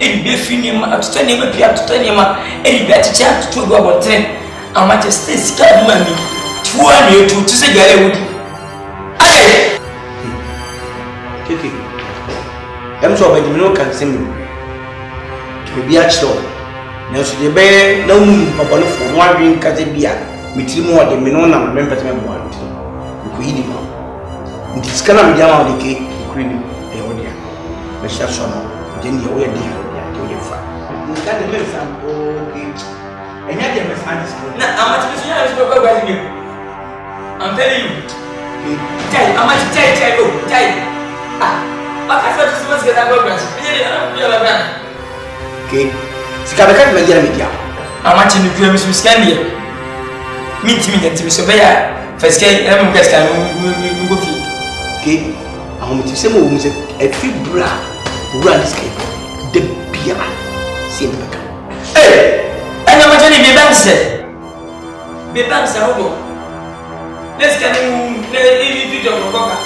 and be feeling up to 20 up to 20 and better chance to go about 10. I'm much as this scared money. 2 years to say, Gary. Aye, Kiki. I'm so by the milk can sing to be a show. Now, so the bear, no moon, Papa, for 1 drink as a beer, with more than Minona, remember to me one. We could eat him. It is kind of down the cake, cream. Mr. Sono, then you will be able to get far. You got the medicine, okay. And yet, you must understand. Now, how much is yours to go by you? I'm telling you. Tell how much tell. Ah, I thought this was get a progress. Okay. Sikabekan media. How much in the previous Scania? Meet me at Timsobea. First, I'm going to go. Okay. I'm going to say, a few bra. Runs the beer. Hey, and I'm going to be dancing. Be dancing, let's get him. Let you walk.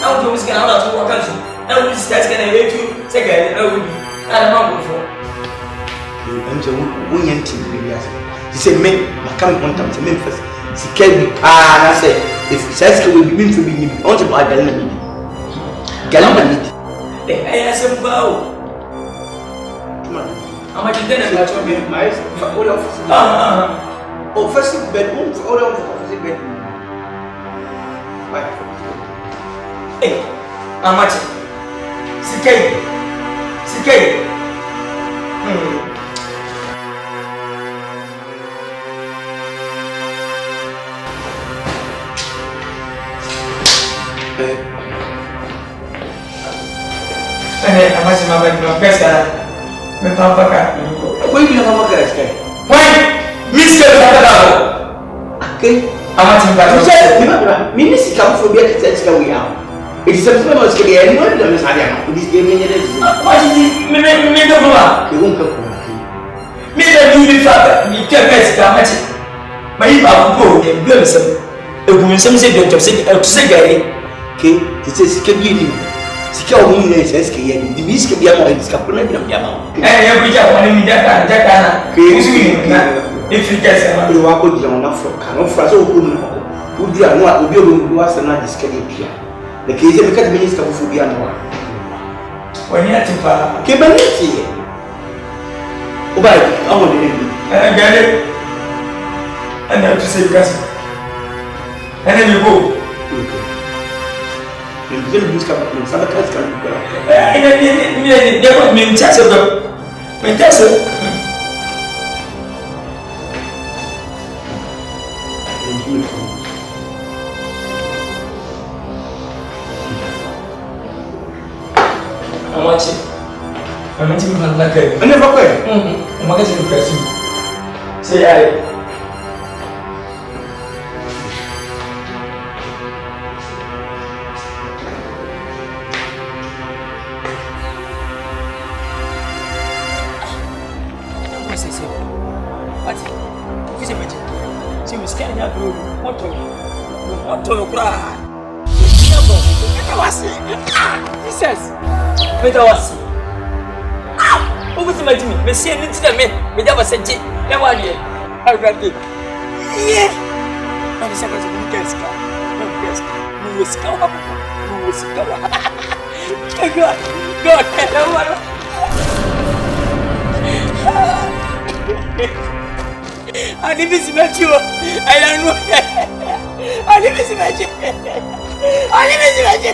I will go out to walk out. I will start getting a to second. I will be. I don't know. I'm going to he said, men, my coming on time to Memphis. She can't be. I said, if says will be meant to be on to buy Galani. I asked him about how much dinner you have to my all of oh, first bedroom for all of the bedroom. Hey, how much? CK. I'm going to go to my papa. Why do you have a guy? Why? Mr. Okay, I'm not going to Minister comes from the other we are. It is something I was getting anyone that is Adiana. This game in it. What is it? Make a woman. You won't come. Mr. Beauty Father, you can't get it. But if I go and blame some, a woman some say, don't say, okay, it says, can you? Sika omuni na sense ke yedi di biske bia mo diska pona bia bia ma ya buja woni mi jaka na ke usu na if you get sama do wa ko dira na fro ka no fra so ko mu ko dira no obi obi do asa na diska de bia na ke ze me ka de minister fu bia no woni atipa ke baniti o ba awo de ni gale ana to say gas Ene mi go. Ele busca para sabe que essa Ele depois me testa do. Me testa. Amachi. Amachi me fala que. Ele vai quê? Amachi me fala assim. Sei aí. Jesus! Medawasi. Ogu ti me see ni ti na me medawasi je. E wa ni. Agade. Yeah. Na bi saka mu keska. Mu keska. Mu weska wa. Mu weska wa. God. God. Ani bi si me ti o. I don't know. Ani bi si me ti. Ani bi si me ti.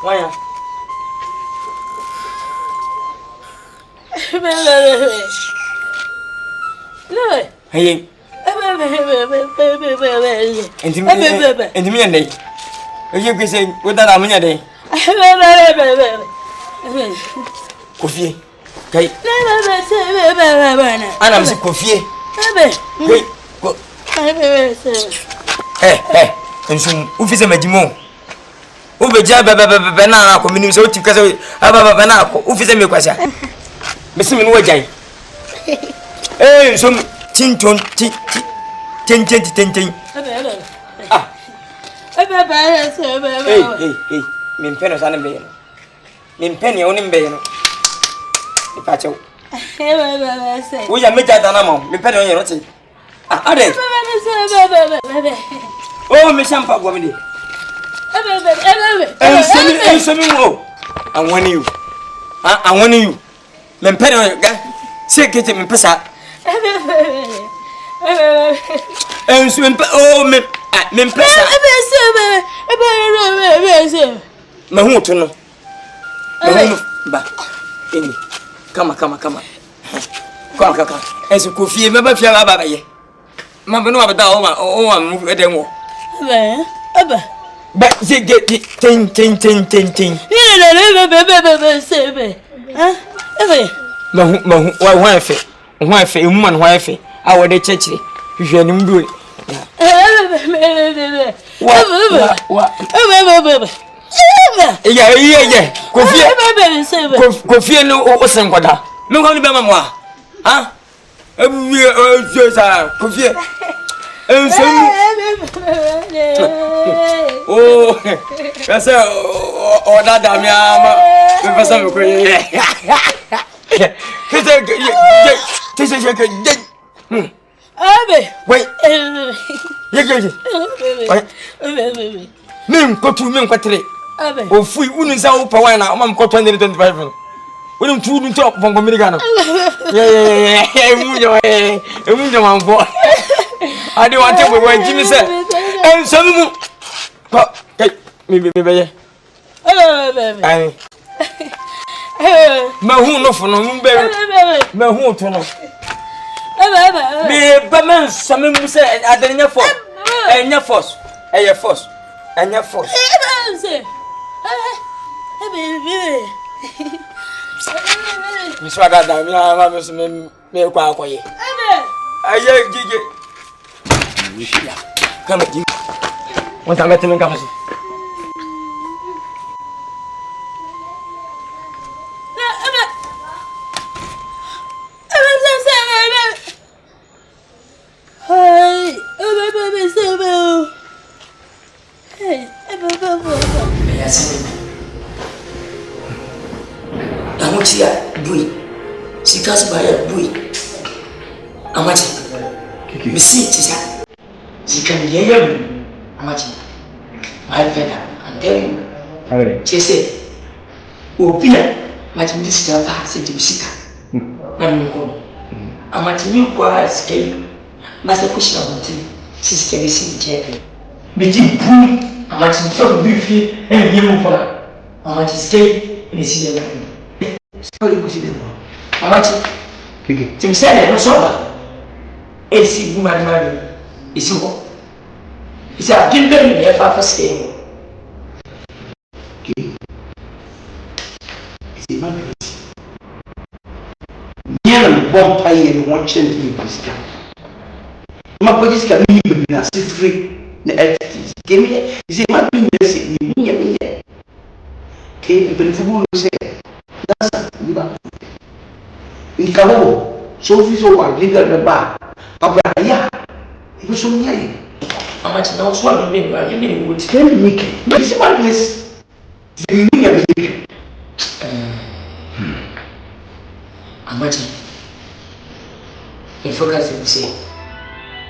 Waya. Hey. Entimi yende. Oye kwese wodara munya de. Kofie. Kai. Ana msi kofie. Ensum ufise majimo. Ubeja bebe na ko minim se o tikase bebe na ko ufise me kwasa mesi me no wajai nsum tinton tin ah min peno sana be no min pen ye onim be no ipa chew wo ya meja dana mo min pen ye no ti ah ade oh me champa gwa me de Ensemi wo. I want you. I want you. Men pere ga. Se kete men pesa. Ensemi oh men pesa. Ma hu to no. Ba. Eni. Kama. Kaka. Enso kofie me ba fia ba ye. Ma beno ba da o wa mu edenwo. Aba. But tin. Why fe, woman why fe. I would church. You are nim do. Yeah. Kofi no o sen kwada. Me ko ni be mamwa. Ha? Kofi. Oh, that's oh, that damn yama. Professor, wait, Mim, go to me, Quatre. Oh, free, wouldn't sound power now. I'm got 2025. We don't two top from Americano. Yeah, I don't want to go where Jimmy said. And some maybe. My who no for no bear. My who to know. Be Baman, some say, I don't know for your force, and your force, and your force. Miss Radam, me quite quiet. I come at you. Once I met him in Capacity. Abuchia, Bui. Sikas by a Bui. Amachi. Missy, Tisa. She can hear you. Amachi. My feather, I'm telling you. She said, Opina, my sister said to Sika. Amachi, you quite escape. Master Kushna wanted. Sister, this is Jerry. Begin Bui. Amachi, from Buffy and you for Amachi stay in the city. Sorry, Amachi. Tim said, no sober. AC woman marry is you. It's a given me a papa stay. It's a man. Nearly 1 pie and 1 cent in the my body's can be a free. Give me, you see, my business is me. Okay, but if you say that's in Cabo, so if you are legal the bar, Papa, yeah, it was so near. How much now? Swallow me, you mean, would tell me, but it's my place. How much? In focus, you say,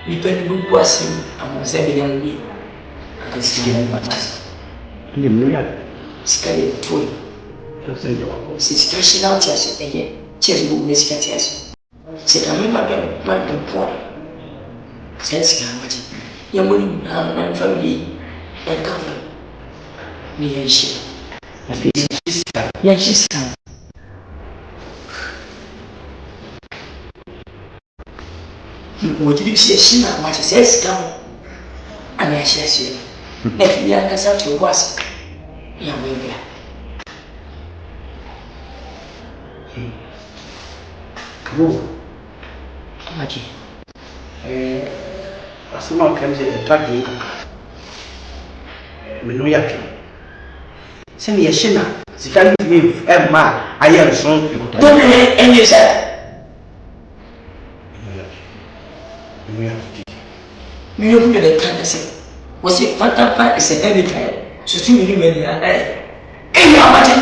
you better do what's him, I'm going to say, young me. I can see him, my master. Sky toy. Situation out as again. Cheers, book this catches. Said, I remember my point. Says, young woman, and family, and company. Me and she. Yes, she's come. What did you say? She not much says, come. And I says, let me ask out to was. Young woman. Amachi. Asuma kan je tagi. Menu yake. Semi yeshina. Sikali ni ma ayer son. Don't any say. Menu yake de kan say. Was it fata is a every time. So tu ni menu eh. Amachi.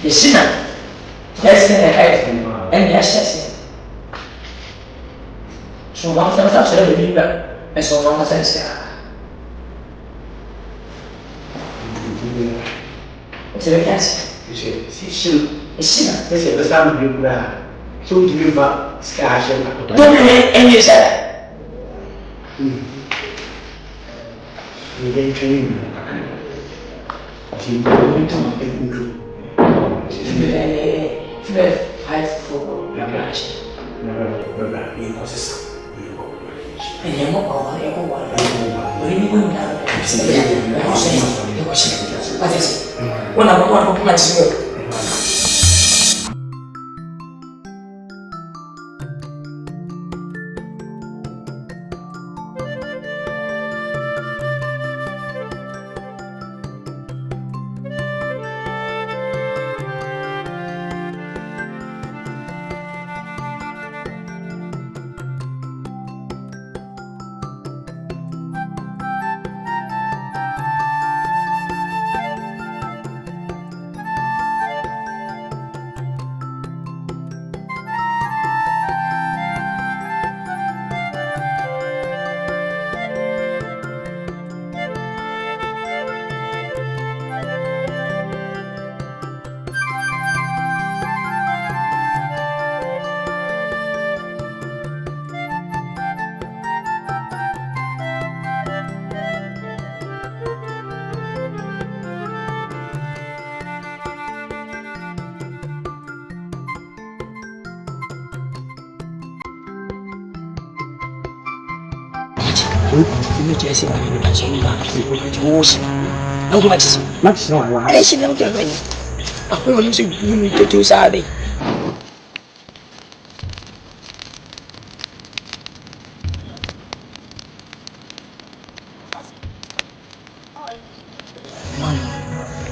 Yeshina. Yes, and yes. So one time I said, and so one time I said, it's a yes. She the sound of you. So to you about Scash and you said, you get training. Five for preparation. And you're not all the other one. What do you mean now? What is it? When I want to put my sugar. You just say, I'm saying, Max, no, I see them get ready. I will use you to do Saturday.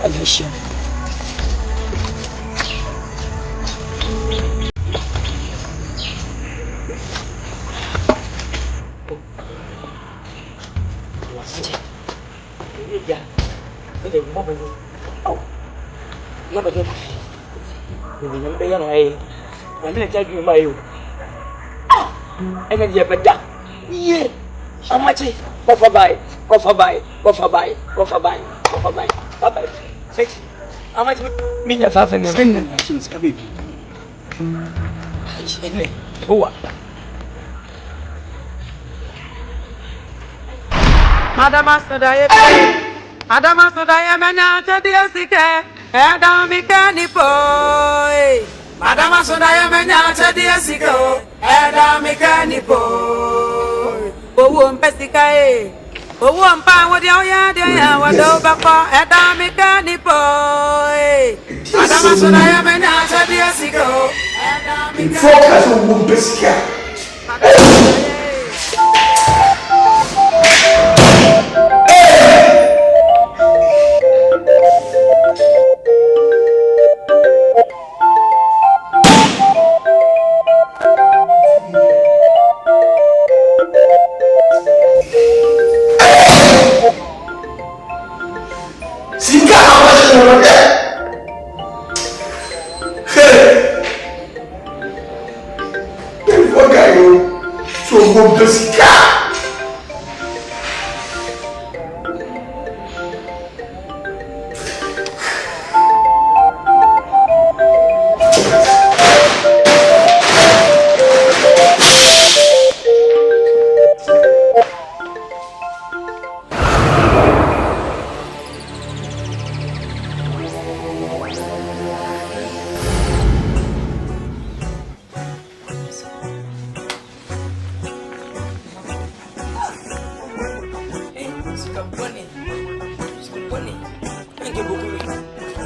I wish you. Na ba ke. Ni nyam be ya no ai. Na me ta dwuma yo. Ene je beda. Ye. Amachi. Go for buy. Bye. Six. Amachi me ya fa fa me. Shin ska baby. Ene. Owa. Madama Sodaya menya chedi esike edami kani boy. Madama Sodaya menya chedi esike edami kani boy. Owo mpesika owo mpa wodi oya de ya wado bako edami kani boy. Madama Sodaya menya chedi esike edami kani boy. Focus on owo mpesika.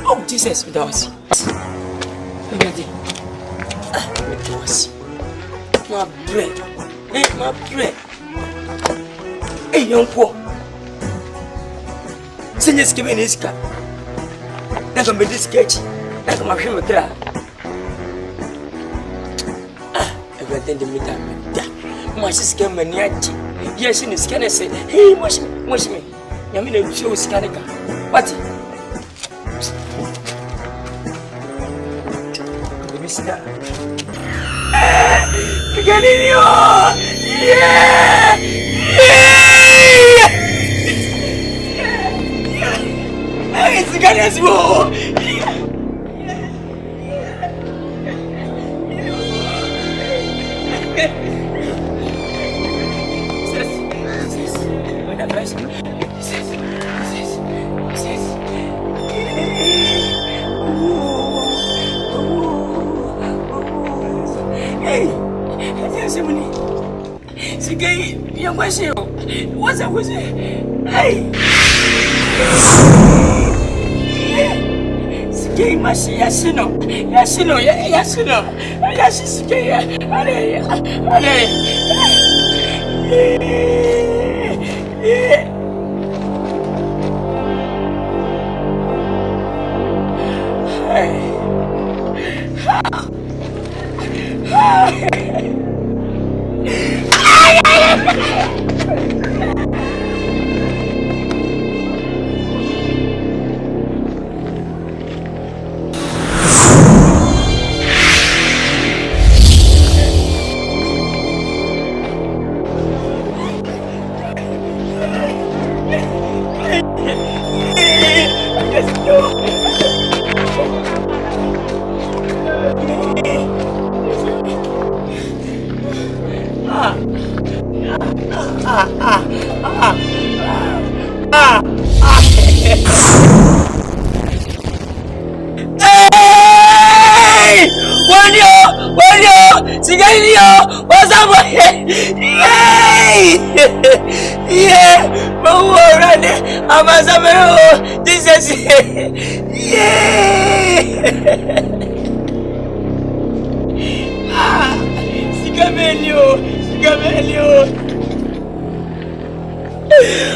Oh, Jesus, with us. My bread. My bread. Hey, young poor. Send your skin in his car. That's a bit sketchy. That's my cream of crab. Everything to me that. My sister maniac. Yes, in the scanner say, hey, wash me. I mean, a show scanner. What? Pequenininho! Yeah! Esse cara é bom! What's up with it? Hey! Skate machine, Yashino,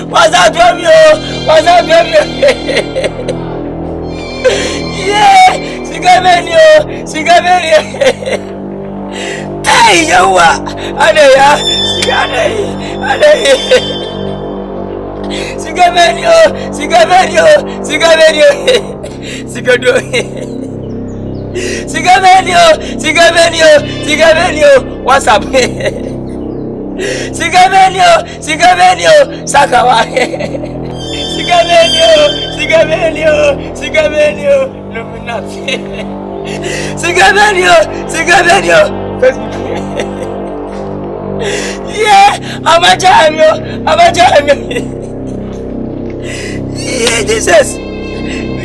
What's up, Romeo? Yeah, Sigamelio. Hey, Yawa, Adeya, Sigamelio. Sigado. Sigabenio. What's up? Sigabenio. Sakawa. Sigabenio. Luminati. Sigabenio. Facebook. Yeah, I'm a jamio. Yeah, Jesus.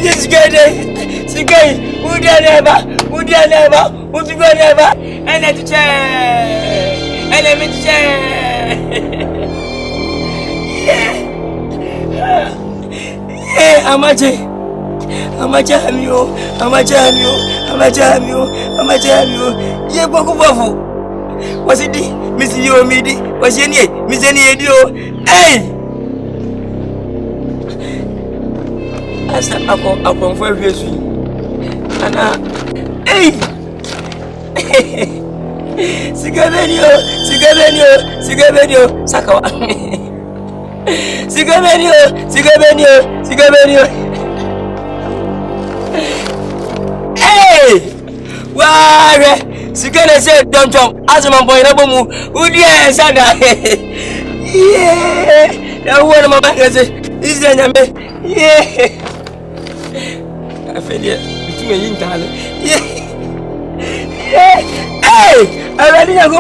Yes, good. Sigai, would you never, and let me yeah, I'm a jamio. Yeah, Boku. Was it Miss You Midi? Was any Miss Any Dio? Hey! As I come for you, and hey! Sigabenio, Sakawa. Sigabenio. Hey! Why? Sigana said, don't jump. As my boy, Nabomu, would you answer that? Yeah, that one of my bankers is the name. Yeah, I feel it between you, darling. Yeah, hey, I ready to go.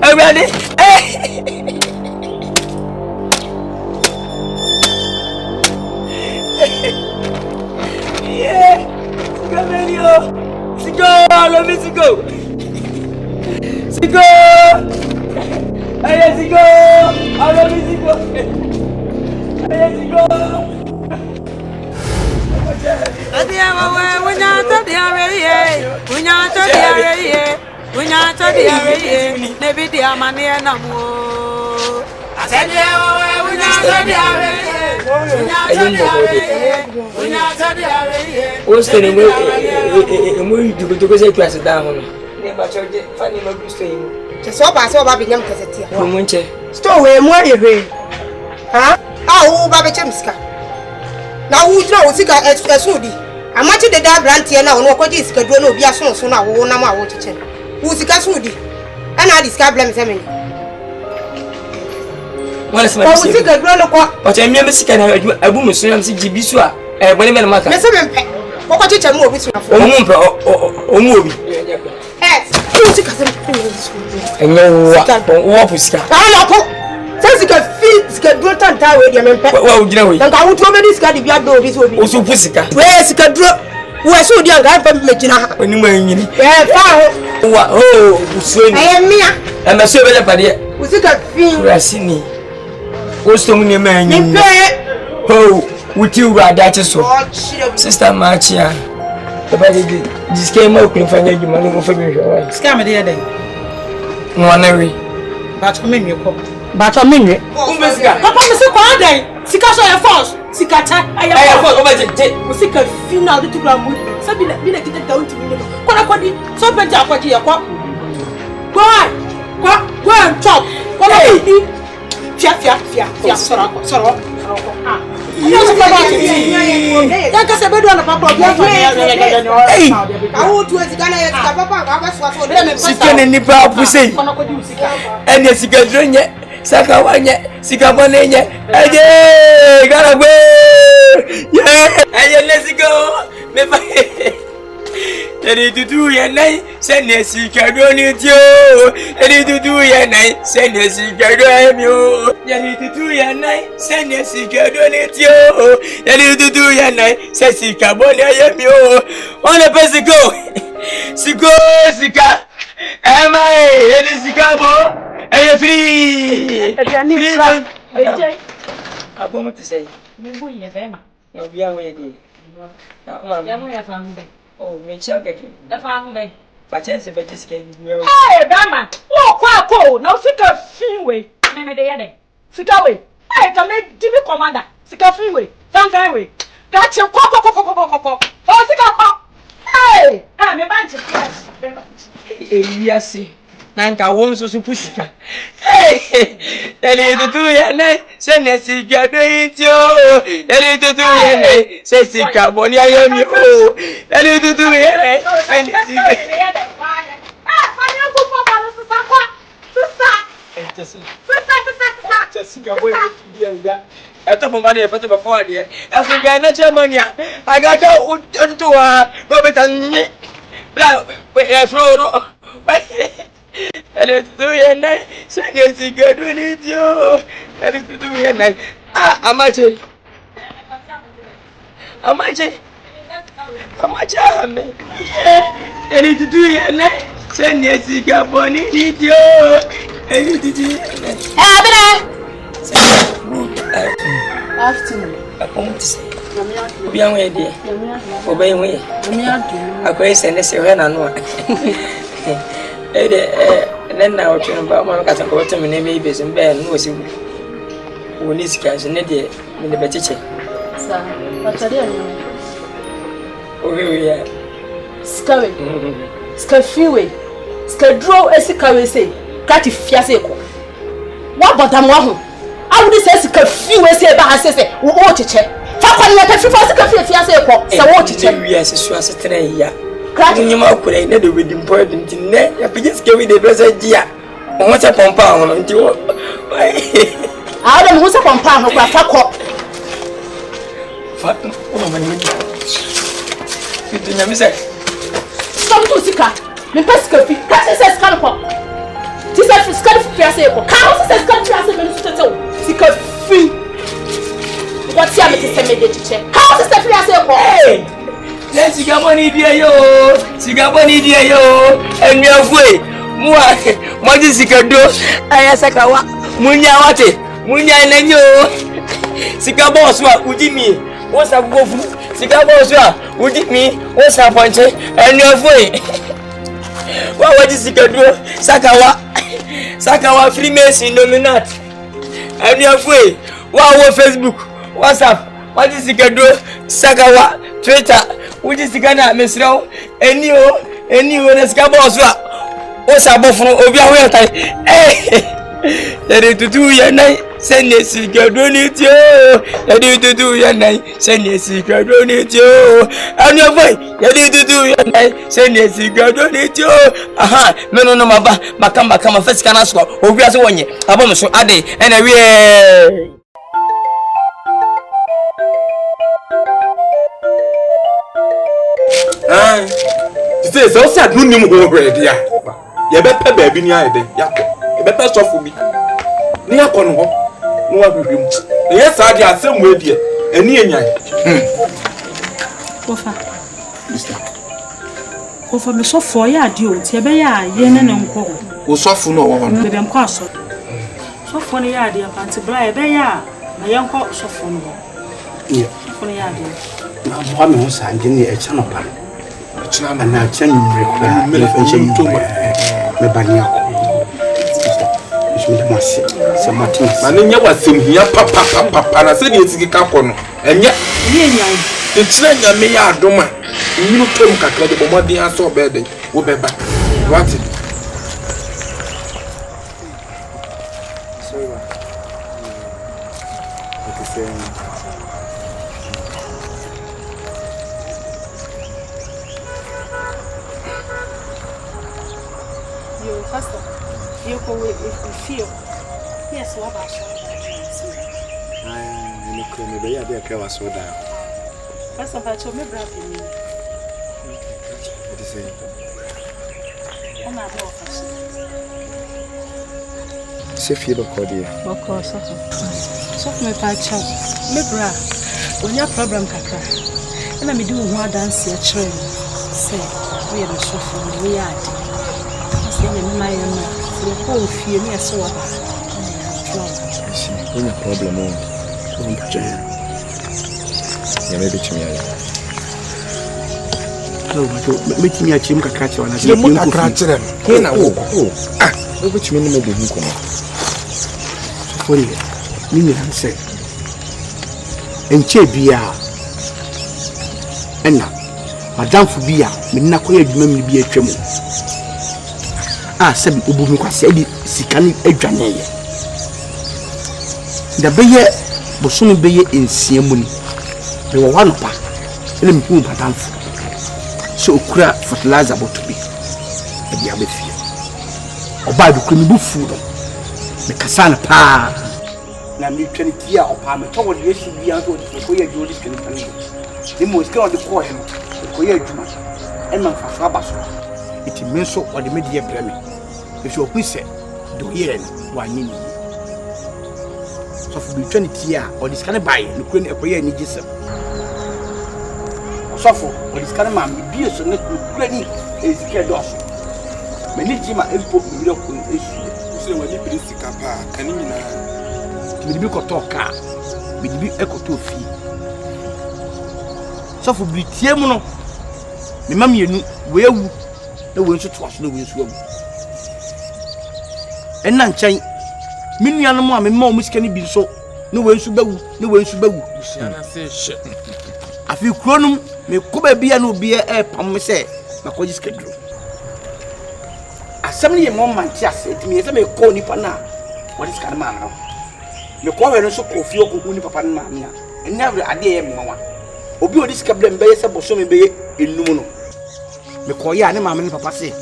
I ready. Hey, yeah, let me go. Sigo! Aye, Sigo! I love you, Sigo! Aye, Sigo! So Baba Binyam Casetia. Munche. Stowe more away. Huh? Oh, Baba Chemska. Now, who knows Sika as Sudi? I match the dab rantia now, no quadis, Caduno, Biason, so now, Nama, what to tell. Who's Sika Sudi? And I discover them. What is my Sika Grono? But I remember Sika, a woman, so I'm Siki Biswa, and when I'm a what you tell me with or movie? And no what is that? Jessica feeds get brought on tower. Well, you know, I would tell me this guy if you do this will be also Pussica. Where's the drop? Who I saw the young guy from Medina when you were in it. Oh, I am me. And I saw better by the Pussica feel Rassini. What's the money man? Oh, would you rather so? Sister Marcia. This came out in front of you, money for me. Scam the other day. No one every. But I'm in your cup. But I'm in it. Papa, Mr. Quaday, Sicasha force, Sicata, I have over the day. Sika final to ground. Something that be like it down to me. Quality, so better what you are. Go and chop. What are you? Fia, sorrow. Ready to do your night, send a secret on it, yo. Ready to do your night, send a secret on you. Ready to do your night, send a secret on it, yo. Ready to do your night, send a secret on you. On a person go. Sika. Am I? It is Sika. Are you free? I'm going to say, we are ready. Oh, me check again. The family. But yes, if it is getting well. Hey, Dama! Oh, quite cold. Now, Sika freeway. Maybe the other. Sika way. Hey, can make TV commander. Sika freeway. Sometime way. That's your cock. Oh, Sika cock. Hey! I'm a bunch of yes. Yes, Nanka won't so push. Hey! Ele tutu yene se ne siga do itio. Ele tutu yene se siga boni ayemi o. Ele tutu yene se ne siga. I took my money for the before. As we got no Germany, I got out to Robert and me. We have road. And it's 2 and 9 seconds. You got to need you. And it's 2 and 9. How much? How much? How much? And it's 2 and 9. Send your cigar bonnie, need you. And it's afternoon. Obi anwe de. Obi anwe. Akwai sene se we na no. Na o twen ba mo ka tan ko temi na me besim be no osi. Woni sika je ne de me ne becheche. Sa, patade no. Obi ya. Skawe. Skafiwe. Skadro esikawe se. Kati fiase ko. Wa bodam wa ho. I would say Skafiwe se ba hasese. Wo cheche. Fa kwa ni ka fifa Skafiwe fiase ko. Se wo cheche. Wi ase so ase tren ya. Nyima akure na de wedding party ntine ya pije skewi de besa dia o won se pompa ho nti wo a de mo se pompa ho kwa fa ko fa o ma ni nti nyame se stop to sika me pesca fi ka se ska ko ti se ska fi ase ko ka se ska fi ase me no tete o sika fi what ya me ti se me de chiche ka se ska fi ase ko le sigaboni die yo enwafue muwa moji sikado aya sakawa munya wate munya nanyo sigabo so ujimi wo sagofu sigabo so ujimi wo saponche enwafue wa waji sikado sakawa freemason nominat enwafue wa wo Facebook WhatsApp waji sikado sakawa Twitter which is Ghana, Miss Row, and you in a scabos. What's up for Obia? That is to do your night, send a secret, don't it, you. That is to do your night, send a secret, don't it, you. And your boy, that is to do your night, send a secret, don't it, you. Aha, no, Makama, first can ask, Obia, so one year, I'm so Ade, and I will. Say so sad no nim ho bread ya. Ye be pe ba bi ni ayede. Yakọ. Ye be pe sofo bi. Ni yakọ no ho. No wa hwehwem. Ye sa de asem we die. Ani enyan. Kofa. Mister. Kofa me sofo ya ade o ti e be ya ye ne nko. Wo sofo no wo ho. Be dem kwa so. Sofo ne ya ade panti bra e be ya na ye nko sofo no. Ye. Sofo ne ya ade. Na bo me ho sa nje ne e cha no pa. Chama na chanyi mrekwa me fenche mtumba me bania ko ishimda masi se matin mane nya wasem hia papa na se de esikika ko no enya ye nyan ntira nya me ya adoma nyinu tom kakra de bomode aso obede wo beba what feel. Yes, what about you? I be a bit of so down. First of all, show me brother. What is it? I'm not more fashion. Se feel okay. Boko so me pa cha. Me bra. Onya problem kakra. Na me do one dance here train. Say, we are so for we are. Say me my the whole fear me so about. No problem on. So I'm putting. Yeah, maybe to me. So, meet me a chim kakra wana. You must catch them. Ah, maybe to me no be him come. For you, me say. Enche bia. Enna. Madam fu bia, me na koye adwuma me bia twam. Ah, se obu mi kwase edi sika ni adwane ye. da beye bosome beye ensia mu ni me wo wano pa ele me hu patamfo so okura fertilizer bottle bi e dia be fie oba do kunu bu fu do me kasana pa na me twani tia opa me to wo de esi bia so de ko ye jodi skani pan ni mo skani de ko he no ko ye adwuma e man fa so aba so iti me so wo de me de brɛ me e so ku se do ye no wa nyini so fu bi twani tia o de skani bai no ko ni e ko ye ni gisem so fu o de skani ma me bi so ne ko ni e sike do so me ni jima e po mi re ko e su so wani bi sika pa kani nyina mi bi ko toka mi bi ekoto fi so fu bi tie mu no me ma mienu we ewu na we nso to aso na we nso awu enna nkyɛn me nuanom a me ma o musika ni bi nso na we nso bawu na we nso bawu busiana se hye afi kuronum me ko ba bia na obi e pam me se na ko jiska duro asɛm ne ye mo manti ase timi ye se me ko nipa na wodi ska na ma no me ko we no so ko fi okuku ni papa na ma na enna awre ade ye mmawa obi odi ska blem be ye se boso me be ye enum no me ko ya ne ma me papa se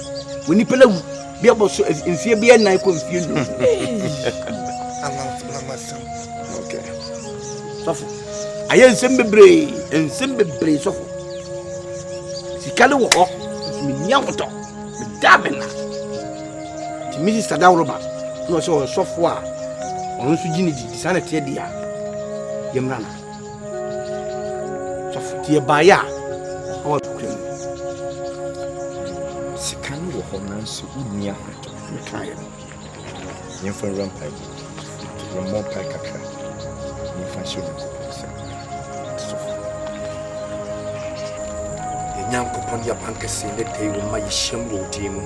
woni pelawu bia boso enfie bia nan ko enfie no okay sofo aye nsem bebre sofo sikale wo ho mi nyankoto me damena ti mi sada roba no so sofo a on so gini di sana tie dia yemrana sofo tie baya o kwem sikane wo ho nan so unia hoto me kan ye for rampai ramon pai kakra ni fashion nyankopon ya bankase ne dai wo ma yhyem wo di mu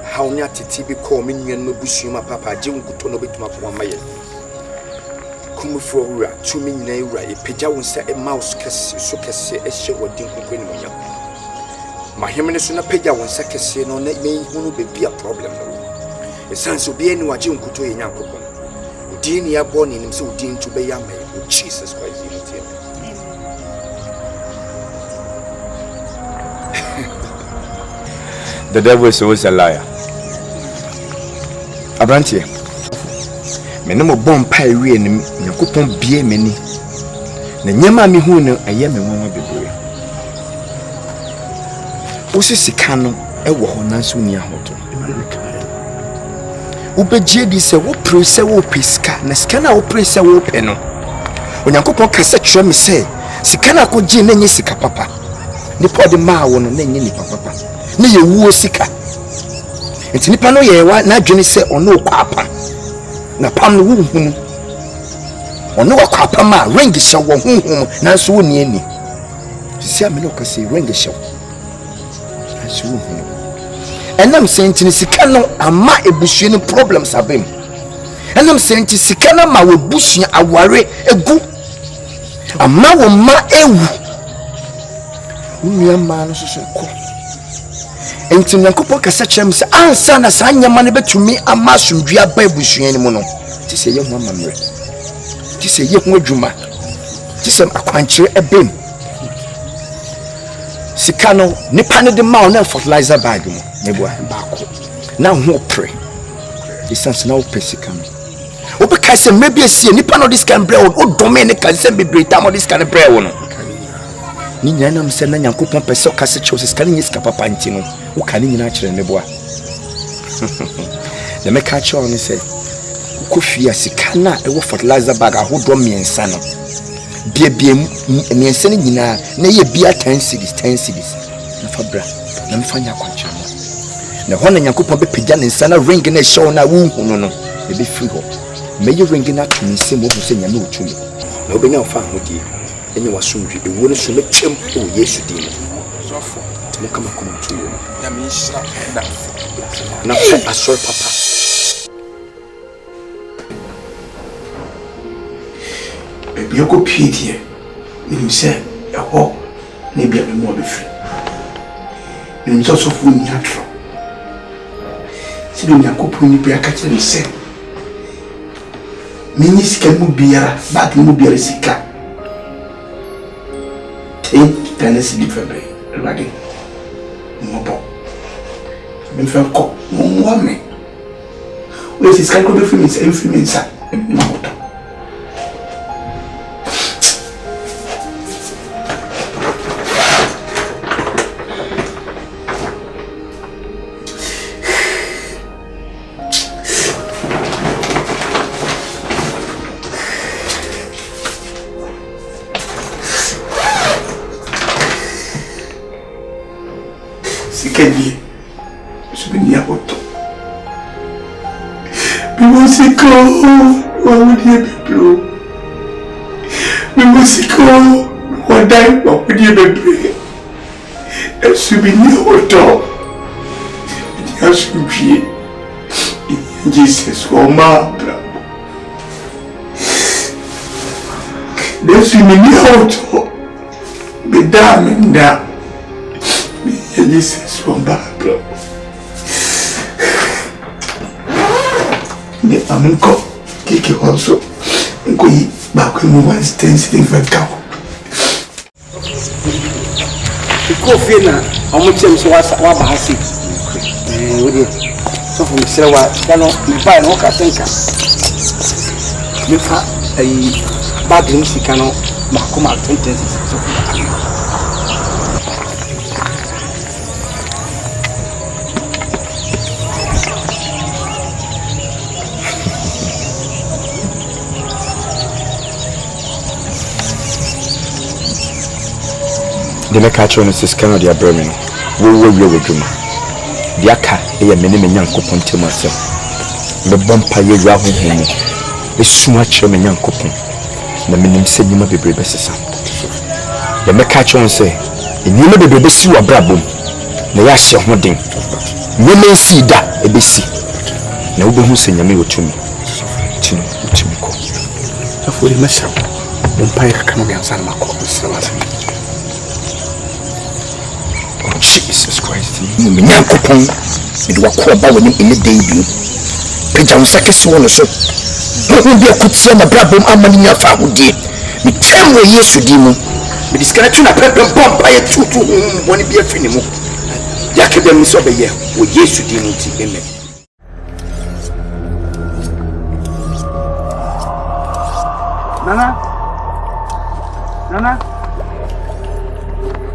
ha onya titi bi ko me nwan mabusu ma papa je nkuto no betuma ko ma ye kumufo wura tumi nyina wura e pagya wo nsa e mouse kese so kese e hye wodin kokoni mo nya ma hemene so na pagya wo nsa kese no na me hunu be bia problem no e sanso bi eni waje nkuto ye nyankopon odi ni ya bo ni nim se odi ntu be ya ma Jesus Christ in it. The devil is always a liar. Abrantie. Me no mo bom pai wie nim Yakopon bie meni. Na nyema mi hu no aye me nwanwa bebre. Osi sika no e wo ho nan so ni ahoto. Ubegie di se wo pre se wo piska na sika na wo pre se wo pe no. Onyankopon kasa twa me se sika na ko gi na nyi sika papa. Nipa de ma wo no na nyi ni papa. Ne ye wuo sika. Enti nipa no ye wa na adwene se ono kwa apa. Na pam no wuhunu. Ono kwa apa ma ring hye wo huhum na so woni ani. Sisi a me no kase ring hye. Na so wuhunu. Enam senti sika no ama ebusue no problems abem. Enam senti sika na ma wo busua aware egu. Ama wo ma ewu. Unua ma no so ko. Enti Nyankopon kasa kyerem se ansa na saa nyama ne betumi ama somdua ba ebusua ni mu no. Ti se ye ho amamre. Ti se ye ho adwuma. Ti se akwankyere ebem. Sika no nipa ne de ma na fertilizer bag mu. Nebua baako. Na ho pre. Di sense na o pesika no. Obi ka se maybe esi nipa no this can bre o dome ne kan se bebre ta mo this can bre wo no. Ni nyana mse na Nyankopon pese o kase che o sika ne sika papa nti no. Wo ka ni nyina kire ne boa. Na me ka che o ne se ko fia sika na e wo fertilizer bag ahodo miensa no. Bie miensa ne nyina na ye bia 10 cities. Na fa bra. Na me fa nya kwacha no. Na ho na Nyankopon be pagya ne nsa na ring na show na wo hu no. E be free ho. Me ye ring na tumi se mo ho se nya na otumi. Na obenya ofa hodi. Enye wasumdwe ewo ne so metwem o Yesu din sofo temo kama tu ya me hira na fe asor papa bia ko pidie nim se eho na bia me mo be firi nim so sofo ni atro si do Nyankopon ni bia ka kire se Mini sika mu biara, bag mu biara sika. Tennis different. Ready? Mobo. Me fa ko mo me. We sika ko be fi me sa. Moto. Sikadi. Souvenir auto. Musico, what would you be blue? Musico, what I would you be? A souvenir auto. Yes, you Jesus, oh, my brother. The souvenir auto. Be damn and down. Jesus, oh, my brother. I'm go kick you also. Go back when we want to sitting for cow. The coffee now, how much time so what's what I see? So from Sarah, cannot buy no catenka. Make a bad news, you cannot come out 20. The Mekacho and Siskano, the Abramin, will with Juma. The Aka, they are many young coupon to myself. The bumper you have in him is so much of a young coupon. The minimum said you might be brave. The Mekacho and say, and you may be brave, see a brabum. The Asha Hodding. You may see that a BC. Nobody who send me to me. To me, call. I fully mess up. Umpire cannot answer my call. Jesus Christ, you mean Yankopon, it will call about in the debut. Pigeon Sakis one or so. What will be a good son of Brabham Amania who did? We 10 years to demon. We disconnect a pepper bomb by a 2 to whom one be a finimo. Yakabem is over here with yes to demon. Amen.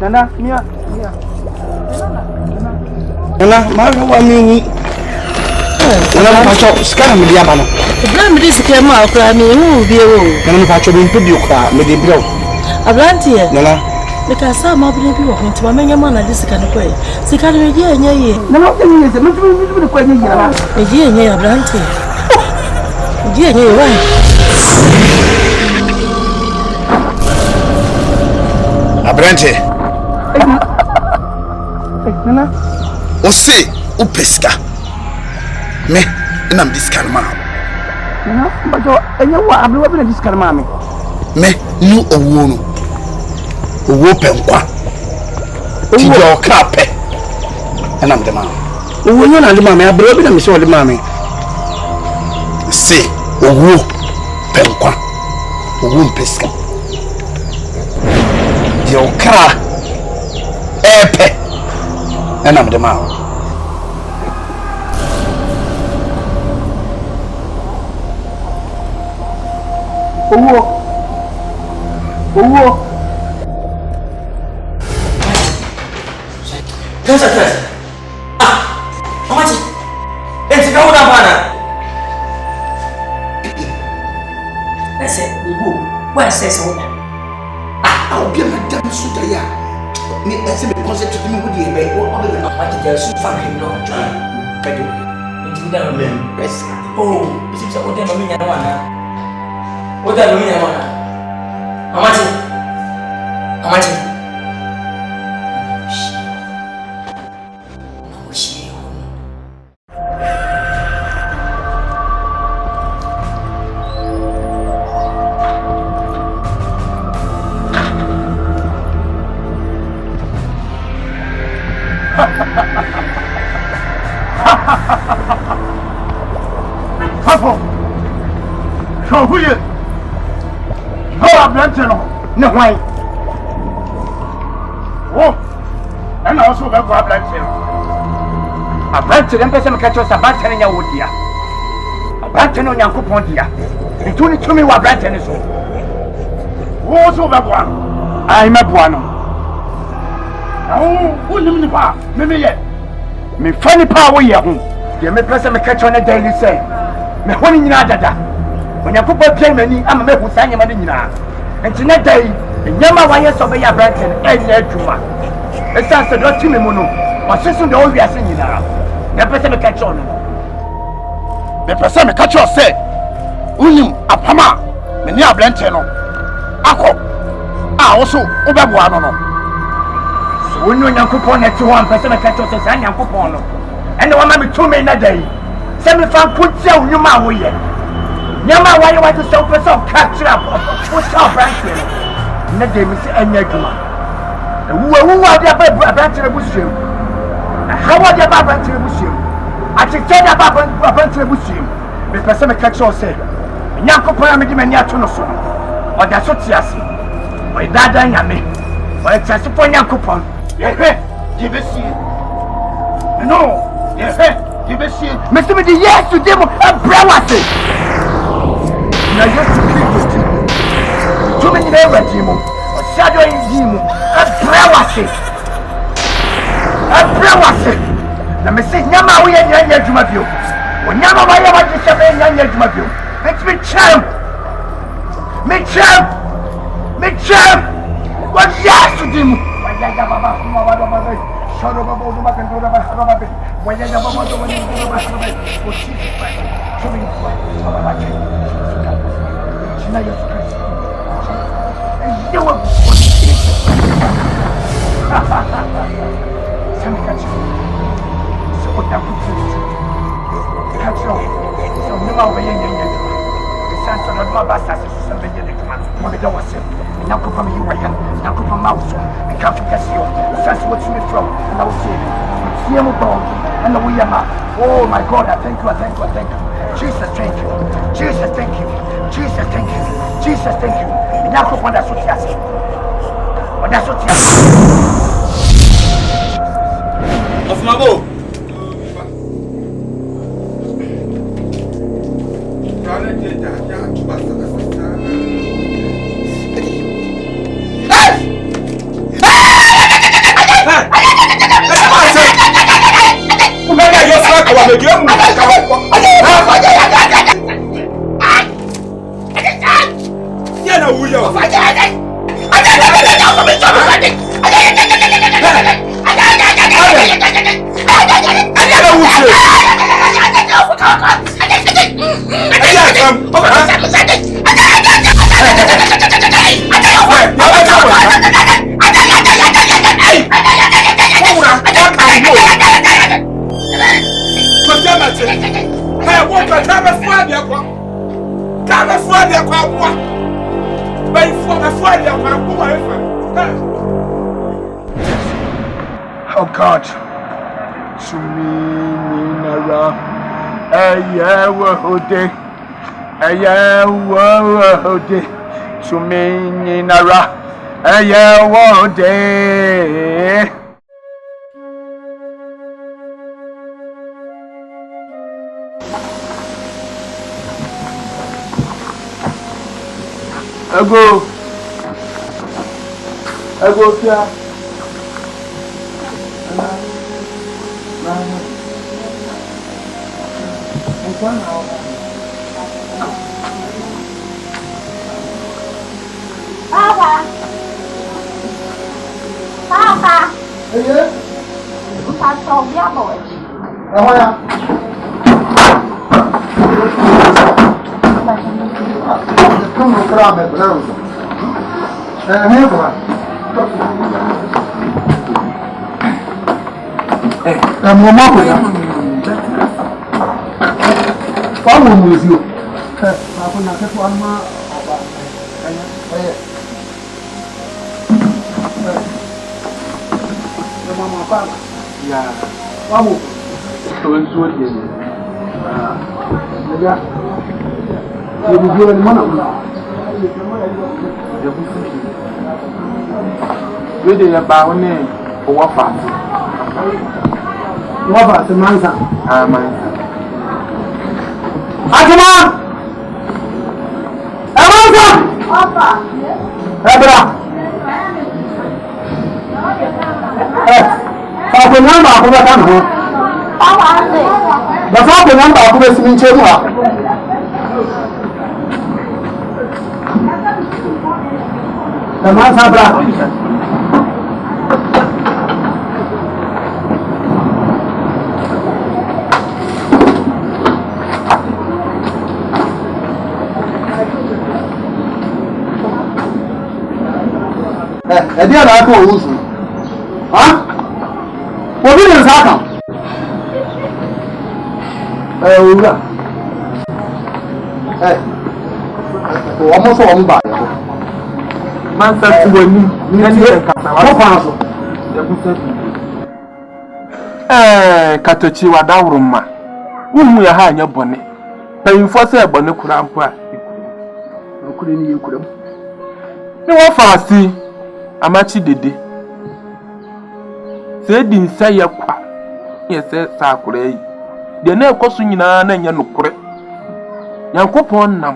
Nana, Mia. Nana, Marwa Mini. Nana, Pacho, Scan with Yamano. The blame this came out, crying, who be a woman. Nana, Pacho, being put your car, made a blow. A blantier, Nana. Because some of you walking to my man at this kind of way. See, can you hear ye? No, it's a little question. A year near a blantier. Dear, you're right. Abrante. Nana. Ose upeska. Me, and I'm this kind of man. No, but you are a this kind of mammy. Me, you a woman. Open one. Your carpet. And I'm the man. Oh, you're not the mammy. I brought them so the mammy. Say, open one. Pesca. Your car. Epe. And I'm the man. How much? It's go down, Hannah. I said, where says so? I'll be a madam Sudaya. Me, I said, because to me with you, what did you fucking know? I do. It's down there. Oh, this is what I'm doing. What I'm doing. How much? How much? Show who you. How ablanted no why. Oh, and also have ablanted. Ablanted and person catch us about telling you what dear. Ablanted on your coupon dear. It only to me what ablanted is. Who's over one? I'm a one. Oh, who live in the park? Maybe yet. Me funny power here. The me person me catch on a daily say. Me honey in Adada. When you put a Germany, I'm a man who sang him in and tonight day, the Yama wires of a Branton and Yajuma. It sounds a lot to me, Mono, or sister, the old we are singing now. The person me catch on. The person me catch on say, William, a Pama, Mania Blanteno. Ako, also, Obabuano. So when you coupon at 1 person me catch on says, I am coupon. And the woman be 2 men a day. 75 put so you my way. Yama, why you want to sell for some capture up? What's our branch? Not they miss any man. Who are the branch of the Muslim? How are the branch of the Muslim? I should tell the branch of the Muslim. The person catch or say, Yanko Paramidi Maniatonoso, or the Sotiasi, or Dada Yami, or a Chasipon Yankopon. Give us here. No, yes, give us here. Mr. Midi, yes, to them a brawati. Now you have to keep this team. Too many never team. Or shadowing team. A brawasi. Now me say Yama we are young Jumabio. When Yama I want to say young Jumabio. Let's be champ. Me champ. What yes to them? Shut up about the back and do the back of it. When you have a mother when you do the back of it, or she's coming for now you're suppressed. And you will Some catch you. So what that puts you catch you. So never way in your the sense of my bastard is something in the command. What the door was said. Now come from you right now come from mouse. And come from Cassio. Sense what you from. And I will see it. See him about. And the way I'm out. Oh my God, I thank you. Jesus, thank you. Jesus, thank you. Jesus, thank you. Jesus, thank you. And now come on that association. On that association. Of my bow. Oh God, to me, Nara, to me, Nara, I go here. Papa. Yeah. Pastor, we are boys. Come on, grab it, bro. You will be a man. We did about one name for what fast. What about the man? Atuma! Amanda! Papa. Ebra. Papa namba ko ba kan ho. Papa ande. Ba fa ko namba ko be simi nche mu ha. Tama sabra. Ẹ̀dí ẹ̀dá kò wù sùn. Òbí ni nsá kan. Òwúrà. Ọmọ sọ ọmọ bá yẹ kọ. Máa ń sẹ́tù wọ ní ẹni ẹ̀ka wọ́n fa aṣọ. Katochi wadaworo mma. Wuhu ya ha anya bɔne. Panyinfo sɛ bɔne kura mpo a. Okure ni yɛ kura mu. Ne wɔ faasi amachi dede. Sɛ di nsa yɛ kwa. Yɛ sɛ saa kura yi. Deɛ na ɛkɔ so nyinaa na nyɛ nokore. Nyankopɔn nam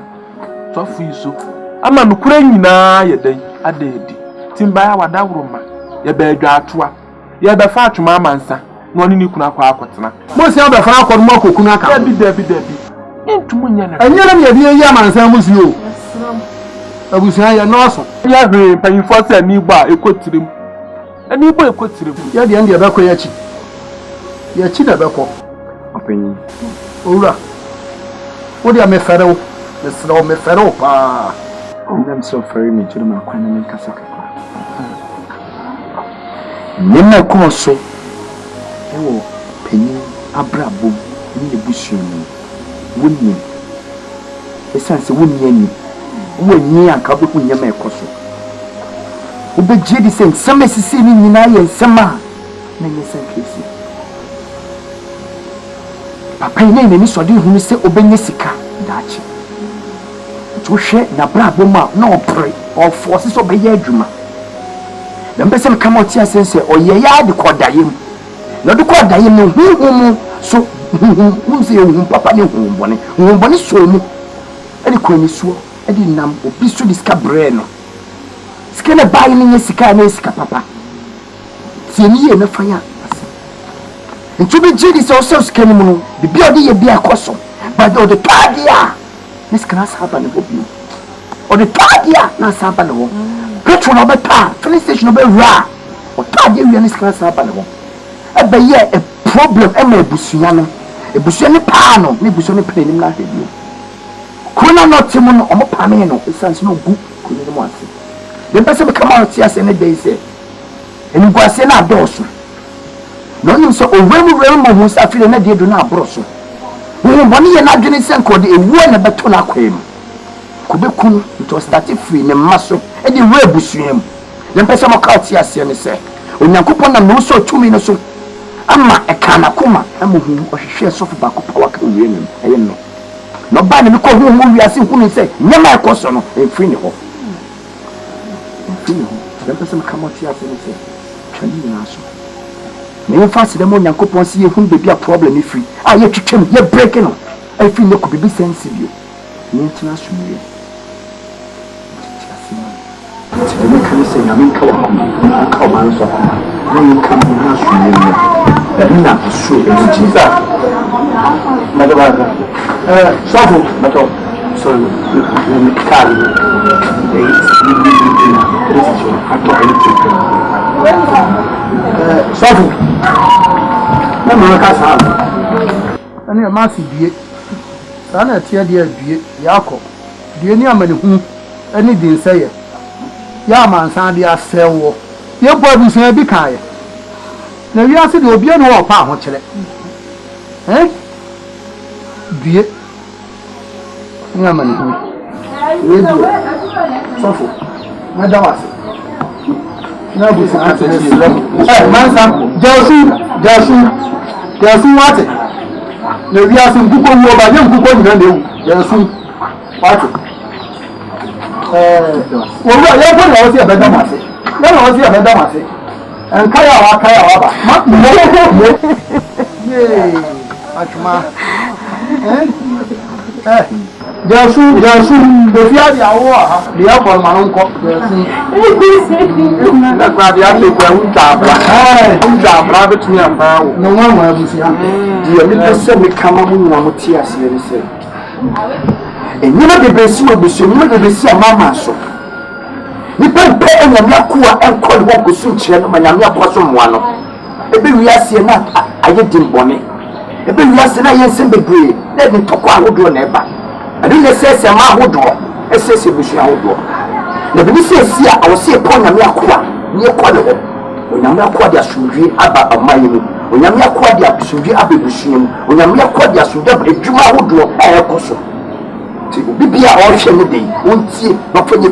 sɔfo yi so. Ama nokore nyinaa yɛ dan adaadi. Timba ya wadaworo mma. Yɛ bɛ adwa atoa. Yɛ bɛ fa atwoma amansa. No ni kuna kwa akotena. Mo se abefa akọ mo akokunu aka. Dabi. Entumu nya na. Enya na me bi yi amansan musu o. Abusuan ya nọọsụ. Ya hwe panyinfo se ni gba ekotirim. Ani gba ekotirim. Ya de ande be kọ ya chi. Ya chi da be kọ. Apanyin. Owura. Wo de amefere wo. Mesra me fere wo pa. Ndam so fere me juru ma kwana me kasa kakwa. Nena ko so. Ewo penyin abrabo ni ebusuan ni. Wonni. Esanse wonni ani. Wonni anka be kunya ma ekoso. Obeje di sen samesisi ni nyina ye nsema na ye san kesi. Papa ina ni so de hunu se obenye sika daachi. Tuhwe na brabo ma na opre o force so be ye adwuma. Na mbese kama oti asense oye ya de kodayem. Na de kodayem no huhu so huhu se huhu papa ne huhu bone so mu. E de kwani suo e de nam obi so diska bre no. Sika na bayi ne sika na sika papa. Tie ni ye na fanya. Ntubi jidi so so sika ni mu no. Bibi odi ye bia koso. But the tadia Miss Class haba ne obi. O the tadia na saba ne ho. Petrol no beta, filling station no be ra. O tadia wi Miss Class haba ne ho. E be ye a problem e ma ebusuya no. Ebusuya ni pa no, ni ebusuya ni pa ni na hebi. Kuna no timu no omo pa me no, esanse no gu kuna ni mo ase. Dem pese be come out here say ne dey say. Eni go ase na adoso. No nim so owemu mo hu sa file na dey do na abroso. Wo boni ye na dwene senko de ewu na beto na kwem. Kubekun to start free ne maso e de we busuam. Dem pese mo ka tia ase ne se. Onyankopon na no so tumi no so. Ama e kana koma amuhu ohwehwe so ba ko pa waka wie nim eye no. No ba ne ko hu wi ase hunu se nyama e koso no e free ne ho. Dem pese mo ka mo tia ase ne se. Twani na so. Me fast dem onyankopon se ye hu bebi a problem e free. Ah ye twetwem ye break no. E free ne ko bebi sensitive. Ni ntina so me. Tìbí kan sẹ yàrá nka wà kọ́mọ nka ọ̀ma nsọ kọ́mọ ní nka mọ̀ ní aṣọ yẹn mu ẹ̀mí nà aṣọ ẹ̀mí jì. Sísá mẹ́tọ́ bá dà sọ́ọ̀fù mẹ́tọ́ sọ̀rọ̀ ẹ̀mí káàdì ẹ̀yí ní bí ẹ̀dí sọ̀rọ̀ àtọ̀ ẹ̀yí tó sọ́ọ̀fù mẹ́mọ̀ ẹ̀ ká sáà lọ. Ẹni ẹ̀ máa sì bìí sáà náà tiẹ̀ díẹ̀ bìí yà á kọ̀ bìí ní àmàlẹ́hùn ẹni dì ń sẹ́yẹ̀. Ya mansan de asɛwo ye bɔ abusuan bi kan ye na wiase de obi no wɔ pa ho kyerɛ bie nga mani hu we bie sofo na da wase na abusuan kyerɛ mansan jasu wate na wiase nkuko wo ba je nkuko nyina na ewu jasu What? Well, you're going to see a better mass. You're going to see a better mass. And Kaya, yay, Achma. Jasu, the Fiadia, the apple man, that's why the apple won't have rabbit near no one will see. The little son will come on with tears here. And you know the best will be soon, you will see a mamma so. You don't pay any Yakua and call what goes soon, and I'm not possible one. Maybe we are seeing that I get in bonnet. Maybe we are seeing I send the grey. Let me talk what I would do never. I didn't say a man would do. I say, I would do. The business here, I will see upon a Yakua near Quadro. When I'm not quite as you read about a mine, when I'm not quite as you read about the machine, when I'm not quite as you do, if you would do a person. To be our ocean day, won't see, not for you.